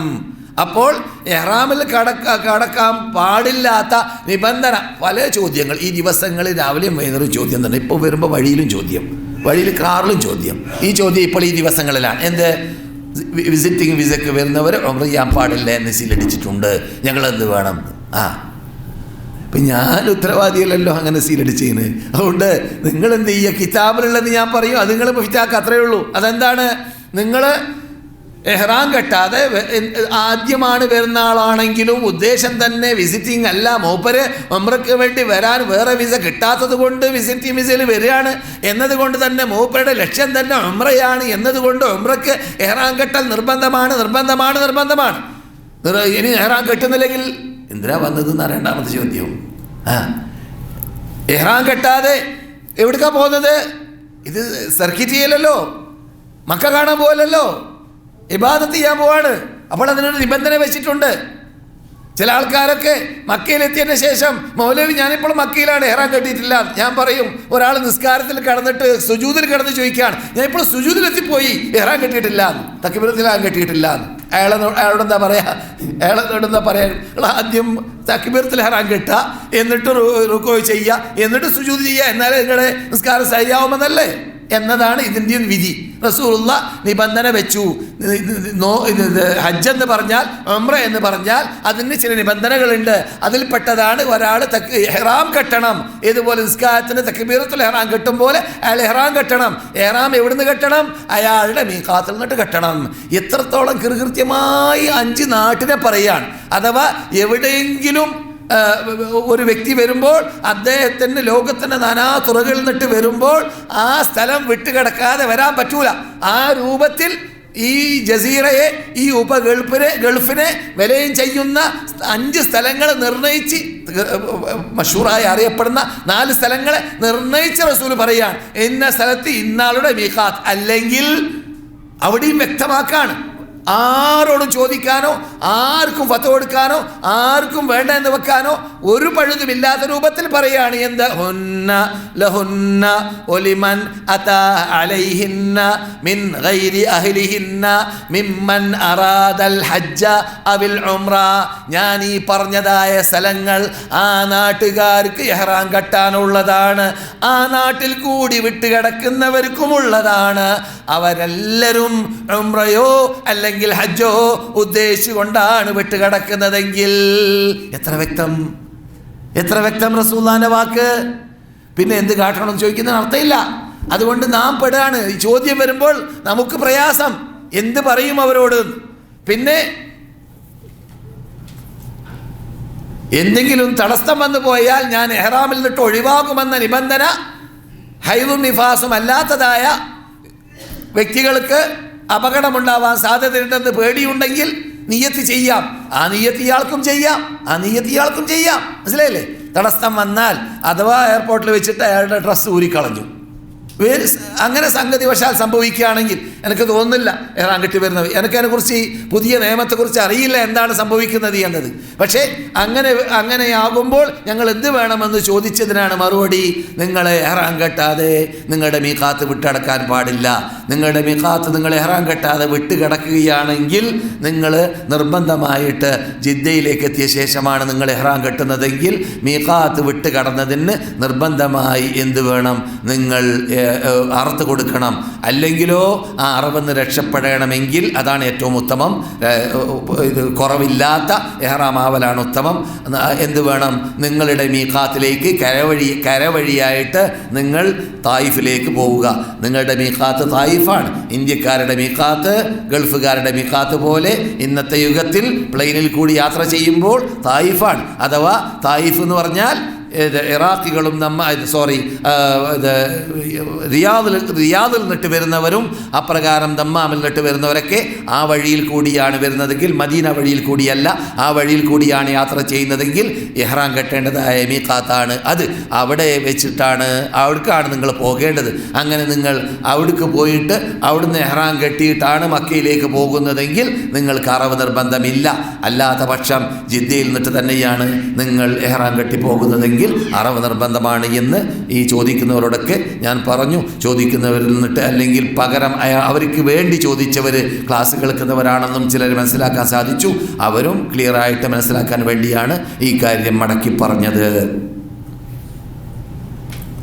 അപ്പോൾ ഇഹ്റാമിൽ കടക്കാൻ പാടില്ലാത്ത നിബന്ധന പല ചോദ്യങ്ങൾ ഈ ദിവസങ്ങളിൽ രാവിലെയും വൈകുന്നേരം ചോദ്യം തന്നെ. ഇപ്പോൾ വരുമ്പോൾ വഴിയിലും ചോദ്യം, വഴിയിൽ കാറിലും ചോദ്യം. ഈ ചോദ്യം ഇപ്പോൾ ഈ ദിവസങ്ങളിലാണ്. എന്ത്? വിസിറ്റിംഗ് വിസയ്ക്ക് വരുന്നവർ ഉംറ ചെയ്യാൻ പാടില്ല എന്ന് സീലടിച്ചിട്ടുണ്ട്, ഞങ്ങളെന്ത് വേണം? ഇപ്പം ഞാൻ ഉത്തരവാദിയല്ലല്ലോ അങ്ങനെ സീലടിച്ചതിന്. അതുകൊണ്ട് നിങ്ങളെന്ത് ചെയ്യുക? കിതാബിലുള്ളത് ഞാൻ പറയും, അത് നിങ്ങൾ ഫിറ്റാക്കുക, അത്രയേ ഉള്ളൂ. അതെന്താണ്? നിങ്ങൾ ഇഹ്റാം കെട്ടാതെ ആദ്യമാണ് വരുന്ന ആളാണെങ്കിലും ഉദ്ദേശം തന്നെ വിസിറ്റിംഗ് അല്ല, മൂപ്പര് ഉംറയ്ക്ക് വേണ്ടി വരാൻ വേറെ വിസ കിട്ടാത്തത് കൊണ്ട് വിസിറ്റിംഗ് വിസയിൽ വരികയാണ് എന്നതുകൊണ്ട് തന്നെ മൂപ്പരുടെ ലക്ഷ്യം തന്നെ ഉംറയാണ് എന്നതുകൊണ്ട് ഉംറയ്ക്ക് ഇഹ്റാം കെട്ടൽ നിർബന്ധമാണ്. ഇനി ഇഹ്റാം കെട്ടുന്നില്ലെങ്കിൽ എന്തിനാ വന്നതെന്നാണ് രണ്ടാമത്തെ ചോദ്യം. ഇഹ്റാം കെട്ടാതെ എവിടേക്കാ പോകുന്നത്? ഇത് സർക്കിറ്റ് ചെയ്യലല്ലോ, മക്ക കാണാൻ പോകലല്ലോ, ഇബാദത്ത് ചെയ്യാൻ പോവാണ്. അപ്പോൾ അതിനൊരു നിബന്ധന വെച്ചിട്ടുണ്ട്. ചില ആൾക്കാരൊക്കെ മക്കയിലെത്തിയതിന് ശേഷം മൗലവി ഞാനിപ്പോൾ മക്കയിലാണ്, ഇഹ്റാം കെട്ടിയിട്ടില്ല. ഞാൻ പറയും, ഒരാൾ നിസ്കാരത്തിൽ കടന്നിട്ട് സുജൂദിൽ കിടന്ന് ചോദിക്കുകയാണ്, ഞാൻ ഇപ്പോൾ സുജൂദിലെത്തിപ്പോയി, ഇഹ്റാം കെട്ടിയിട്ടില്ല, തക്ബീറത്തുൽ ഇഹ്റാം കെട്ടിയിട്ടില്ല. അയാളോട് എന്താ പറയാ? ആദ്യം തക്ബീറത്തുൽ ഇഹ്റാം കെട്ടുക, എന്നിട്ട് റുക്കൂ ചെയ്യുക, എന്നിട്ട് സുജൂദ് ചെയ്യുക, എന്നാലേ നിങ്ങളുടെ നിസ്കാരം ശരിയാവുമെന്നല്ലേ എന്നതാണ് ഇതിൻ്റെ വിധി. റസൂലുള്ള നിബന്ധന വെച്ചു. ഹജ്ജ് എന്ന് പറഞ്ഞാൽ, ഉംറ എന്ന് പറഞ്ഞാൽ അതിന് ചില നിബന്ധനകളുണ്ട്. അതിൽപ്പെട്ടതാണ് ഒരാൾ ഇഹ്റാം കെട്ടണം. ഇതുപോലെ നിസ്കാരത്തിന് തക്ബീറത്തുൽ ഇഹ്റാം കെട്ടും പോലെ അയാൾ ഇഹ്റാം കെട്ടണം. ഇഹ്റാം എവിടുന്ന് കെട്ടണം? അയാളുടെ മീഖാത്തിൽ നിന്നിട്ട് കെട്ടണം. എത്രത്തോളം കൃത്യമായി 5 നാട്ടിനെ പറയാണ്. അഥവാ എവിടെയെങ്കിലും ഒരു വ്യക്തി വരുമ്പോൾ അദ്ദേഹത്തിന് ലോകത്തിൻ്റെ നാനാ തുറകളിൽ നിന്നിട്ട് വരുമ്പോൾ ആ സ്ഥലം വിട്ടുകിടക്കാതെ വരാൻ പറ്റൂല. ആ രൂപത്തിൽ ഈ ജസീറയെ, ഈ ഗൾഫിനെ വിലയം ചെയ്യുന്ന 5 സ്ഥലങ്ങൾ നിർണയിച്ച്, മഷൂറായി അറിയപ്പെടുന്ന 4 സ്ഥലങ്ങളെ നിർണയിച്ച റസൂൽ പറയുകയാണ്, ഇന്ന സ്ഥലത്ത് ഇന്നാളുടെ മീഖാത്ത്, അല്ലെങ്കിൽ അവിടെയും വ്യക്തമാക്കാണ്. ആരോടും ചോദിക്കാനോ ആർക്കും ഫത്വ കൊടുക്കാനോ ആർക്കും വേണ്ട എന്ന് വെക്കാനോ ഒരു പഴുതുമില്ലാത്ത രൂപത്തിൽ പറയാണ്. എന്താ? ഹുന്ന ലഹുന്ന ഒലിമൻ അതാ അലൈഹിന്ന മിൻ ഗൈരി അഹ്ലിഹിന്ന മിമ്മൻ അറാദൽ ഹജ്ജ അവിൽ ഉംറ. ഞാൻ ഈ പറഞ്ഞതായ സ്ഥലങ്ങൾ ആ നാട്ടുകാർക്ക് ഇഹ്റാം കെട്ടാനുള്ളതാണ്, ആ നാട്ടിൽ കൂടി വിട്ടുകിടക്കുന്നവർക്കുമുള്ളതാണ്. അവരെല്ലാവരും ഉംറയോ അല്ലെങ്കിൽ ഹജ്ജോ ഉദ്ദേശിച്ചുകൊണ്ടാണ് വിട്ടുകിടക്കുന്നതെങ്കിൽ. എത്ര വ്യക്തം റസൂലുള്ളാഹിന്റെ വാക്ക്. പിന്നെ എന്ത് കാട്ടണം ചോദിക്കുന്നതിന് അർത്ഥമില്ല. അതുകൊണ്ട് നാം പെടാണ്. ഈ ചോദ്യം വരുമ്പോൾ നമുക്ക് പ്രയാസം, എന്ത് പറയും അവരോട്. പിന്നെ എന്തെങ്കിലും തടസ്സം വന്നു പോയാൽ ഞാൻ ഇഹ്റാമിൽ നിന്നിട്ട് ഒഴിവാകുമെന്ന നിബന്ധന ഹൈദും നിഫാസും അല്ലാത്തതായ വ്യക്തികൾക്ക് അപകടമുണ്ടാവാൻ സാധ്യതയുണ്ടെന്ന് പേടിയുണ്ടെങ്കിൽ നിയ്യത്ത് ചെയ്യാം. ആ നിയ്യത്ത് ഇയാൾക്കും ചെയ്യാം. മനസ്സിലായില്ലേ? തടസ്സം വന്നാൽ അഥവാ എയർപോർട്ടിൽ വെച്ചിട്ട് അയാളുടെ ഡ്രസ്സ് ഊരിക്കളഞ്ഞു, അങ്ങനെ സംഗതി വശാൽ സംഭവിക്കുകയാണെങ്കിൽ എനിക്ക് തോന്നുന്നില്ല ഇഹ്റാം കെട്ടി വരുന്നത്. എനിക്കതിനെക്കുറിച്ച് പുതിയ നിയമത്തെക്കുറിച്ച് അറിയില്ല എന്താണ് സംഭവിക്കുന്നത് എന്നത്. പക്ഷേ അങ്ങനെയാകുമ്പോൾ ഞങ്ങൾ എന്ത് വേണമെന്ന് ചോദിച്ചതിനാണ് മറുപടി, നിങ്ങൾ ഇഹ്റാം കെട്ടാതെ നിങ്ങളുടെ മീഖാത്ത് വിട്ടടക്കാൻ പാടില്ല. നിങ്ങളുടെ മീഖാത്ത് നിങ്ങൾ ഇഹ്റാം കെട്ടാതെ വിട്ടുകിടക്കുകയാണെങ്കിൽ നിങ്ങൾ നിർബന്ധമായിട്ട് ജിദ്ദയിലേക്ക് എത്തിയ ശേഷമാണ് നിങ്ങൾ ഇഹ്റാം കെട്ടുന്നതെങ്കിൽ മീഖാത്ത് വിട്ട് കടന്നതിന് നിർബന്ധമായി എന്ത് വേണം? നിങ്ങൾ അറുത്ത് കൊടുക്കണം. അല്ലെങ്കിലോ ആ അറവെന്ന് രക്ഷപ്പെടണമെങ്കിൽ അതാണ് ഏറ്റവും ഉത്തമം. ഇത് കുറവില്ലാത്ത ഇഹ്റാം ആവലാണ് ഉത്തമം. എന്ത് വേണം? നിങ്ങളുടെ മീഖാത്തിലേക്ക് കരവഴിയായിട്ട് നിങ്ങൾ തായിഫിലേക്ക് പോവുക. നിങ്ങളുടെ മീഖാത്ത് തായിഫാണ്. ഇന്ത്യക്കാരുടെ മീഖാത്ത് ഗൾഫുകാരുടെ മീഖാത്ത് പോലെ ഇന്നത്തെ യുഗത്തിൽ പ്ലെയിനിൽ കൂടി യാത്ര ചെയ്യുമ്പോൾ തായിഫാണ്. അഥവാ തായിഫ് എന്ന് പറഞ്ഞാൽ ഇറാഖികളും റിയാദിൽ നിന്നിട്ട് വരുന്നവരും അപ്രകാരം ദമ്മാമിൽ നിന്നിട്ട് വരുന്നവരൊക്കെ ആ വഴിയിൽ കൂടിയാണ് വരുന്നതെങ്കിൽ, മദീന വഴിയിൽ കൂടിയല്ല, ആ വഴിയിൽ കൂടിയാണ് യാത്ര ചെയ്യുന്നതെങ്കിൽ ഇഹ്റാം കെട്ടേണ്ടതായ മീഖാത്താണ് അത്. അവിടെ വെച്ചിട്ടാണ്, അവിടേക്കാണ് നിങ്ങൾ പോകേണ്ടത്. അങ്ങനെ നിങ്ങൾ അവിടേക്ക് പോയിട്ട് അവിടുന്ന് ഇഹ്റാം കെട്ടിയിട്ടാണ് മക്കയിലേക്ക് പോകുന്നതെങ്കിൽ നിങ്ങൾക്ക് അറവ് നിർബന്ധമില്ല. അല്ലാത്ത പക്ഷം ജിദ്ദയിൽ നിന്നിട്ട് തന്നെയാണ് നിങ്ങൾ ഇഹ്റാം കെട്ടി പോകുന്നതെങ്കിൽ അറവ് നിർബന്ധമാണ് എന്ന് ഈ ചോദിക്കുന്നവരോടൊക്കെ ഞാൻ പറഞ്ഞു. ചോദിക്കുന്നവരിൽ നിന്നിട്ട് അല്ലെങ്കിൽ പകരം അവർക്ക് വേണ്ടി ചോദിച്ചവർ ക്ലാസ് കേൾക്കുന്നവരാണെന്നും ചിലർ മനസ്സിലാക്കാൻ സാധിച്ചു. അവരും ക്ലിയറായിട്ട് മനസ്സിലാക്കാൻ വേണ്ടിയാണ് ഈ കാര്യം മടക്കി പറഞ്ഞത്.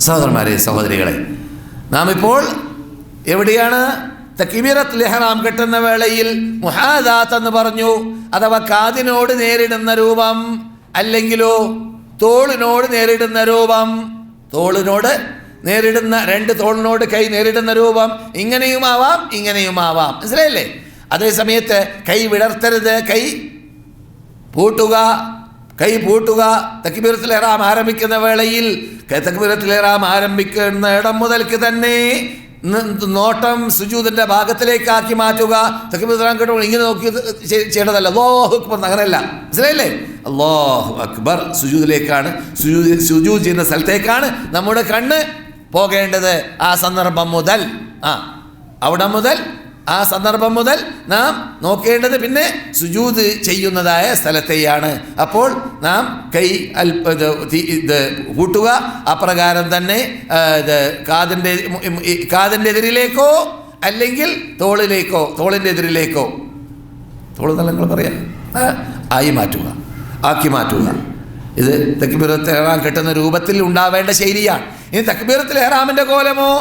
സഹോദരന്മാരെ, സഹോദരികളെ, നാം ഇപ്പോൾ എവിടെയാണ്? തക്ബീറത്തുൽ ഇഹ്റാം കെട്ടുന്ന വേളയിൽ മുഹാദാത്ത് എന്ന് പറഞ്ഞു, അഥവാ കാതിനോട് നേരിടുന്ന രൂപം, അല്ലെങ്കിലോ തോളിനോട് നേരിടുന്ന രൂപം. തോളിനോട് നേരിടുന്ന, 2 തോളിനോട് കൈ നേരിടുന്ന രൂപം. ഇങ്ങനെയുമാവാം ഇങ്ങനെയുമാവാം. മനസ്സിലായില്ലേ? അതേ സമയത്ത് കൈ വിടർത്തരുത്, കൈ പൂട്ടുക. തക്ബീറത്തുൽ ഇഹ്റാം ആരംഭിക്കുന്ന വേളയിൽ തക്ബീറത്തുൽ ഇഹ്റാം ആരംഭിക്കുന്ന ഇടം മുതൽക്ക് തന്നെ നോട്ടം സുജൂദിന്റെ ഭാഗത്തിലേക്കാക്കി മാറ്റുക. തക്ബീറത്തുൽ ഇഹ്റാം കേട്ടോ ഇങ്ങനെ നോക്കി ചെയ്യേണ്ടതല്ല. അല്ലാഹു അക്ബർ അങ്ങനെയല്ല. മനസ്സിലായില്ലേ? അല്ലാഹു അക്ബർ സുജൂദിലേക്കാണ്, സുജൂദ് ചെയ്യുന്ന സ്ഥലത്തേക്കാണ് നമ്മുടെ കണ്ണ് പോകേണ്ടത്. ആ സന്ദർഭം മുതൽ ആ സന്ദർഭം മുതൽ നാം നോക്കേണ്ടത് പിന്നെ സുജൂദ് ചെയ്യുന്നതായ സ്ഥലത്തെയാണ്. അപ്പോൾ നാം കൈ കൂട്ടുക. അപ്രകാരം തന്നെ കാതിൻ്റെ എതിരിലേക്കോ അല്ലെങ്കിൽ തോളിൻ്റെ എതിരിലേക്കോ, തോള് നിങ്ങൾ പറയാം, ആക്കി മാറ്റുക. ഇത് തക്ബീറത്തുൽ ഇഹ്റാം കെട്ടുന്ന രൂപത്തിൽ ഉണ്ടാവേണ്ട ശൈലിയാണ്. ഇനി തക്ബീറത്തുൽ ഇഹ്റാമിൻ്റെ കോലമോ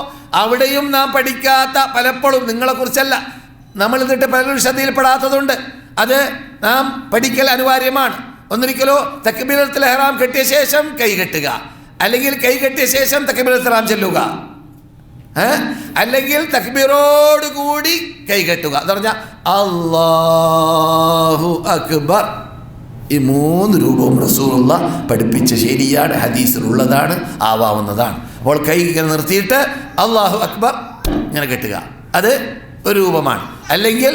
അവിടെയും നാം പഠിക്കാത്ത, പലപ്പോഴും നിങ്ങളെക്കുറിച്ചല്ല, നമ്മൾ എന്നിട്ട് പലരും ശ്രദ്ധയിൽപ്പെടാത്തതുണ്ട്. അത് നാം പഠിക്കൽ അനിവാര്യമാണ്. ഒന്നിരിക്കലോ തക്ബീറത്തുൽ ഇഹ്റാം കെട്ടിയ ശേഷം കൈ കെട്ടുക, അല്ലെങ്കിൽ കൈ കെട്ടിയ ശേഷം തക്ബീറത്തുൽ ഇഹ്റാം ചൊല്ലുക, അല്ലെങ്കിൽ തക്ബീറോട് കൂടി കൈ കെട്ടുക എന്ന് പറഞ്ഞാൽ അല്ലാഹു അക്ബർ. ഈ 3 രൂപവും റസൂലുള്ളാഹി പഠിപ്പിച്ച ശരിയാണ്, ഹദീസിലുള്ളതാണ്, ആവാവുന്നതാണ്. അപ്പോൾ കൈ ഇങ്ങനെ നിർത്തിയിട്ട് അല്ലാഹു അക്ബർ ഇങ്ങനെ കെട്ടുക, അത് ഒരു രൂപമാണ്. അല്ലെങ്കിൽ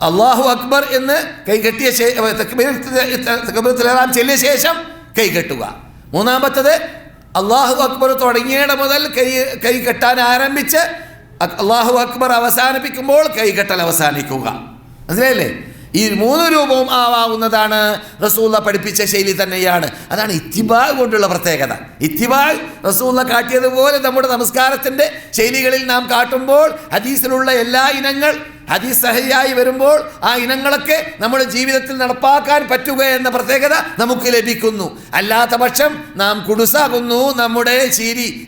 അല്ലാഹു അക്ബർ എന്ന് കൈ കെട്ടിയ തക്ബീറത്തുൽ ഇഹ്റാം ചൊല്ലിയ ശേഷം കൈ കെട്ടുക. മൂന്നാമത്തത് അല്ലാഹു അക്ബർ തുടങ്ങിയിട മുതൽ കൈ കെട്ടാൻ ആരംഭിച്ച് അല്ലാഹു അക്ബർ അവസാനിപ്പിക്കുമ്പോൾ കൈ കെട്ടൽ അവസാനിക്കുക. മനസ്സിലായില്ലേ? ഈ 3 രൂപവും ആവാവുന്നതാണ്. റസൂലുള്ള പഠിപ്പിച്ച ശൈലി തന്നെയാണ്. അതാണ് ഇത്തിബാ കൊണ്ടുള്ള പ്രത്യേകത. ഇത്തിബാ റസൂലുള്ള കാട്ടിയതുപോലെ നമ്മുടെ നമസ്കാരത്തിൻ്റെ ശൈലികളിൽ നാം കാട്ടുമ്പോൾ ഹദീസിലുള്ള എല്ലാ ഇനങ്ങൾ ഹദീസ് സഹിയായി വരുമ്പോൾ ആ ഇനങ്ങളൊക്കെ നമ്മുടെ ജീവിതത്തിൽ നടപ്പാക്കാൻ പറ്റുക എന്ന പ്രത്യേകത നമുക്ക് ലഭിക്കുന്നു. അല്ലാത്ത പക്ഷം നാം കുടുസാകുന്നു നമ്മുടെ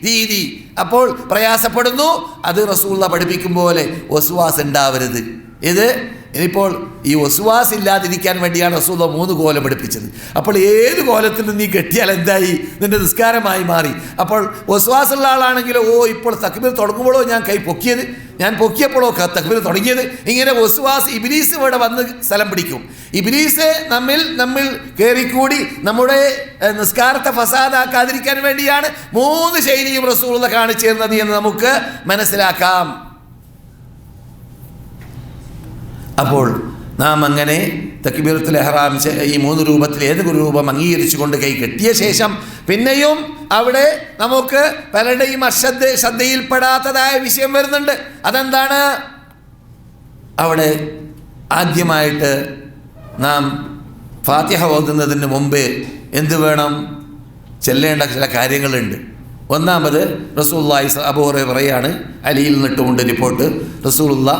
രീതി, അപ്പോൾ പ്രയാസപ്പെടുന്നു. അത് റസൂലുള്ള പഠിപ്പിക്കും പോലെ വസ്വാസ് ഉണ്ടാവരുത്. ഇനിയിപ്പോൾ ഈ വസ്വാസ് ഇല്ലാതിരിക്കാൻ വേണ്ടിയാണ് റസൂലുള്ള 3 കോലം പഠിപ്പിച്ചത്. അപ്പോൾ ഏത് കോലത്തിൽ നീ കെട്ടിയാൽ എന്തായി? നിന്റെ നിസ്കാരമായി മാറി. അപ്പോൾ വസ്വാസുള്ള ആളാണെങ്കിലോ ഇപ്പോൾ തക്ബീർ തുടങ്ങുമ്പോഴോ ഞാൻ പൊക്കിയപ്പോഴോ തക്ബീർ തുടങ്ങിയത്, ഇങ്ങനെ വസ്വാസ് ഇബ്ലീസ് ഇവിടെ വന്ന് സ്ഥലം പിടിക്കും. ഇബ്ലീസ് നമ്മിൽ കയറിക്കൂടി നമ്മുടെ നിസ്കാരത്തെ ഫസാദാക്കാതിരിക്കാൻ വേണ്ടിയാണ് 3 ശൈലിയും റസൂലുള്ള കാണിച്ചു തരുന്നത് എന്ന് നമുക്ക് മനസ്സിലാക്കാം. അപ്പോൾ നാം അങ്ങനെ തക്ബീറത്തുൽ ഇഹ്റാം ഈ 3 രൂപത്തിൽ ഏതൊരു രൂപം അംഗീകരിച്ചുകൊണ്ട് കൈ കെട്ടിയ ശേഷം പിന്നെയും അവിടെ നമുക്ക് പലരുടെയും ശ്രദ്ധയിൽപ്പെടാത്തതായ വിഷയം വരുന്നുണ്ട്. അതെന്താണ്? അവിടെ ആദ്യമായിട്ട് നാം ഫാത്തിഹ ഓതുന്നതിന് മുമ്പ് എന്ത് വേണം? ചെല്ലേണ്ട ചില കാര്യങ്ങളുണ്ട്. ഒന്നാമത് റസൂലുള്ളാഹി അബൂ ഹുറൈറ പറയാണ്, അലിയിൽ നിന്നിട്ടുകൊണ്ട് റിപ്പോർട്ട്, റസൂലുള്ള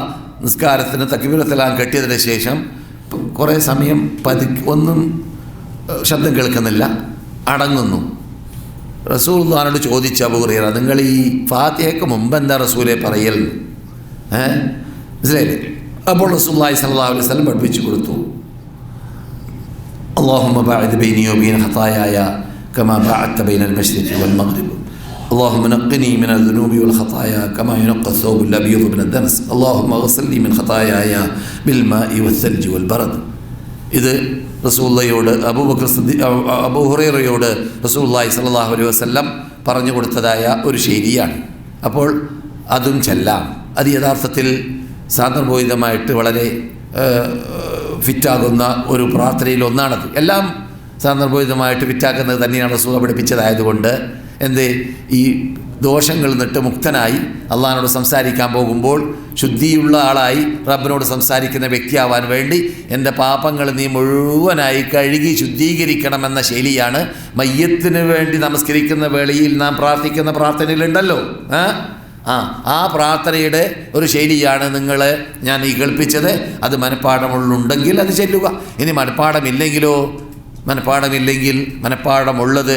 നിസ്കാരത്തിന് തക്ബീറത്തുൽ ഇഹ്റാം കെട്ടിയതിന് ശേഷം കുറേ സമയം ഒന്നും ശബ്ദം കേൾക്കുന്നില്ല, അടങ്ങുന്നു. റസൂലുള്ളാഹിനോട് ചോദിച്ചു അബൂ ഹുറൈറ, നിങ്ങൾ ഈ ഫാത്തിഹയ്ക്ക് മുമ്പ് എന്താ റസൂലെ പറയൽ? മനസ്സിലായില്ലേ? അപ്പോൾ റസൂലുള്ളാഹി സ്വല്ലല്ലാഹു അലൈഹി വസല്ലം പഠിപ്പിച്ചു കൊടുത്തു, അല്ലാഹുമ്മ ബഅദ് ബൈനി വബൈന ഖതായായ കമാ ബഅദത ബൈനൽ മശ്രിഖി വൽ മഗ്രിബ് اللهم نقني من الذنوب والخطايا كما ينقى الثوب الأبيض من الدنس اللهم اغسلني من خطاياي بالماء والثلج والبرد. ഇത് റസൂലുള്ളാഹിയോട് അബൂ ഹുറൈറയോട് റസൂലുള്ളാഹി സ്വല്ലല്ലാഹു അലൈഹി വസല്ലം പറഞ്ഞു കൊടുത്തതായ ഒരു ശൈലിയാണ്. അപ്പോൾ അതും ചെല്ലാം. അത് യഥാർത്ഥത്തിൽ സാന്ദർഭോചിതമായിട്ട് വളരെ ഫിറ്റാകുന്ന ഒരു പ്രാർത്ഥനയിൽ ഒന്നാണത്. എല്ലാം സാന്ദർഭോചിതമായിട്ട് ഫിറ്റാക്കുന്നത് തന്നെയാണ് റസൂൽ പഠിപ്പിച്ചതായതുകൊണ്ട് ഈ ദോഷങ്ങളിൽ നിന്നിട്ട് മുക്തനായി അള്ളാഹിനോട് സംസാരിക്കാൻ പോകുമ്പോൾ ശുദ്ധിയുള്ള ആളായി റബ്ബിനോട് സംസാരിക്കുന്ന വ്യക്തിയാവാൻ വേണ്ടി എൻ്റെ പാപങ്ങൾ നീ മുഴുവനായി കഴുകി ശുദ്ധീകരിക്കണമെന്ന ശൈലിയാണ് മയ്യത്തിന് വേണ്ടി നമസ്കരിക്കുന്ന വേളയിൽ നാം പ്രാർത്ഥിക്കുന്ന പ്രാർത്ഥനയിലുണ്ടല്ലോ. ആ പ്രാർത്ഥനയുടെ ഒരു ശൈലിയാണ് ഞാൻ ഈ കേൾപ്പിച്ചത്. അത് മനഃപ്പാഠമുള്ളുണ്ടെങ്കിൽ അത് ചെല്ലുക. ഇനി മനഃപ്പാഠമുള്ളത്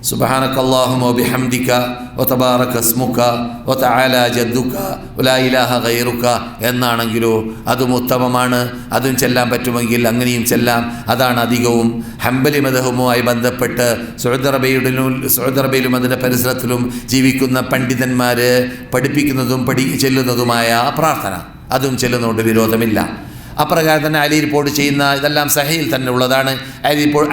സുബ്ഹാനക്കല്ലാഹുമ്മ വബിഹംദിക വതബാറക ഇസ്മുക വതആല ജദ്ദുക വലാ ഇലാഹ ഗൈറുക എന്നാണെങ്കിലോ അതും ഉത്തമമാണ്. അതും ചെല്ലാൻ പറ്റുമെങ്കിൽ അങ്ങനെയും ചെല്ലാം. അതാണ് അധികവും ഹംബലി മദ്ഹബുമായി ബന്ധപ്പെട്ട് സൗദി അറേബ്യയിലും അതിൻ്റെ പരിസരത്തിലും ജീവിക്കുന്ന പണ്ഡിതന്മാർ പഠിപ്പിക്കുന്നതും ചെല്ലുന്നതുമായ പ്രാർത്ഥന. അതും ചെല്ലുന്നതുകൊണ്ട് വിരോധമില്ല. അപ്രകാരം തന്നെ അലി റിപ്പോർട്ട് ചെയ്യുന്ന ഇതെല്ലാം സഹീൽ തന്നെ ഉള്ളതാണ്.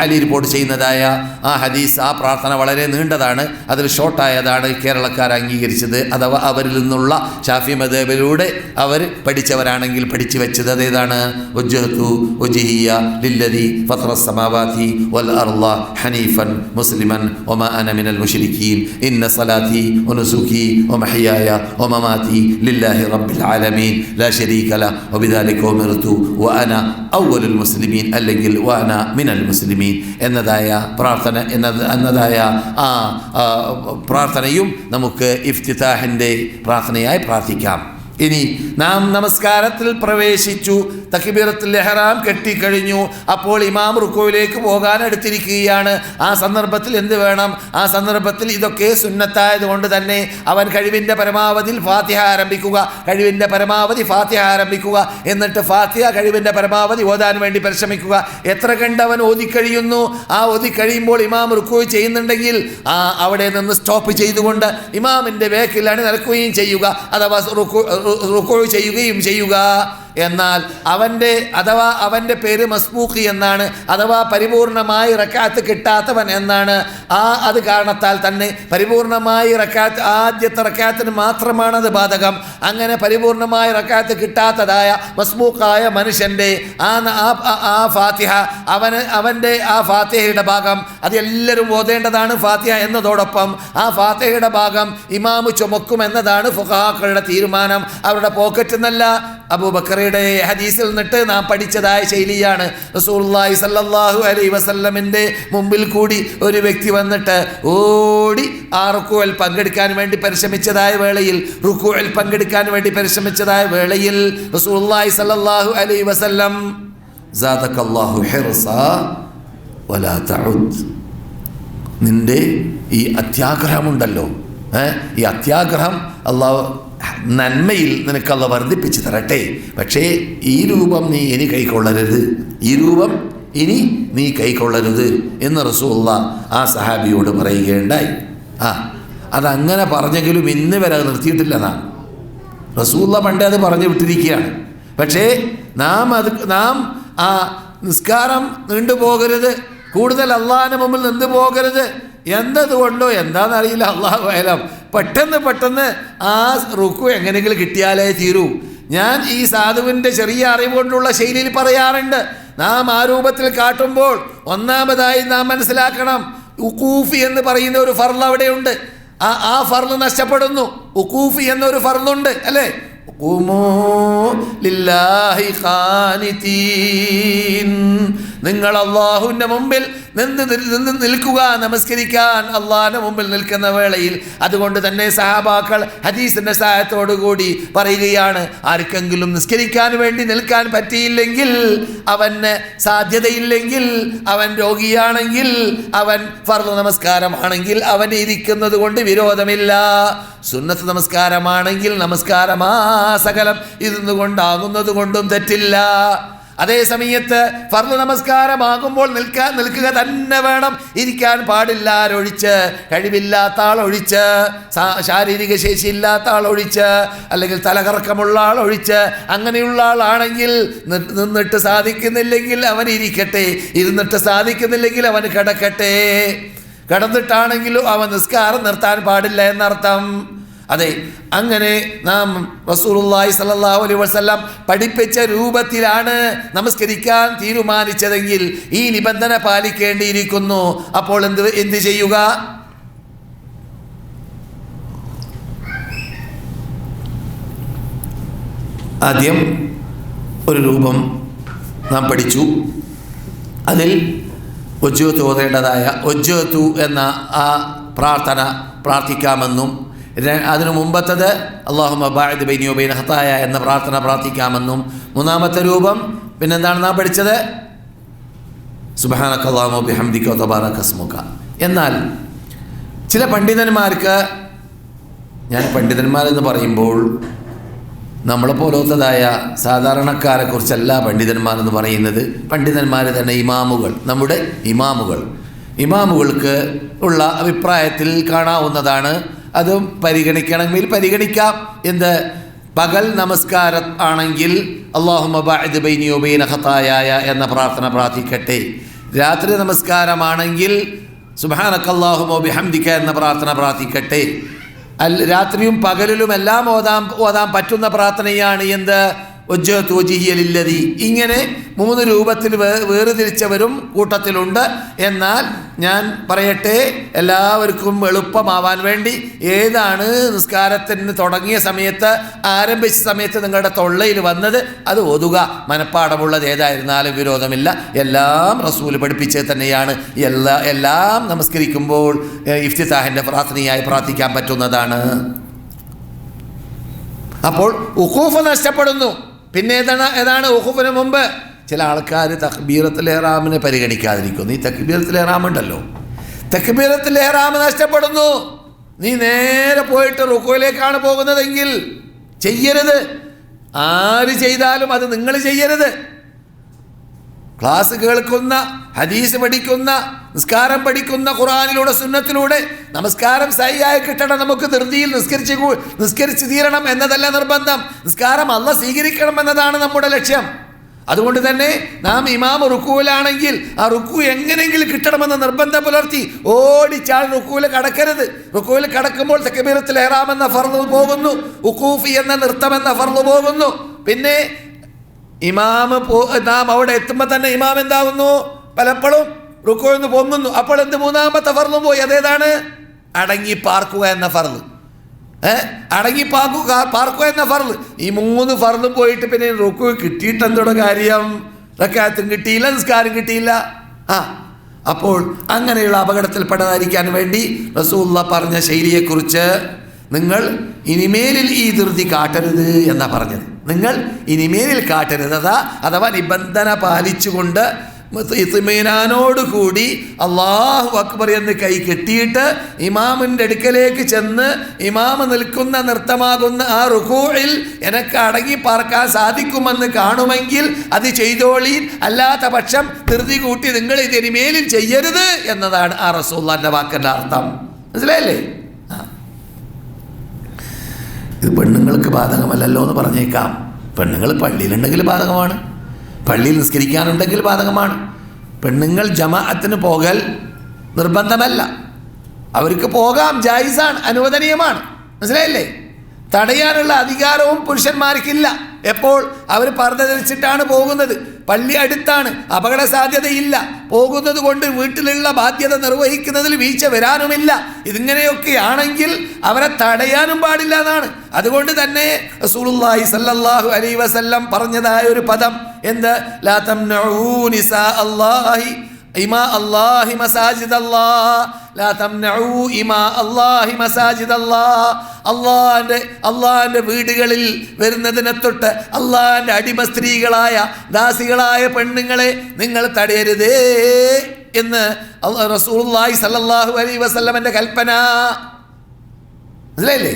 അലി റിപ്പോർട്ട് ചെയ്യുന്നതായ ആ ഹദീസ്, ആ പ്രാർത്ഥന വളരെ നീണ്ടതാണ്. അതിൽ ഷോർട്ടായതാണ് കേരളക്കാർ അംഗീകരിച്ചത്. അഥവാ അവരിൽ നിന്നുള്ള ഷാഫി മദ്ഹബിലൂടെ അവർ പഠിച്ചവരാണെങ്കിൽ പഠിച്ചു വെച്ചത് അതേതാണ്? വജ്ജഹ്തു വജ്ഹിയ ലില്ലദി ഫത്തറസ് സമാവാതി വൽ അർള ഹനീഫൻ മുസ്ലിമൻ വമാ അന മിനൽ മുശ്രിക്കീൻ ഇന്ന സലാത്തി വനുസുകി വമഹ്യായ വമമാതി ലില്ലാഹി റബ്ബിൽ ആലമീൻ ലാ ശരീക ലഹു വബിദാലിക ഉമിർതു വഅന അവ്വലുൽ മുസ്ലിമീൻ അല്ലെങ്കിൽ വഅന മിനൽ മുസ്ലിമീൻ എന്നതായ പ്രാർത്ഥനയും നമുക്ക് ഇഫ്തിതാഹിൻ്റെ പ്രാർത്ഥനയായി പ്രാർത്ഥിക്കാം. ഇനി നാം നമസ്കാരത്തിൽ പ്രവേശിച്ചു, തക്ബീറത്തുൽ ഇഹ്റാം കെട്ടിക്കഴിഞ്ഞു. അപ്പോൾ ഇമാം റുക്കൂയിലേക്ക് പോകാൻ അടുത്തിരിക്കുകയാണ്. ആ സന്ദർഭത്തിൽ എന്ത് വേണം? ആ സന്ദർഭത്തിൽ ഇതൊക്കെ സുന്നത്തായതുകൊണ്ട് തന്നെ അവൻ കഴിവിൻ്റെ പരമാവധി ഫാത്തിഹ ആരംഭിക്കുക. എന്നിട്ട് ഫാത്തിഹ കഴിവിൻ്റെ പരമാവധി ഓതാൻ വേണ്ടി പരിശ്രമിക്കുക. എത്ര കണ്ട് അവൻ ഓതിക്കഴിയുന്നു, ആ ഓതിക്കഴിയുമ്പോൾ ഇമാം റുക്കൂ ചെയ്യുന്നുണ്ടെങ്കിൽ അവിടെ നിന്ന് സ്റ്റോപ്പ് ചെയ്തുകൊണ്ട് ഇമാമിൻ്റെ വേക്കിൽ അണിനിരക്കുകയും ചെയ്യുക, അഥവാ റുക്കൂ ചെയ്യുകയും ചെയ്യുക. എന്നാൽ അവൻ്റെ പേര് മസ്ബൂഖി എന്നാണ്, അഥവാ പരിപൂർണമായി റക്അത്ത് കിട്ടാത്തവൻ എന്നാണ്. അത് കാരണത്താൽ തന്നെ പരിപൂർണമായി റക്അത്ത് ആദ്യത്തെ റക്അത്തിന് മാത്രമാണ് അത് ബാധകം. അങ്ങനെ പരിപൂർണമായി റക്അത്ത് കിട്ടാത്തതായ മസ്ബൂഖായ മനുഷ്യൻ്റെ ആ ഫാത്തിഹ, അവൻ്റെ ആ ഫാത്തിഹയുടെ ഭാഗം അത് എല്ലാവരും ഓതേണ്ടതാണ്. ഫാത്തിഹ എന്നതോടൊപ്പം ആ ഫാത്തിഹയുടെ ഭാഗം ഇമാമ് ചുമക്കും എന്നതാണ് ഫുഖഹാക്കളുടെ തീരുമാനം. അവരുടെ പോക്കറ്റ് എന്നല്ല. അബൂബക്കറുടെ ഹദീസിൽ നിന്നിട്ട് നാം പഠിച്ചതായ ശൈലിയാണ്. റസൂലുള്ളാഹി സ്വല്ലല്ലാഹു അലൈഹി വസല്ലമിൻ്റെ മുമ്പിൽ കൂടി ഒരു വ്യക്തി വന്നിട്ട് ഓടി ആ റുക്കൂഇൽ പങ്കെടുക്കാൻ വേണ്ടി പരിശ്രമിച്ചതായ വേളയിൽ റസൂലുള്ളാഹി സ്വല്ലല്ലാഹു അലൈഹി വസല്ലം സാദക്കല്ലാഹു ഹിർസ വലാ തഉദ്, നിന്റെ ഈ അത്യാഗ്രഹമുണ്ടല്ലോ, ഈ അത്യാഗ്രഹം അള്ളാഹു നന്മയിൽ നിനക്കല്ല വർദ്ധിപ്പിച്ച് തരട്ടെ, പക്ഷേ ഈ രൂപം നീ ഇനി കൈക്കൊള്ളരുത് എന്ന് റസൂലുള്ളാഹി ആ സഹാബിയോട് പറയുകയുണ്ടായി. അതങ്ങനെ പറഞ്ഞെങ്കിലും ഇന്ന് വരെ അത് നിർത്തിയിട്ടില്ല. റസൂലുള്ളാഹി പണ്ടേ അത് പറഞ്ഞു വിട്ടിരിക്കുകയാണ്. പക്ഷേ നാം ആ നിസ്കാരം നീണ്ടുപോകരുത്, കൂടുതൽ അള്ളാഹിന്റെ മുമ്പിൽ നിന്ന് പോകരുത് എന്നതുകൊണ്ടോ എന്താണെന്നറിയില്ല, അള്ളാഹു അലം, പെട്ടെന്ന് ആ റുക്കു എങ്ങനെയെങ്കിലും കിട്ടിയാലേ തീരൂ. ഞാൻ ഈ സാധുവിൻ്റെ ചെറിയ അറിവ് കൊണ്ടുള്ള ശൈലിയിൽ പറയാറുണ്ട്, നാം ആ രൂപത്തിൽ കാട്ടുമ്പോൾ ഒന്നാമതായി നാം മനസ്സിലാക്കണം, ഉഖൂഫി എന്ന് പറയുന്ന ഒരു ഫർള് അവിടെയുണ്ട്. ആ ഫർള് നഷ്ടപ്പെടുന്നു. ഉഖൂഫി എന്നൊരു ഫർളുണ്ട് അല്ലേ? നിങ്ങൾ അള്ളാഹുവിൻ്റെ മുമ്പിൽ നിന്ന് നിൽക്കുക, നമസ്കരിക്കാൻ അള്ളാഹിന്റെ മുമ്പിൽ നിൽക്കുന്ന വേളയിൽ. അതുകൊണ്ട് തന്നെ സഹാബാക്കൾ ഹദീസിന്റെ സഹായത്തോടുകൂടി പറയുകയാണ്, ആർക്കെങ്കിലും നിസ്കരിക്കാൻ വേണ്ടി നിൽക്കാൻ പറ്റിയില്ലെങ്കിൽ, അവന് സാധ്യതയില്ലെങ്കിൽ, അവൻ രോഗിയാണെങ്കിൽ, അവൻ ഫർദ് നമസ്കാരമാണെങ്കിൽ അവൻ ഇരിക്കുന്നത് കൊണ്ട് വിരോധമില്ല. സുന്നത്ത് നമസ്കാരമാണെങ്കിൽ നമസ്കാരമാ സകലം ഇരുന്നു കൊണ്ടാകുന്നത് കൊണ്ടും തെറ്റില്ല. അതേ സമയത്ത് ഫർദ് നമസ്കാരമാകുമ്പോൾ നിൽക്കുക തന്നെ വേണം, ഇരിക്കാൻ പാടില്ല. ആരൊഴിച്ച്, കഴിവില്ലാത്ത ആളൊഴിച്ച്, ശാരീരിക ശേഷി ഇല്ലാത്ത ആളൊഴിച്ച്, അല്ലെങ്കിൽ തലകറക്കമുള്ള ആളൊഴിച്ച്, അങ്ങനെയുള്ള ആളാണെങ്കിൽ നിന്നിട്ട് സാധിക്കുന്നില്ലെങ്കിൽ അവൻ ഇരിക്കട്ടെ, ഇരുന്നിട്ട് സാധിക്കുന്നില്ലെങ്കിൽ അവൻ കിടക്കട്ടെ. കിടന്നിട്ടാണെങ്കിലും അവൻ നിസ്കാരം നിർത്താൻ പാടില്ല എന്നർത്ഥം. അതെ, അങ്ങനെ നാം റസൂലുള്ളാഹി സ്വല്ലല്ലാഹു അലൈഹി വസല്ലം പഠിപ്പിച്ച രൂപത്തിലാണ് നമസ്കരിക്കാൻ തീരുമാനിച്ചതെങ്കിൽ ഈ നിബന്ധന പാലിക്കേണ്ടിയിരിക്കുന്നു. അപ്പോൾ എന്ത് ചെയ്യുക? ആദ്യം ഒരു രൂപം നാം പഠിച്ചു. അതിൽ വജ്ജഹ്തു ഓതേണ്ടതായ വജ്ജഹ്തു എന്ന ആ പ്രാർത്ഥന പ്രാർത്ഥിക്കാമെന്നും, അതിനു മുമ്പത്തത് അല്ലാഹുമ്മ ബഅദ് ബൈനി വബൈന ഖതായ എന്ന പ്രാർത്ഥന പ്രാർത്ഥിക്കാമെന്നും, മൂന്നാമത്തെ രൂപം പിന്നെന്താണ് നാം പഠിച്ചത്? സുബ്ഹാനക അല്ലാഹുമ്മ ബിഹംദിക വതബാറക സ്മുക. എന്നാൽ ചില പണ്ഡിതന്മാർക്ക്, ഞാൻ പണ്ഡിതന്മാരെന്ന് പറയുമ്പോൾ നമ്മളെ പോലത്തതായ സാധാരണക്കാരെ കുറിച്ചല്ല പണ്ഡിതന്മാരെന്ന് പറയുന്നത്, പണ്ഡിതന്മാർ തന്നെ ഇമാമുകൾ, നമ്മുടെ ഇമാമുകൾക്ക് ഉള്ള അഭിപ്രായത്തിൽ കാണാവുന്നതാണ്. അതും പരിഗണിക്കണമെങ്കിൽ പരിഗണിക്കാം. എന്ത്? പകൽ നമസ്കാരം ആണെങ്കിൽ അല്ലാഹുമ്മ ബഅദ് ബൈനി വബൈന ഖതായായ എന്ന പ്രാർത്ഥന പ്രാർത്ഥിക്കട്ടെ. രാത്രി നമസ്കാരമാണെങ്കിൽ സുബ്ഹാനക അല്ലാഹുമ്മ വബിഹംദിക എന്ന പ്രാർത്ഥന പ്രാർത്ഥിക്കട്ടെ. രാത്രിയും പകലിലും എല്ലാം ഓതാൻ പറ്റുന്ന പ്രാർത്ഥനയാണ് എന്ത്? വജ്ജഹ്തു വജ്ഹിയ ലില്ലദി. ഇങ്ങനെ മൂന്ന് രൂപത്തിൽ വേർതിരിച്ചവരും കൂട്ടത്തിലുണ്ട്. എന്നാൽ ഞാൻ പറയട്ടെ, എല്ലാവർക്കും എളുപ്പമാവാൻ വേണ്ടി ഏതാണ് നിസ്കാരത്തിന് തുടങ്ങിയ സമയത്ത്, ആരംഭിച്ച സമയത്ത് നിങ്ങളുടെ തൊള്ളയിൽ വന്നത് അത് ഓതുക. മനപ്പാടമുള്ളത് ഏതായിരുന്നാലും വിരോധമില്ല. എല്ലാം റസൂൽ പഠിപ്പിച്ചത് തന്നെയാണ്. എല്ലാം നമസ്കരിക്കുമ്പോൾ ഇഫ്തിതാഹിൻ്റെ പ്രാർത്ഥനയായി പ്രാർത്ഥിക്കാൻ പറ്റുന്നതാണ്. അപ്പോൾ ഉഖൂഫ് നഷ്ടപ്പെടുന്നു. പിന്നെ ഏതാണ് ഉഖൂഫിന് മുമ്പ്? ചില ആൾക്കാർ തക്ബീറത്തുൽ ഇഹ്റാമിനെ പരിഗണിക്കാതിരിക്കുന്നു. ഈ തക്ബീറത്തുൽ ഇഹ്റാം ഉണ്ടല്ലോ, തക്ബീറത്തുൽ ഇഹ്റാം നഷ്ടപ്പെടുന്നു. നീ നേരെ പോയിട്ട് റുക്കൂയിലേക്കാണ് പോകുന്നതെങ്കിൽ ചെയ്യരുത്. ആര് ചെയ്താലും അത് നിങ്ങൾ ചെയ്യരുത്. ക്ലാസ് കേൾക്കുന്ന, ഹദീസ് പഠിക്കുന്ന, നിസ്കാരം പഠിക്കുന്ന, ഖുർആനിലൂടെ സുന്നത്തിലൂടെ നമസ്കാരം സഹിയായി കിട്ടണം. നമുക്ക് ധൃതിയിൽ നിസ്കരിച്ച് തീരണം എന്നതല്ല നിർബന്ധം. നിസ്കാരം അല്ലാഹ് സ്വീകരിക്കണം എന്നതാണ് നമ്മുടെ ലക്ഷ്യം. അതുകൊണ്ട് തന്നെ നാം ഇമാം റുക്കൂലാണെങ്കിൽ ആ റുക്കു എങ്ങനെയെങ്കിലും കിട്ടണമെന്ന് നിർബന്ധം പുലർത്തി ഓടിച്ചാൽ റുക്കൂല് കടക്കരുത്. റുക്കൂല് കടക്കുമ്പോൾ തക്ബീറത്തുൽ ഇഹ്റാം എന്ന ഫർള് പോകുന്നു, ഉഖൂഫി എന്ന നൃത്തം എന്ന ഫർള് പോകുന്നു. പിന്നെ നാം അവിടെ എത്തുമ്പോൾ തന്നെ ഇമാം എന്താകുന്നു? പലപ്പോഴും റുക്കൂന്ന് പൊങ്ങുന്നു. അപ്പോൾ എന്ത് മൂന്നാമത്തെ ഫർളും പോയി. അതേതാണ്? അടങ്ങി പാർക്കുക എന്ന ഫർള്. അടങ്ങി പാർക്കുക എന്ന ഫർള്. ഈ 3 ഫർളും പോയിട്ട് പിന്നെ റുക്കു കിട്ടിയിട്ട് എന്തോടെ കാര്യം? റക്അത്തും കിട്ടിയില്ല, നിസ്കാരം കിട്ടിയില്ല. അപ്പോൾ അങ്ങനെയുള്ള അപകടത്തിൽപ്പെടാതിരിക്കാൻ വേണ്ടി റസൂലുള്ളാഹി പറഞ്ഞ ശൈലിയെക്കുറിച്ച് നിങ്ങൾ ഇനിമേലിൽ ഈ ധൃതി കാട്ടരുത് എന്നാ പറഞ്ഞത്. നിങ്ങൾ ഇനിമേലിൽ കാട്ടരുത്. അഥവാ നിബന്ധന പാലിച്ചുകൊണ്ട് ഇത്മിനാനോടുകൂടി അല്ലാഹു അക്ബർ എന്ന് കൈ കെട്ടിയിട്ട് ഇമാമിൻ്റെ അടുക്കലേക്ക് ചെന്ന് ഇമാമ് നിൽക്കുന്ന നൃത്തമാകുന്ന ആ റുകൂഇൽ എനിക്ക് അടങ്ങി പാർക്കാൻ സാധിക്കുമെന്ന് കാണുമെങ്കിൽ അത് ചെയ്തോളീൻ. അല്ലാത്ത പക്ഷം ധൃതി കൂട്ടി നിങ്ങൾ ഇതിനിമേലിൽ ചെയ്യരുത് എന്നതാണ് ആ റസൂലുള്ളാഹിന്റെ വാക്കിൻ്റെ അർത്ഥം. മനസ്സിലായില്ലേ? ഇത് പെണ്ണുങ്ങൾക്ക് ബാധകമല്ലല്ലോ എന്ന് പറഞ്ഞേക്കാം. പെണ്ണുങ്ങൾ പള്ളിയിലുണ്ടെങ്കിൽ ബാധകമാണ്, പള്ളിയിൽ നിസ്കരിക്കാനുണ്ടെങ്കിൽ ബാധകമാണ്. പെണ്ണുങ്ങൾ ജമാഅത്തിന് പോകൽ നിർബന്ധമല്ല, അവർക്ക് പോകാം, ജായിസാണ്, അനുവദനീയമാണ്. മനസ്സിലായില്ലേ? തടയാനുള്ള അധികാരവും പുരുഷന്മാർക്കില്ല. എപ്പോൾ? അവർ പർദ്ദ ധരിച്ചിട്ടാണ് പോകുന്നത്, പള്ളി അടുത്താണ്, അപകട സാധ്യതയില്ല, പോകുന്നത് കൊണ്ട് വീട്ടിലുള്ള ബാധ്യത നിർവഹിക്കുന്നതിൽ വീഴ്ച വരാനുമില്ല. ഇതിങ്ങനെയൊക്കെയാണെങ്കിൽ അവരെ തടയാനും പാടില്ല എന്നാണ്. അതുകൊണ്ട് തന്നെ റസൂലുള്ളാഹി സ്വല്ലല്ലാഹു അലൈഹി വസല്ലം പറഞ്ഞതായ ഒരു പദം എന്ത്? ലാ തംനഊ നിസാ അല്ലാഹി ഇമാ അല്ലാഹി മസാജിദല്ലാഹ്, ലാ തംനഊ ഇമാ അല്ലാഹി മസാജിദല്ലാഹ്. അള്ളാഹിൻ്റെ വീടുകളിൽ വരുന്നതിനെ തൊട്ട് അള്ളാഹിൻ്റെ അടിമ സ്ത്രീകളായ ദാസികളായ പെണ്ണുങ്ങളെ നിങ്ങൾ തടയരുതേ എന്ന് റസൂലുള്ളാഹി സ്വല്ലല്ലാഹു അലൈഹി വസല്ലമന്റെ കൽപ്പന. മനസ്സിലായില്ലേ?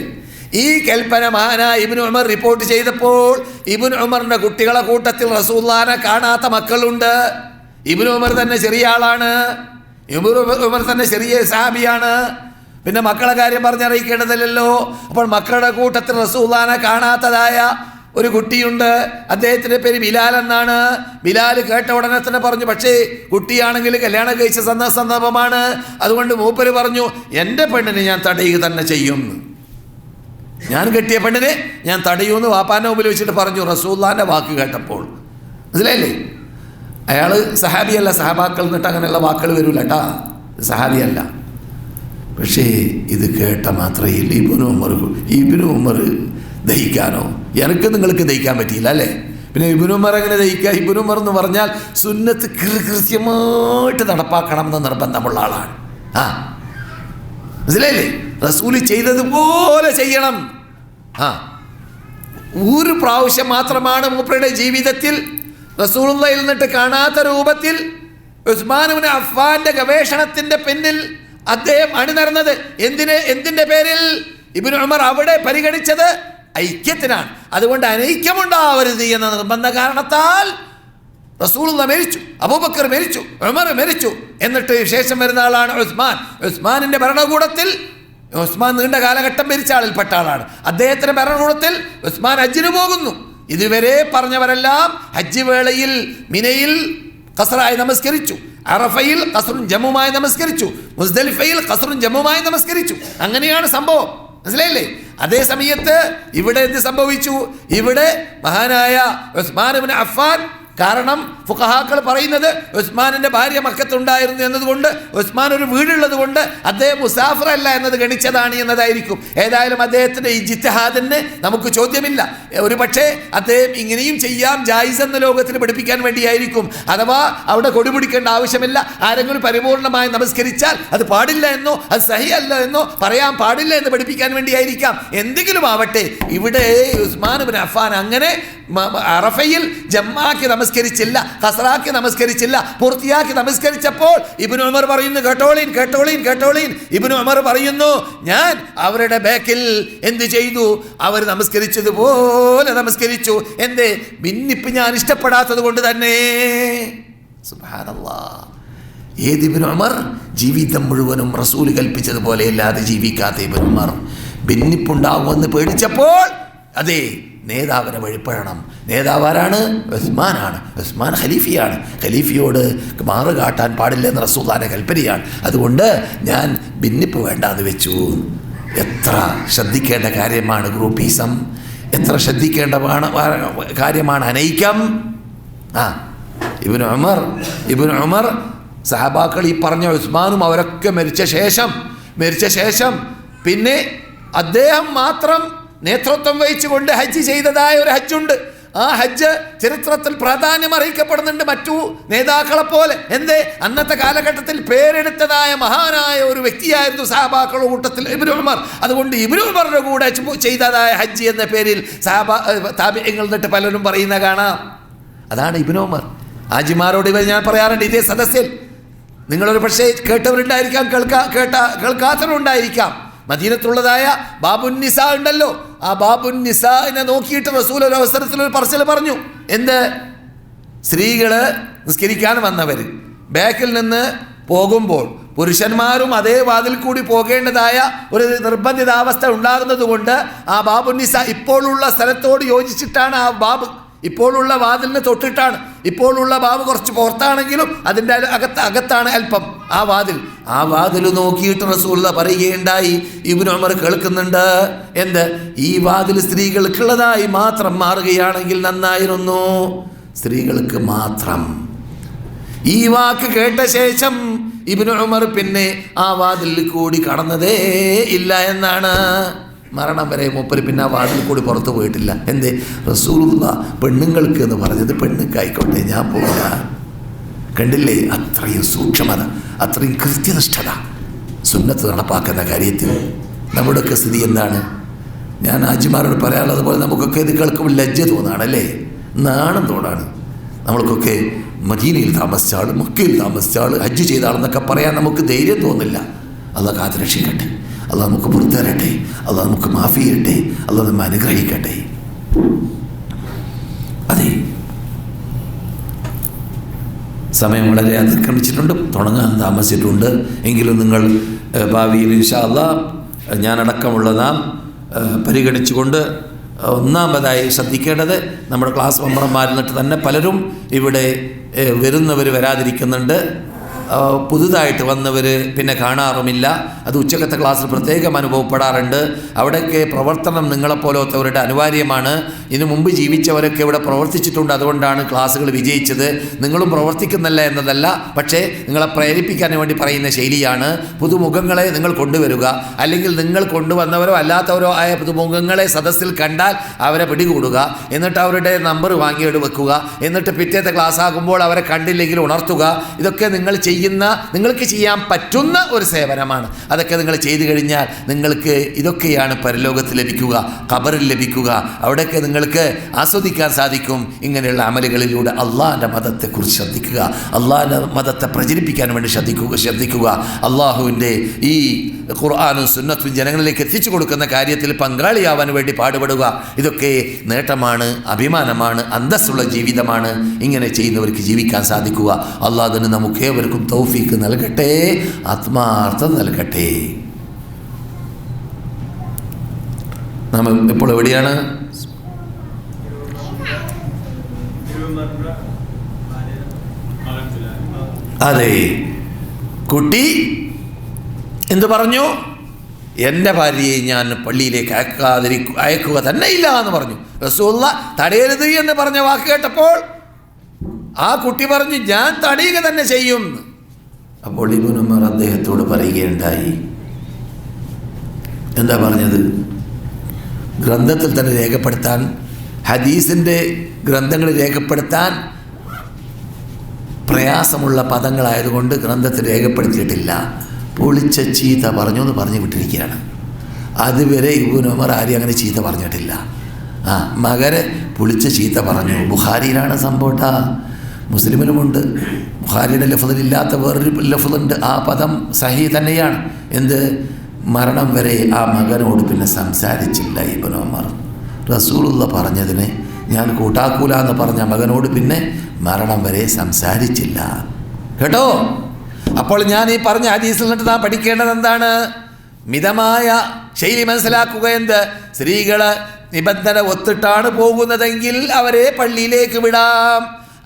ഈ കൽപ്പന മഹാനായ ഇബ്നു ഉമർ റിപ്പോർട്ട് ചെയ്തപ്പോൾ ഇബ്നു ഉമറിന്റെ കുട്ടികളെ കൂട്ടത്തിൽ റസൂലുള്ളാഹിനെ കാണാത്ത മക്കളുണ്ട്. ഇബ്നു ഉമർ തന്നെ ചെറിയ ആളാണ്, ഇബ്നു ഉമർ തന്നെ ചെറിയ സഹാബിയാണ്. പിന്നെ മക്കളെ കാര്യം പറഞ്ഞറിയിക്കേണ്ടതില്ലല്ലോ. അപ്പോൾ മക്കളുടെ കൂട്ടത്തിൽ റസൂലുള്ളാഹിനെ കാണാത്തതായ ഒരു കുട്ടിയുണ്ട്. അദ്ദേഹത്തിൻ്റെ പേര് ബിലാൽ എന്നാണ്. ബിലാൽ കേട്ട ഉടനെ തന്നെ പറഞ്ഞു, പക്ഷേ കുട്ടിയാണെങ്കിൽ കല്യാണം കഴിച്ച സന്ദർഭമാണ്, അതുകൊണ്ട് മൂപ്പര് പറഞ്ഞു എൻ്റെ പെണ്ണിനെ ഞാൻ തടയുക തന്നെ ചെയ്യും, ഞാൻ കെട്ടിയ പെണ്ണിനെ ഞാൻ തടയൂന്ന് വാപ്പാൻ്റെ മുമ്പിൽ വെച്ചിട്ട് പറഞ്ഞു റസൂലുള്ളാഹിൻ്റെ വാക്ക് കേട്ടപ്പോൾ. മനസ്സിലായില്ലേ? അയാൾ സഹാബിയല്ല, സഹാബാക്കൾ എന്നിട്ട് അങ്ങനെയുള്ള വാക്കുകൾ വരില്ല കേട്ടാ, സഹാബിയല്ല. പക്ഷേ ഇത് കേട്ട മാത്രയിൽ ഇബ്നു ഉമർ ദഹിക്കാനോ? എനിക്ക് നിങ്ങൾക്ക് ദഹിക്കാൻ പറ്റിയില്ല അല്ലേ? പിന്നെ ഇബ്നു ഉമർ എങ്ങനെ ദഹിക്കുക? ഇബ്നു ഉമർ എന്ന് പറഞ്ഞാൽ സുന്നത്ത് കൃത്യമായിട്ട് നടപ്പാക്കണമെന്ന് നിർബന്ധമുള്ള ആളാണ്. മനസ്സിലായില്ലേ? റസൂൽ ചെയ്തതുപോലെ ചെയ്യണം. ഒരു പ്രാവശ്യം മാത്രമാണ് മൂപ്പരുടെ ജീവിതത്തിൽ റസൂലുള്ളാഹിയിൽ നിന്നിട്ട് കാണാത്ത രൂപത്തിൽ ഉസ്മാൻ ഇബ്നു അഫ്ഫാന്റെ ഗവേഷണത്തിന്റെ പിന്നിൽ അദ്ദേഹം അണിനിരന്നത്. എന്തിന്റെ പേരിൽ? ഇബ്നു ഉമർ അവിടെ പരിഗണിച്ചത് ഐക്യത്തിനാണ്. അതുകൊണ്ട് അനൈക്യമുണ്ടാവരുത് എന്ന നിർബന്ധ കാരണത്താൽ റസൂലുള്ളാഹി മരിച്ചു, അബൂബക്കർ മരിച്ചു, ഉമർ മരിച്ചു. എന്നിട്ട് ശേഷം വരുന്ന ആളാണ് ഉസ്മാൻ. ഉസ്മാനിന്റെ ഭരണകൂടത്തിൽ ഉസ്മാൻ നീണ്ട കാലഘട്ടം മരിച്ച ആളിൽപ്പെട്ട ആളാണ്. അദ്ദേഹത്തിന്റെ ഭരണകൂടത്തിൽ ഉസ്മാൻ ഹജ്ജിന് പോകുന്നു. ഇതുവരെ പറഞ്ഞവരെല്ലാം ഹജ്ജ് വേളയിൽ മിനയിൽ ഖസ്റായി നമസ്കരിച്ചു, അറഫയിൽ ഖസ്റുൻ ജമ്മുമായി നമസ്കരിച്ചു, മുസ്ദലിഫയിൽ ഖസ്റുൻ ജമ്മുമായി നമസ്കരിച്ചു. അങ്ങനെയാണ് സംഭവം. മനസ്സിലായില്ലേ? അതേ സമയത്ത് ഇവിടെ എന്ത് സംഭവിച്ചു? ഇവിടെ മഹാനായ ഉസ്മാൻ ഇബ്നു അഫ്ഫാൻ, കാരണം ഫുഖഹാക്കൾ പറയുന്നത് ഉസ്മാനിന്റെ ഭാര്യ മക്കത്തുണ്ടായിരുന്നു എന്നതുകൊണ്ട് ഉസ്മാൻ ഒരു വീടുള്ളത് കൊണ്ട് അദ്ദേഹം മുസാഫിർ അല്ല എന്നത് ഗണിച്ചതാണ് എന്നതായിരിക്കും. ഏതായാലും അദ്ദേഹത്തിന്റെ ഈ ഇജ്തിഹാദിന് നമുക്ക് ചോദ്യമില്ല. ഒരു പക്ഷേ അദ്ദേഹം ഇങ്ങനെയും ചെയ്യാം, ജായിസ് എന്ന ലോകത്തിന് പഠിപ്പിക്കാൻ വേണ്ടിയായിരിക്കും. അഥവാ അവിടെ കൊടി പിടിക്കേണ്ട ആവശ്യമില്ല, ആരെങ്കിലും പരിപൂർണമായി നമസ്കരിച്ചാൽ അത് പാടില്ല എന്നോ അത് സഹി അല്ല എന്നോ പറയാൻ പാടില്ല എന്ന് പഠിപ്പിക്കാൻ വേണ്ടിയായിരിക്കാം. എന്തെങ്കിലും ആവട്ടെ, ഇവിടെ ഉസ്മാൻ ഇബ്നു അഫ്ഫാൻ അങ്ങനെ അറഫയിൽ ജമ്മാക്കി നമസ്കരിച്ചില്ല, ഖസ്റാക്കി നമസ്കരിച്ചില്ല, പൂർത്തിയാക്കി നമസ്കരിച്ചപ്പോൾ ഇബ്നു ഉമർ പറയുന്നു, കേട്ടോളീൻ. ഇബ്നു ഉമർ പറയുന്നു, ഞാൻ അവരുടെ ബാക്കിൽ എന്ത് ചെയ്തു? അവർ നമസ്കരിച്ചതുപോലെ നമസ്കരിച്ചു. എന്തേ? ഭിന്നിപ്പ് ഞാൻ ഇഷ്ടപ്പെടാത്തത് കൊണ്ട് തന്നെ. സുബ്ഹാനല്ലാഹ്. ഏത് ഇബ്നു ഉമർ? ജീവിതം മുഴുവനും റസൂൽ കൽപ്പിച്ചതുപോലെ അല്ലാതെ ജീവിക്കാത്ത ഇബ്നു ഉമർ. ഭിന്നിപ്പുണ്ടാകുമെന്ന് പേടിച്ചപ്പോൾ അതെ നേതാവിനെ വഴിപ്പെടണം. നേതാവ് ആരാണ്? ഉസ്മാനാണ്. ഉസ്മാൻ ഖലീഫയാണ്. ഖലീഫയോട് മാറ് കാട്ടാൻ പാടില്ലെന്ന് റസൂലുള്ളാഹിന്റെ കൽപ്പനയാണ്. അതുകൊണ്ട് ഞാൻ ഭിന്നിപ്പ് വേണ്ടാന്ന് വെച്ചു. എത്ര ശ്രദ്ധിക്കേണ്ട കാര്യമാണ് ഗ്രൂപ്പീസം, എത്ര ശ്രദ്ധിക്കേണ്ട കാര്യമാണ് അനൈക്യം. ഇബ്നു ഉമർ സഹാബാക്കൾ ഈ പറഞ്ഞ ഉസ്മാനും അവരൊക്കെ മരിച്ച ശേഷം പിന്നെ അദ്ദേഹം മാത്രം നേതൃത്വം വഹിച്ചുകൊണ്ട് ഹജ്ജ് ചെയ്തതായ ഒരു ഹജ്ജുണ്ട്. ആ ഹജ്ജ് ചരിത്രത്തിൽ പ്രാധാന്യം അറിയിക്കപ്പെടുന്നുണ്ട് മറ്റു നേതാക്കളെ പോലെ. എന്തേ? അന്നത്തെ കാലഘട്ടത്തിൽ പേരെടുത്തതായ മഹാനായ ഒരു വ്യക്തിയായിരുന്നു സഹാബാക്കളുടെ കൂട്ടത്തിൽ ഇബ്നു ഉമർ. അതുകൊണ്ട് ഇബ്നു ഉമറിന്റെ കൂടെ ചെയ്തതായ ഹജ്ജ് എന്ന പേരിൽ താബിഈങ്ങൾ എന്നിട്ട് പലരും പറയുന്ന കാണാം. അതാണ് ഇബ്നു ഉമർ. ഹാജിമാരോട് ഞാൻ പറയാറുണ്ട് ഇതേ സദസ്സിൽ, നിങ്ങളൊരു പക്ഷേ കേട്ടവരുണ്ടായിരിക്കാം, കേൾക്കാത്തവരുണ്ടായിരിക്കാം. മദീനത്തുള്ളതായ ബാബുന്നിസാ ഉണ്ടല്ലോ, ആ ബാബുന്നിസാനെ നോക്കിയിട്ട് റസൂൽ ഒരു അവസരത്തിൽ ഒരു പറച്ചിൽ പറഞ്ഞു. എന്ത്? സ്ത്രീകള് നിസ്കരിക്കാൻ വന്നവർ ബാക്കിൽ നിന്ന് പോകുമ്പോൾ പുരുഷന്മാരും അതേ വാതിൽ കൂടി പോകേണ്ടതായ ഒരു നിർബന്ധിതാവസ്ഥ ഉണ്ടാകുന്നത് കൊണ്ട് ആ ബാബുന്നിസ ഇപ്പോഴുള്ള സ്ഥലത്തോട് യോജിച്ചിട്ടാണ് ആ ബാബ്, ഇപ്പോഴുള്ള വാതിലിന് തൊട്ടിട്ടാണ്. ഇപ്പോഴുള്ള ബാബ് കുറച്ച് പുറത്താണെങ്കിലും അതിൻ്റെ അകത്താണ് അല്പം ആ വാതിൽ നോക്കിയിട്ട് റസൂലുള്ളാഹി പറയുകയുണ്ടായി, ഇബ്നു ഉമർ കേൾക്കുന്നുണ്ട്. എന്ത്? ഈ വാതിൽ സ്ത്രീകൾക്കുള്ളതായി മാത്രം മാറുകയാണെങ്കിൽ നന്നായിരുന്നു. സ്ത്രീകൾക്ക് മാത്രം. ഈ വാക്ക് കേട്ട ശേഷം ഇബ്നു ഉമർ പിന്നെ ആ വാതിൽ കൂടി കടന്നതേ ഇല്ല എന്നാണ്. മരണം വരെ മൂപ്പര് പിന്നെ ആ വാതിൽ കൂടി പുറത്തു പോയിട്ടില്ല. എന്തേ? റസൂലുള്ളാഹി പെണ്ണുങ്ങൾക്ക് എന്ന് പറഞ്ഞത് പെണ്ണുക്കായിക്കോട്ടെ, ഞാൻ പോകില്ല. കണ്ടില്ലേ? അത്രയും സൂക്ഷ്മത, അത്രയും കൃത്യനിഷ്ഠത സുന്നത്ത് നടപ്പാക്കുന്ന കാര്യത്തിൽ. നമ്മുടെയൊക്കെ സ്ഥിതി എന്താണ്? ഞാൻ ഹാജിമാരോട് പറയാനുള്ളത് പോലെ നമുക്കൊക്കെ ഇത് കേൾക്കുമ്പോൾ ലജ്ജ തോന്നാണല്ലേ, നാണം തോന്നാണ്. നമ്മൾക്കൊക്കെ മദീനയിൽ താമസിച്ച ആൾ, മക്കയിൽ താമസിച്ച ആൾ, ഹജ്ജ് ചെയ്ത ആളെന്നൊക്കെ പറയാൻ നമുക്ക് ധൈര്യം തോന്നില്ല. അല്ലാഹ് കാത്തുരക്ഷിക്കട്ടെ, അല്ലാഹ് നമുക്ക് പുറത്തരട്ടെ, അല്ലാഹ് നമുക്ക് മാഫി ചെയ്യട്ടെ, അല്ലാഹ് നമ്മെ അനുഗ്രഹിക്കട്ടെ. അതെ, സമയം വളരെ അതിക്രമിച്ചിട്ടുണ്ട്, തുടങ്ങാൻ താമസിച്ചിട്ടുണ്ട്. എങ്കിലും നിങ്ങൾ ഭാവിയിൽ ഇൻഷാ അല്ലാഹ് ഞാനടക്കമുള്ള നാം പരിഗണിച്ചുകൊണ്ട് ഒന്നാമതായി ശ്രദ്ധിക്കേണ്ടത്, നമ്മുടെ ക്ലാസ് മെമ്പർമാരിൽ തന്നെ പലരും ഇവിടെ വരുന്നവർ വരാതിരിക്കുന്നുണ്ട്. പുതുതായിട്ട് വന്നവർ പിന്നെ കാണാറുമില്ല. അത് ഉച്ചക്കത്തെ ക്ലാസ്സിൽ പ്രത്യേകം അനുഭവപ്പെടാറുണ്ട്. അവിടെയൊക്കെ പ്രവർത്തനം നിങ്ങളെപ്പോലത്തവരുടെ അനിവാര്യമാണ്. ഇതിനു മുമ്പ് ജീവിച്ചവരൊക്കെ ഇവിടെ പ്രവർത്തിച്ചിട്ടുണ്ട്, അതുകൊണ്ടാണ് ക്ലാസ്സുകൾ വിജയിച്ചത്. നിങ്ങളും പ്രവർത്തിക്കുന്നില്ല എന്നതല്ല, പക്ഷേ നിങ്ങളെ പ്രേരിപ്പിക്കാൻ വേണ്ടി പറയുന്ന ശൈലിയാണ്. പുതുമുഖങ്ങളെ നിങ്ങൾ കൊണ്ടുവരിക, അല്ലെങ്കിൽ നിങ്ങൾ കൊണ്ടുവന്നവരോ അല്ലാത്തവരോ ആയ പുതുമുഖങ്ങളെ സദസ്സിൽ കണ്ടാൽ അവരെ പിടികൂടുക, എന്നിട്ട് അവരുടെ നമ്പർ വാങ്ങിയിട്ട് വെക്കുക, എന്നിട്ട് പിറ്റേത്തെ ക്ലാസ് ആകുമ്പോൾ അവരെ കണ്ടില്ലെങ്കിൽ ഉണർത്തുക. ഇതൊക്കെ നിങ്ങൾക്ക് ചെയ്യാൻ പറ്റുന്ന ഒരു സേവനമാണ്. അതൊക്കെ നിങ്ങൾ ചെയ്തു കഴിഞ്ഞാൽ നിങ്ങൾക്ക് ഇതൊക്കെയാണ് പരലോകത്ത് ലഭിക്കുക, ഖബറിൽ ലഭിക്കുക. അവിടെയൊക്കെ നിങ്ങൾക്ക് ആസ്വദിക്കാൻ സാധിക്കും. ഇങ്ങനെയുള്ള അമലുകളിലൂടെ അള്ളാഹിൻ്റെ മതത്തെക്കുറിച്ച് ശ്രദ്ധിക്കുക, അള്ളാഹിൻ്റെ മതത്തെ പ്രചരിപ്പിക്കാൻ വേണ്ടി ശ്രദ്ധിക്കുക. അള്ളാഹുവിൻ്റെ ഈ ഖുർആനും സുന്നത്തും ജനങ്ങളിലേക്ക് എത്തിച്ചു കൊടുക്കുന്ന കാര്യത്തിൽ പങ്കാളിയാവാൻ വേണ്ടി പാടുപെടുക. ഇതൊക്കെ നേട്ടമാണ്, അഭിമാനമാണ്, അന്തസ്സുള്ള ജീവിതമാണ്. ഇങ്ങനെ ചെയ്യുന്നവർക്ക് ജീവിക്കാൻ സാധിക്കുക. അള്ളാഹ് അതിന് നമുക്ക് ഏവർക്കും തൗഫീക്ക് നൽകട്ടെ, ആത്മാർത്ഥം നൽകട്ടെ. നാം ഇപ്പോൾ എവിടെയാണ്? അതെ, കുട്ടി എന്തു പറഞ്ഞു? എൻ്റെ ഭാര്യയെ ഞാൻ പള്ളിയിലേക്ക് അയക്കുക തന്നെ ഇല്ല എന്ന് പറഞ്ഞു. റസൂലുള്ളാഹി തടയരുത് എന്ന് പറഞ്ഞ വാക്ക് കേട്ടപ്പോൾ ആ കുട്ടി പറഞ്ഞു, ഞാൻ തടയുക തന്നെ ചെയ്യും. അപ്പോൾ ഇബ്നു ഉമർ അദ്ദേഹത്തോട് പറയുകയുണ്ടായി, എന്താ പറഞ്ഞത്? ഗ്രന്ഥത്തിൽ തന്നെ രേഖപ്പെടുത്താൻ, ഹദീസിൻ്റെ ഗ്രന്ഥങ്ങളിൽ രേഖപ്പെടുത്താൻ പ്രയാസമുള്ള പദങ്ങളായതുകൊണ്ട് ഗ്രന്ഥത്തിൽ രേഖപ്പെടുത്തിയിട്ടില്ല. പൊളിച്ച ചീത്ത പറഞ്ഞു എന്ന് പറഞ്ഞു വിട്ടിരിക്കുകയാണ്. അതുവരെ ഇബ്നു ഉമർ ആരും അങ്ങനെ ചീത്ത പറഞ്ഞിട്ടില്ല. മകരെ പൊളിച്ച ചീത്ത പറഞ്ഞു. ബുഖാരിയിലാണ് സംഭവട്ടാ, മുസ്ലിമിനുമുണ്ട്. ബുഖാരിയുടെ ലഫ്ദിലില്ലാത്ത വേറൊരു ലഫ്ദുണ്ട്. ആ പദം സഹീ തന്നെയാണ്. എന്ത്? മരണം വരെ ആ മകനോട് പിന്നെ സംസാരിച്ചില്ല ഇബ്നു ഉമർ. റസൂലുള്ളാഹി പറഞ്ഞതിനെ ഞാൻ കൂട്ടാക്കൂല എന്ന് പറഞ്ഞ മകനോട് പിന്നെ മരണം വരെ സംസാരിച്ചില്ല. കേട്ടോ? അപ്പോൾ ഞാൻ ഈ പറഞ്ഞ ഹദീസിൽ നിന്നിട്ട് നാം പഠിക്കേണ്ടത് എന്താണ്? മിതമായ ശൈലി മനസ്സിലാക്കുക. എന്ത്? സ്ത്രീകൾ നിബന്ധന ഒത്തിട്ടാണ് പോകുന്നതെങ്കിൽ അവരെ പള്ളിയിലേക്ക് വിടാം.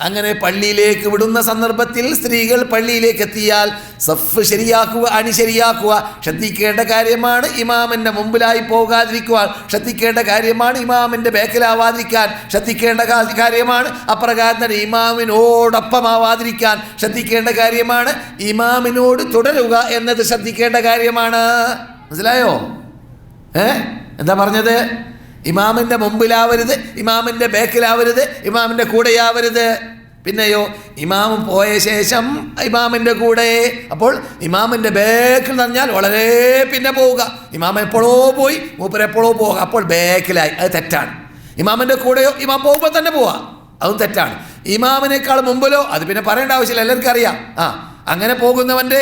അങ്ങനെ പള്ളിയിലേക്ക് വിടുന്ന സന്ദർഭത്തിൽ സ്ത്രീകൾ പള്ളിയിലേക്ക് എത്തിയാൽ സഫ് ശരിയാക്കുക, അണി ശരിയാക്കുക. ശ്രദ്ധിക്കേണ്ട കാര്യമാണ് ഇമാമിൻ്റെ മുമ്പിലായി പോകാതിരിക്കുവാൻ. ശ്രദ്ധിക്കേണ്ട കാര്യമാണ് ഇമാമിൻ്റെ ബേക്കിലാവാതിരിക്കാൻ. ശ്രദ്ധിക്കേണ്ട കാര്യമാണ് അപ്രകാരം തന്നെ ഇമാമിനോടൊപ്പമാവാതിരിക്കാൻ. ശ്രദ്ധിക്കേണ്ട കാര്യമാണ് ഇമാമിനോട് തുടരുക എന്നത് ശ്രദ്ധിക്കേണ്ട കാര്യമാണ്. മനസ്സിലായോ? എന്താ പറഞ്ഞത്? ഇമാമിൻ്റെ മുമ്പിലാവരുത്, ഇമാമിൻ്റെ ബേക്കിലാവരുത്, ഇമാമിൻ്റെ കൂടെയാവരുത്. പിന്നെയോ ഇമാം പോയ ശേഷം ഇമാമിൻ്റെ കൂടെ. അപ്പോൾ ഇമാമിൻ്റെ ബേക്കിൽ എന്ന് പറഞ്ഞാൽ വളരെ പിന്നെ പോവുക. ഇമാം എപ്പോഴോ പോയി, മൂപ്പരെപ്പോഴോ പോവുക. അപ്പോൾ ബേക്കിലായി, അത് തെറ്റാണ്. ഇമാമിൻ്റെ കൂടെയോ ഇമാം പോകുമ്പോൾ തന്നെ പോവുക, അതും തെറ്റാണ്. ഇമാമിനേക്കാൾ മുമ്പിലോ, അത് പിന്നെ പറയേണ്ട ആവശ്യമില്ല, എല്ലാവർക്കും അറിയാം. അങ്ങനെ പോകുന്നവൻ്റെ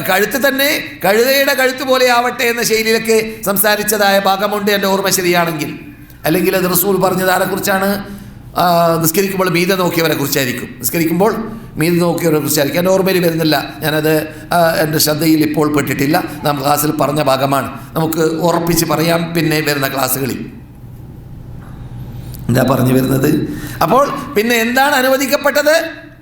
കഴുത്ത് തന്നെ കഴുതയുടെ കഴുത്ത് പോലെ ആവട്ടെ എന്ന ശൈലിയിലൊക്കെ സംസാരിച്ചതായ ഭാഗമുണ്ട്, എൻ്റെ ഓർമ്മ ശരിയാണെങ്കിൽ. അല്ലെങ്കിൽ അത് റസൂൽ പറഞ്ഞത് ആരെക്കുറിച്ചാണ്? നിസ്കരിക്കുമ്പോൾ മീതെ നോക്കിയവരെ കുറിച്ചായിരിക്കും. നിസ്കരിക്കുമ്പോൾ മീതെ നോക്കിയവരെ കുറിച്ചായിരിക്കും. എൻ്റെ ഓർമ്മയിൽ വരുന്നില്ല, ഞാനത് എൻ്റെ ശ്രദ്ധയിൽ ഇപ്പോൾ പെട്ടിട്ടില്ല. നാം ക്ലാസ്സിൽ പറഞ്ഞ ഭാഗമാണ്, നമുക്ക് ഉറപ്പിച്ച് പറയാം പിന്നെ വരുന്ന ക്ലാസ്സുകളിൽ. എന്താ പറഞ്ഞു വരുന്നത്? അപ്പോൾ പിന്നെ എന്താണ് അനുവദിക്കപ്പെട്ടത്?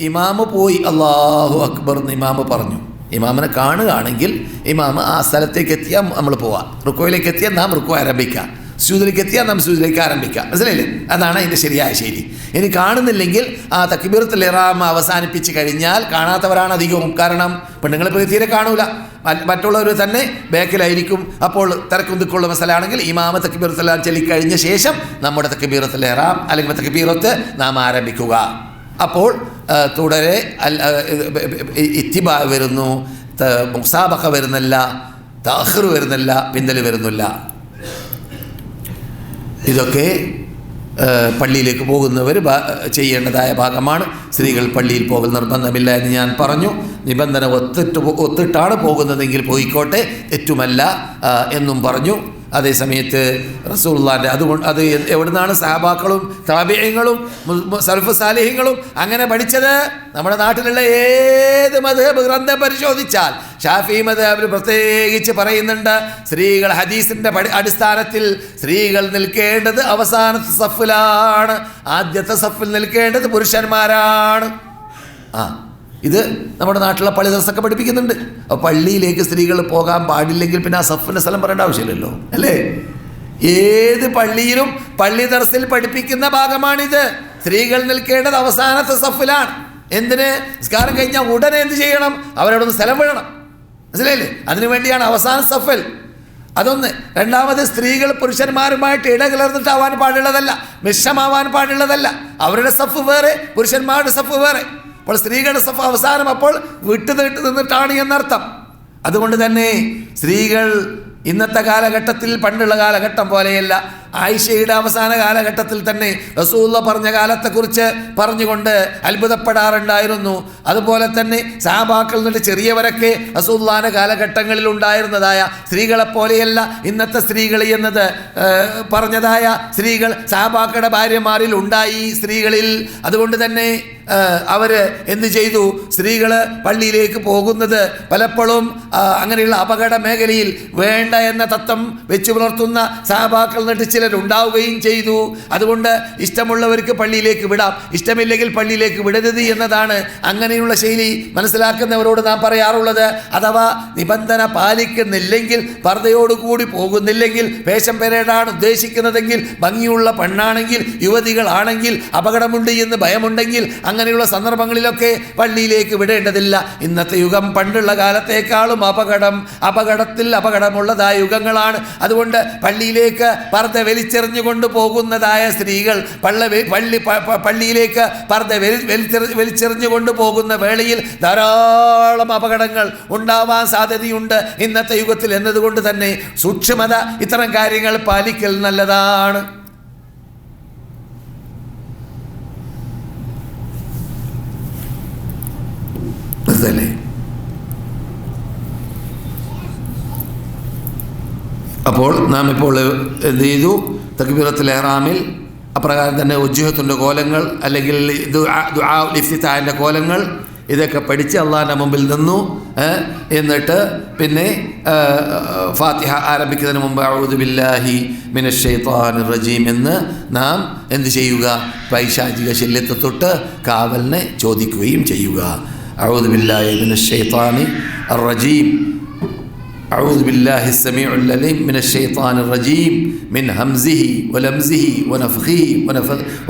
ഇമാമ് പോയി അല്ലാഹു അക്ബർ എന്ന് ഇമാമ് പറഞ്ഞു. ഇമാമിനെ കാണുകയാണെങ്കിൽ ഇമാമ് ആ സ്ഥലത്തേക്ക് എത്തിയാൽ നമ്മൾ പോവാം. റുക്കോയിലേക്ക് എത്തിയാൽ നാം റുക്കോ ആരംഭിക്കാം, സുജൂദിലേക്ക് എത്തിയാൽ നാം സുജൂദിലേക്ക് ആരംഭിക്കാം. മനസ്സിലായില്ലേ? അതാണ് അതിൻ്റെ ശരിയായ ശൈലി. ഇനി കാണുന്നില്ലെങ്കിൽ ആ തക്ബീറത്തുൽ ഇഹ്റാം അവസാനിപ്പിച്ച് കഴിഞ്ഞാൽ, കാണാത്തവരാണ് അധികവും, കാരണം പെണ്ണുങ്ങൾ തീരെ കാണൂല, മറ്റുള്ളവർ തന്നെ ബേക്കിലായിരിക്കും. അപ്പോൾ തിരക്കും ദിക്കുള്ള മസലാണെങ്കിൽ ഇമാമ തക്ബീറത്തുൽ ഇഹ്റാം ചൊല്ലിക്കഴിഞ്ഞ ശേഷം നമ്മുടെ തക്ബീറത്തുൽ ഇഹ്റാം അല്ലെങ്കിൽ തക്ബീറത്ത് നാം ആരംഭിക്കുക. അപ്പോൾ തുടരെ ഇത്തിബാ വരുന്നു, മുസാബഖ വരുന്നില്ല, തഅഖിർ വരുന്നില്ല, പിന്തൽ വരുന്നില്ല. ഇതൊക്കെ പള്ളിയിലേക്ക് പോകുന്നവർ ചെയ്യേണ്ടതായ ഭാഗമാണ്. സ്ത്രീകൾ പള്ളിയിൽ പോകൽ നിർബന്ധമില്ല എന്ന് ഞാൻ പറഞ്ഞു. നിബന്ധന ഒത്തിട്ടാണ് പോകുന്നതെങ്കിൽ പോയിക്കോട്ടെ, തെറ്റുമല്ല എന്നും പറഞ്ഞു. അതേസമയത്ത് റസൂലുള്ളാഹിൻ്റെ അതുകൊണ്ട് അത് എവിടുന്നാണ് സഹാബാക്കളും താബിഈങ്ങളും സലഫ് സാലിഹീങ്ങളും അങ്ങനെ പഠിച്ചത്? നമ്മുടെ നാട്ടിലുള്ള ഏത് മദ്ഹബ് ഗ്രന്ഥം പരിശോധിച്ചാൽ ഷാഫി മദ്ഹബിൽ പ്രത്യേകിച്ച് പറയുന്നുണ്ട്, സ്ത്രീകൾ ഹദീസിൻ്റെ അടിസ്ഥാനത്തിൽ സ്ത്രീകൾ നിൽക്കേണ്ടത് അവസാനത്തെ സഫിലാണ്, ആദ്യത്തെ സഫിൽ നിൽക്കേണ്ടത് പുരുഷന്മാരാണ്. ഇത് നമ്മുടെ നാട്ടിലെ പള്ളി ദർസൊക്കെ പഠിപ്പിക്കുന്നുണ്ട്. അപ്പോൾ പള്ളിയിലേക്ക് സ്ത്രീകൾ പോകാൻ പാടില്ലെങ്കിൽ പിന്നെ ആ സഫിൻ്റെ സ്ഥലം പറയേണ്ട ആവശ്യമില്ലല്ലോ, അല്ലേ? ഏത് പള്ളിയിലും പള്ളി ദർസിൽ പഠിപ്പിക്കുന്ന ഭാഗമാണിത്. സ്ത്രീകൾ നിൽക്കേണ്ടത് അവസാനത്തെ സഫിലാണ്. എന്തിന്? നിസ്കാരം കഴിഞ്ഞാൽ ഉടനെ എന്ത് ചെയ്യണം? അവരവിടെ നിന്ന് സ്ഥലം വിടണം. മനസ്സിലായില്ലേ? അതിനുവേണ്ടിയാണ് അവസാന സഫൽ. അതൊന്ന്. രണ്ടാമത്, സ്ത്രീകൾ പുരുഷന്മാരുമായിട്ട് ഇടകലർന്നിട്ടാവാൻ പാടുള്ളതല്ല, മിശ്രമാവാൻ പാടുള്ളതല്ല. അവരുടെ സഫ് വേറെ, പുരുഷന്മാരുടെ സഫ് വേറെ. അപ്പോൾ സ്ത്രീകളുടെ സഫ് അവസാനം അപ്പോൾ വിട്ടു നിന്നിട്ടാണ് എന്നർത്ഥം. അതുകൊണ്ട് തന്നെ സ്ത്രീകൾ ഇന്നത്തെ കാലഘട്ടത്തിൽ പണ്ടുള്ള കാലഘട്ടം പോലെയല്ല. ആയിഷയുടെ അവസാന കാലഘട്ടത്തിൽ തന്നെ റസൂലുള്ളാഹി പറഞ്ഞ കാലത്തെക്കുറിച്ച് പറഞ്ഞുകൊണ്ട് അത്ഭുതപ്പെടാറുണ്ടായിരുന്നു. അതുപോലെ തന്നെ സഹാബാക്കളിൽ നിന്ന് ചെറിയവരൊക്കെ റസൂലുള്ളാഹിന്റെ കാലഘട്ടങ്ങളിൽ ഉണ്ടായിരുന്നതായ സ്ത്രീകളെപ്പോലെയല്ല ഇന്നത്തെ സ്ത്രീകൾ എന്നത് പറഞ്ഞതായ സ്ത്രീകൾ സഹാബാക്കളുടെ ഭാര്യമാരിൽ ഉണ്ടായി സ്ത്രീകളിൽ. അതുകൊണ്ട് തന്നെ അവർ എന്ത് ചെയ്തു? സ്ത്രീകൾ പള്ളിയിലേക്ക് പോകുന്നത് പലപ്പോഴും അങ്ങനെയുള്ള അപകട മേഖലയിൽ വേണ്ട എന്ന തത്വം വെച്ച് പുലർത്തുന്ന സഹാബാക്കൾ എന്നിട്ട് ചിലരുണ്ടാവുകയും ചെയ്തു. അതുകൊണ്ട് ഇഷ്ടമുള്ളവർക്ക് പള്ളിയിലേക്ക് വിടാം, ഇഷ്ടമില്ലെങ്കിൽ പള്ളിയിലേക്ക് വിടരുത് എന്നതാണ് അങ്ങനെയുള്ള ശൈലി മനസ്സിലാക്കുന്നവരോട് നാം പറയാറുള്ളത്. അഥവാ നിബന്ധന പാലിക്കുന്നില്ലെങ്കിൽ, പർദ്ദയോടുകൂടി പോകുന്നില്ലെങ്കിൽ, വേഷം പെരേടാണ് ഉദ്ദേശിക്കുന്നതെങ്കിൽ, ഭംഗിയുള്ള പെണ്ണാണെങ്കിൽ, യുവതികളാണെങ്കിൽ, അപകടമുണ്ട് എന്ന് ഭയമുണ്ടെങ്കിൽ അങ്ങനെയുള്ള സന്ദർഭങ്ങളിലൊക്കെ പള്ളിയിലേക്ക് വിടേണ്ടതില്ല. ഇന്നത്തെ യുഗം പണ്ടുള്ള കാലത്തേക്കാളും അപകടമുള്ളതായ യുഗങ്ങളാണ്. അതുകൊണ്ട് പള്ളിയിലേക്ക് പർദ്ദ വലിച്ചെറിഞ്ഞുകൊണ്ട് പോകുന്നതായ സ്ത്രീകൾ പള്ളിയിലേക്ക് പർദ്ദ വലിച്ചെറിഞ്ഞുകൊണ്ട് പോകുന്ന വേളയിൽ ധാരാളം അപകടങ്ങൾ ഉണ്ടാവാൻ സാധ്യതയുണ്ട് ഇന്നത്തെ യുഗത്തിൽ. എന്നതുകൊണ്ട് തന്നെ സൂക്ഷ്മത, ഇത്തരം കാര്യങ്ങൾ പാലിക്കൽ നല്ലതാണ്. അപ്പോൾ നാം ഇപ്പോൾ എന്ത് ചെയ്തു? തക്ബീറത്തുൽ ഇഹ്റാമിൽ അപ്രകാരം തന്നെ ഉജ്ജഹത്തിൻ്റെ കോലങ്ങൾ അല്ലെങ്കിൽ ദുആ ഇഫ്തിതാഹിൻ്റെ കോലങ്ങൾ ഇതൊക്കെ പഠിച്ച് അള്ളാഹിൻ്റെ മുമ്പിൽ നിന്നു. എന്നിട്ട് പിന്നെ ഫാത്തിഹ ആരംഭിക്കുന്നതിന് മുമ്പ് അഊദു ബില്ലാഹി മിനശ് ശൈത്വാനിർ റജീം എന്ന് നാം എന്ത് ചെയ്യുക? പൈശാചിക ശല്യത്തെ തൊട്ട് കാവലിനെ ചോദിക്കുകയും ചെയ്യുക. അഊദു ബില്ലാഹി മിനശ് ശൈത്വാനി അർ-റജീം, അഊദു ബില്ലാഹി സമീഉൽ അലീം മിനശ് ശൈത്വാനിർ റജീം മിൻ ഹംസിഹി വലംസിഹി വനഫ്ഖിഹി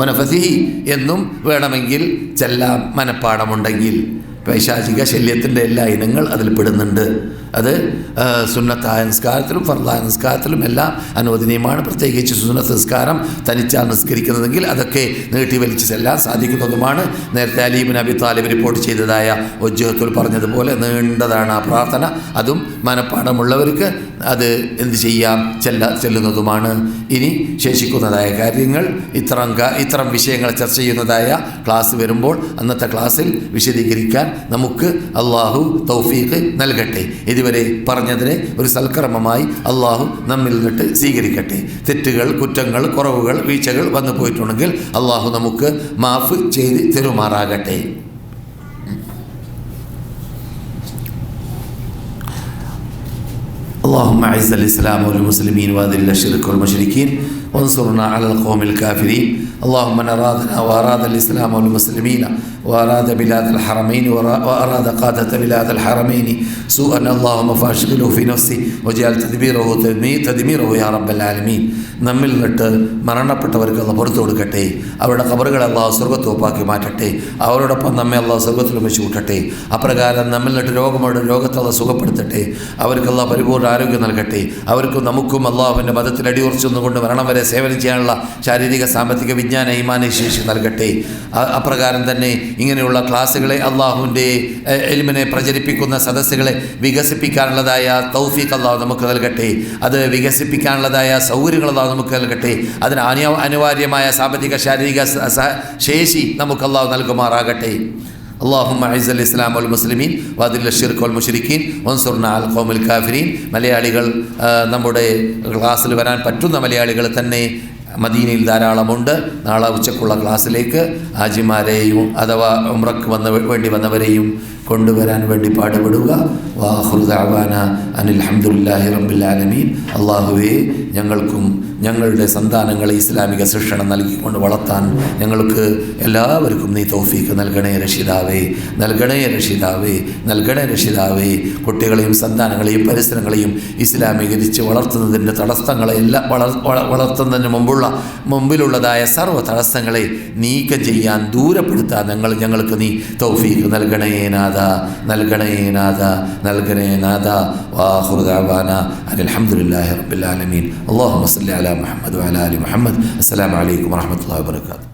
വനഫസിഹി എന്നും വേണമെങ്കിൽ ചെല്ലാം മനപ്പാടമുണ്ടെങ്കിൽ. പൈശാചിക ശല്യത്തിൻ്റെ എല്ലാ ഇനങ്ങൾ അതിൽ പെടുന്നുണ്ട്. അത് സുന്നത്തായ നിസ്കാരത്തിലും ഫർളായ നിസ്കാരത്തിലും എല്ലാം അനുവദനീയമാണ്. പ്രത്യേകിച്ച് സുന്നത്ത് നിസ്കാരം തനിച്ചാൽ നിസ്കരിക്കുന്നതെങ്കിൽ അതൊക്കെ നീട്ടി വലിച്ച് ചെല്ലാൻ സാധിക്കുന്നതുമാണ്. നേരത്തെ അലി ഇബ്നു അബി താലിബ് റിപ്പോർട്ട് ചെയ്തതായ ഉജ്ജഹത്തുൽ പറഞ്ഞതുപോലെ നീണ്ടതാണ് ആ പ്രാർത്ഥന. അതും മനപ്പാടമുള്ളവർക്ക് അത് എന്ത് ചെയ്യാം? ചെല്ലുന്നതുമാണ്. ഇനി ശേഷിക്കുന്നതായ കാര്യങ്ങൾ ഇത്തരം വിഷയങ്ങൾ ചർച്ച ചെയ്യുന്നതായ ക്ലാസ് വരുമ്പോൾ അന്നത്തെ ക്ലാസ്സിൽ വിശദീകരിക്കാൻ നമുക്ക് അള്ളാഹു തൗഫീഖ് നൽകട്ടെ. ഇതുവരെ പറഞ്ഞതിനെ ഒരു സൽക്കർമ്മമായി അള്ളാഹു നമ്മിൽ നിന്നിട്ട് സ്വീകരിക്കട്ടെ. തെറ്റുകൾ, കുറ്റങ്ങൾ, കുറവുകൾ, വീഴ്ചകൾ വന്നു പോയിട്ടുണ്ടെങ്കിൽ അള്ളാഹു നമുക്ക് മാഫ് ചെയ്ത് തരുമാറാകട്ടെ. اللهم أعز الإسلام والمسلمين وأذل الشرك والمشركين وانصرنا على القوم الكافرين. اللهم من أرادنا وأراد الإسلام والمسلمين وأراد بلاد الحرمين وأراد قادة بلاد الحرمين سوءا اللهم فاشغله في نفسه وجعل تدميره يا رب العالمين. നമ്മിൽ നിന്നിട്ട് മരണപ്പെട്ടവർക്ക് അള്ളാഹു പുറത്തു കൊടുക്കട്ടെ. അവരുടെ ഖബറുകളെ അള്ളാഹു സ്വർഗ്ഗത്തോപ്പാക്കി മാറ്റട്ടെ. അവരോടൊപ്പം നമ്മെ അള്ളാഹു സ്വർഗ്ഗത്തിൽ വെച്ച് കൂട്ടട്ടെ. അപ്രകാരം നമ്മിൽ നിന്നിട്ട് രോഗത്തെ അള്ളാഹു സുഖപ്പെടുത്തട്ടെ. അവർക്ക് അള്ളാഹു പരിപൂർണ്ണ ആരോഗ്യം നൽകട്ടെ. അവർക്കും നമുക്കും അള്ളാഹുവിൻ്റെ മതത്തിൽ അടിയുറച്ചൊന്നുകൊണ്ട് മരണം വരെ സേവനം ചെയ്യാനുള്ള ശാരീരിക, സാമ്പത്തിക, വിജ്ഞാന, ഈമാന ശേഷി നൽകട്ടെ. അപ്രകാരം തന്നെ ഇങ്ങനെയുള്ള ക്ലാസ്സുകളെ അള്ളാഹുവിൻ്റെ ഇൽമിനെ പ്രചരിപ്പിക്കുന്ന സദസ്സുകളെ വികസിപ്പിക്കാനുള്ളതായ തൗഫീഖ് അള്ളാഹു നമുക്ക് നൽകട്ടെ. അത് വികസിപ്പിക്കാനുള്ളതായ സൗകര്യങ്ങൾ അള്ളാഹു നമുക്ക് നൽകട്ടെ. അതിന് അനിവാര്യമായ സാമ്പത്തിക, ശാരീരിക ശേഷി നമുക്ക് അള്ളാഹു നൽകുമാറാകട്ടെ. اللهم اعز الاسلام والمسلمين واذل الشرك والمشركين وانصرنا على القوم الكافرين. മലയാളികൾ നമ്മുടെ ക്ലാസ്സിൽ വരാൻ പറ്റുന്ന മലയാളികൾ തന്നെ മദീനയിൽ ധാരാളമുണ്ട്. നാളെ ഉച്ചക്കുള്ള ക്ലാസ്സിലേക്ക് ഹാജിമാരെയും അഥവാ ഉംറക്ക് വേണ്ടി വന്നവരെയും കൊണ്ടുവരാൻ വേണ്ടി പാടുപെടുക. വാഖിറു ദഅവാന അനിൽ ഹംദുലില്ലാഹി റബ്ബിൽ ആലമീൻ. അല്ലാഹുവേ, ഞങ്ങൾക്കും ഞങ്ങളുടെ സന്താനങ്ങളെ ഇസ്ലാമിക ശിക്ഷണം നൽകിക്കൊണ്ട് വളർത്താൻ ഞങ്ങൾക്ക് എല്ലാവർക്കും നീ തൗഫീഖ് നൽകണേ രക്ഷിതാവേ, നൽകണേ രക്ഷിതാവേ, നൽകണേ രക്ഷിതാവേ. കുട്ടികളെയും സന്താനങ്ങളെയും പരിസരങ്ങളെയും ഇസ്ലാമീകരിച്ച് വളർത്തുന്നതിൻ്റെ തടസ്സങ്ങളെല്ലാം വളർത്തുന്നതിന് മുമ്പിലുള്ളതായ സർവ്വ തടസ്സങ്ങളെ നീക്കം ചെയ്യാൻ, ദൂരപ്പെടുത്താൻ ഞങ്ങൾക്ക് നീ തൗഫീഖ് നൽകണേ നാഥ, നൽകണേ നാഥ, നൽകണേ നാഥ. വാഖിറു ദഅവാന അനിൽ ഹംദുലില്ലാഹി റബ്ബിൽ ആലമീൻ. അല്ലാഹുമ്മ സ്വല്ലി അലാ മുഹമ്മദ് വഅലാ ആലി മുഹമ്മദ്. അസ്സലാമു അലൈക്കും വറഹ്മത്തുള്ളാഹി വബറകാതുഹു.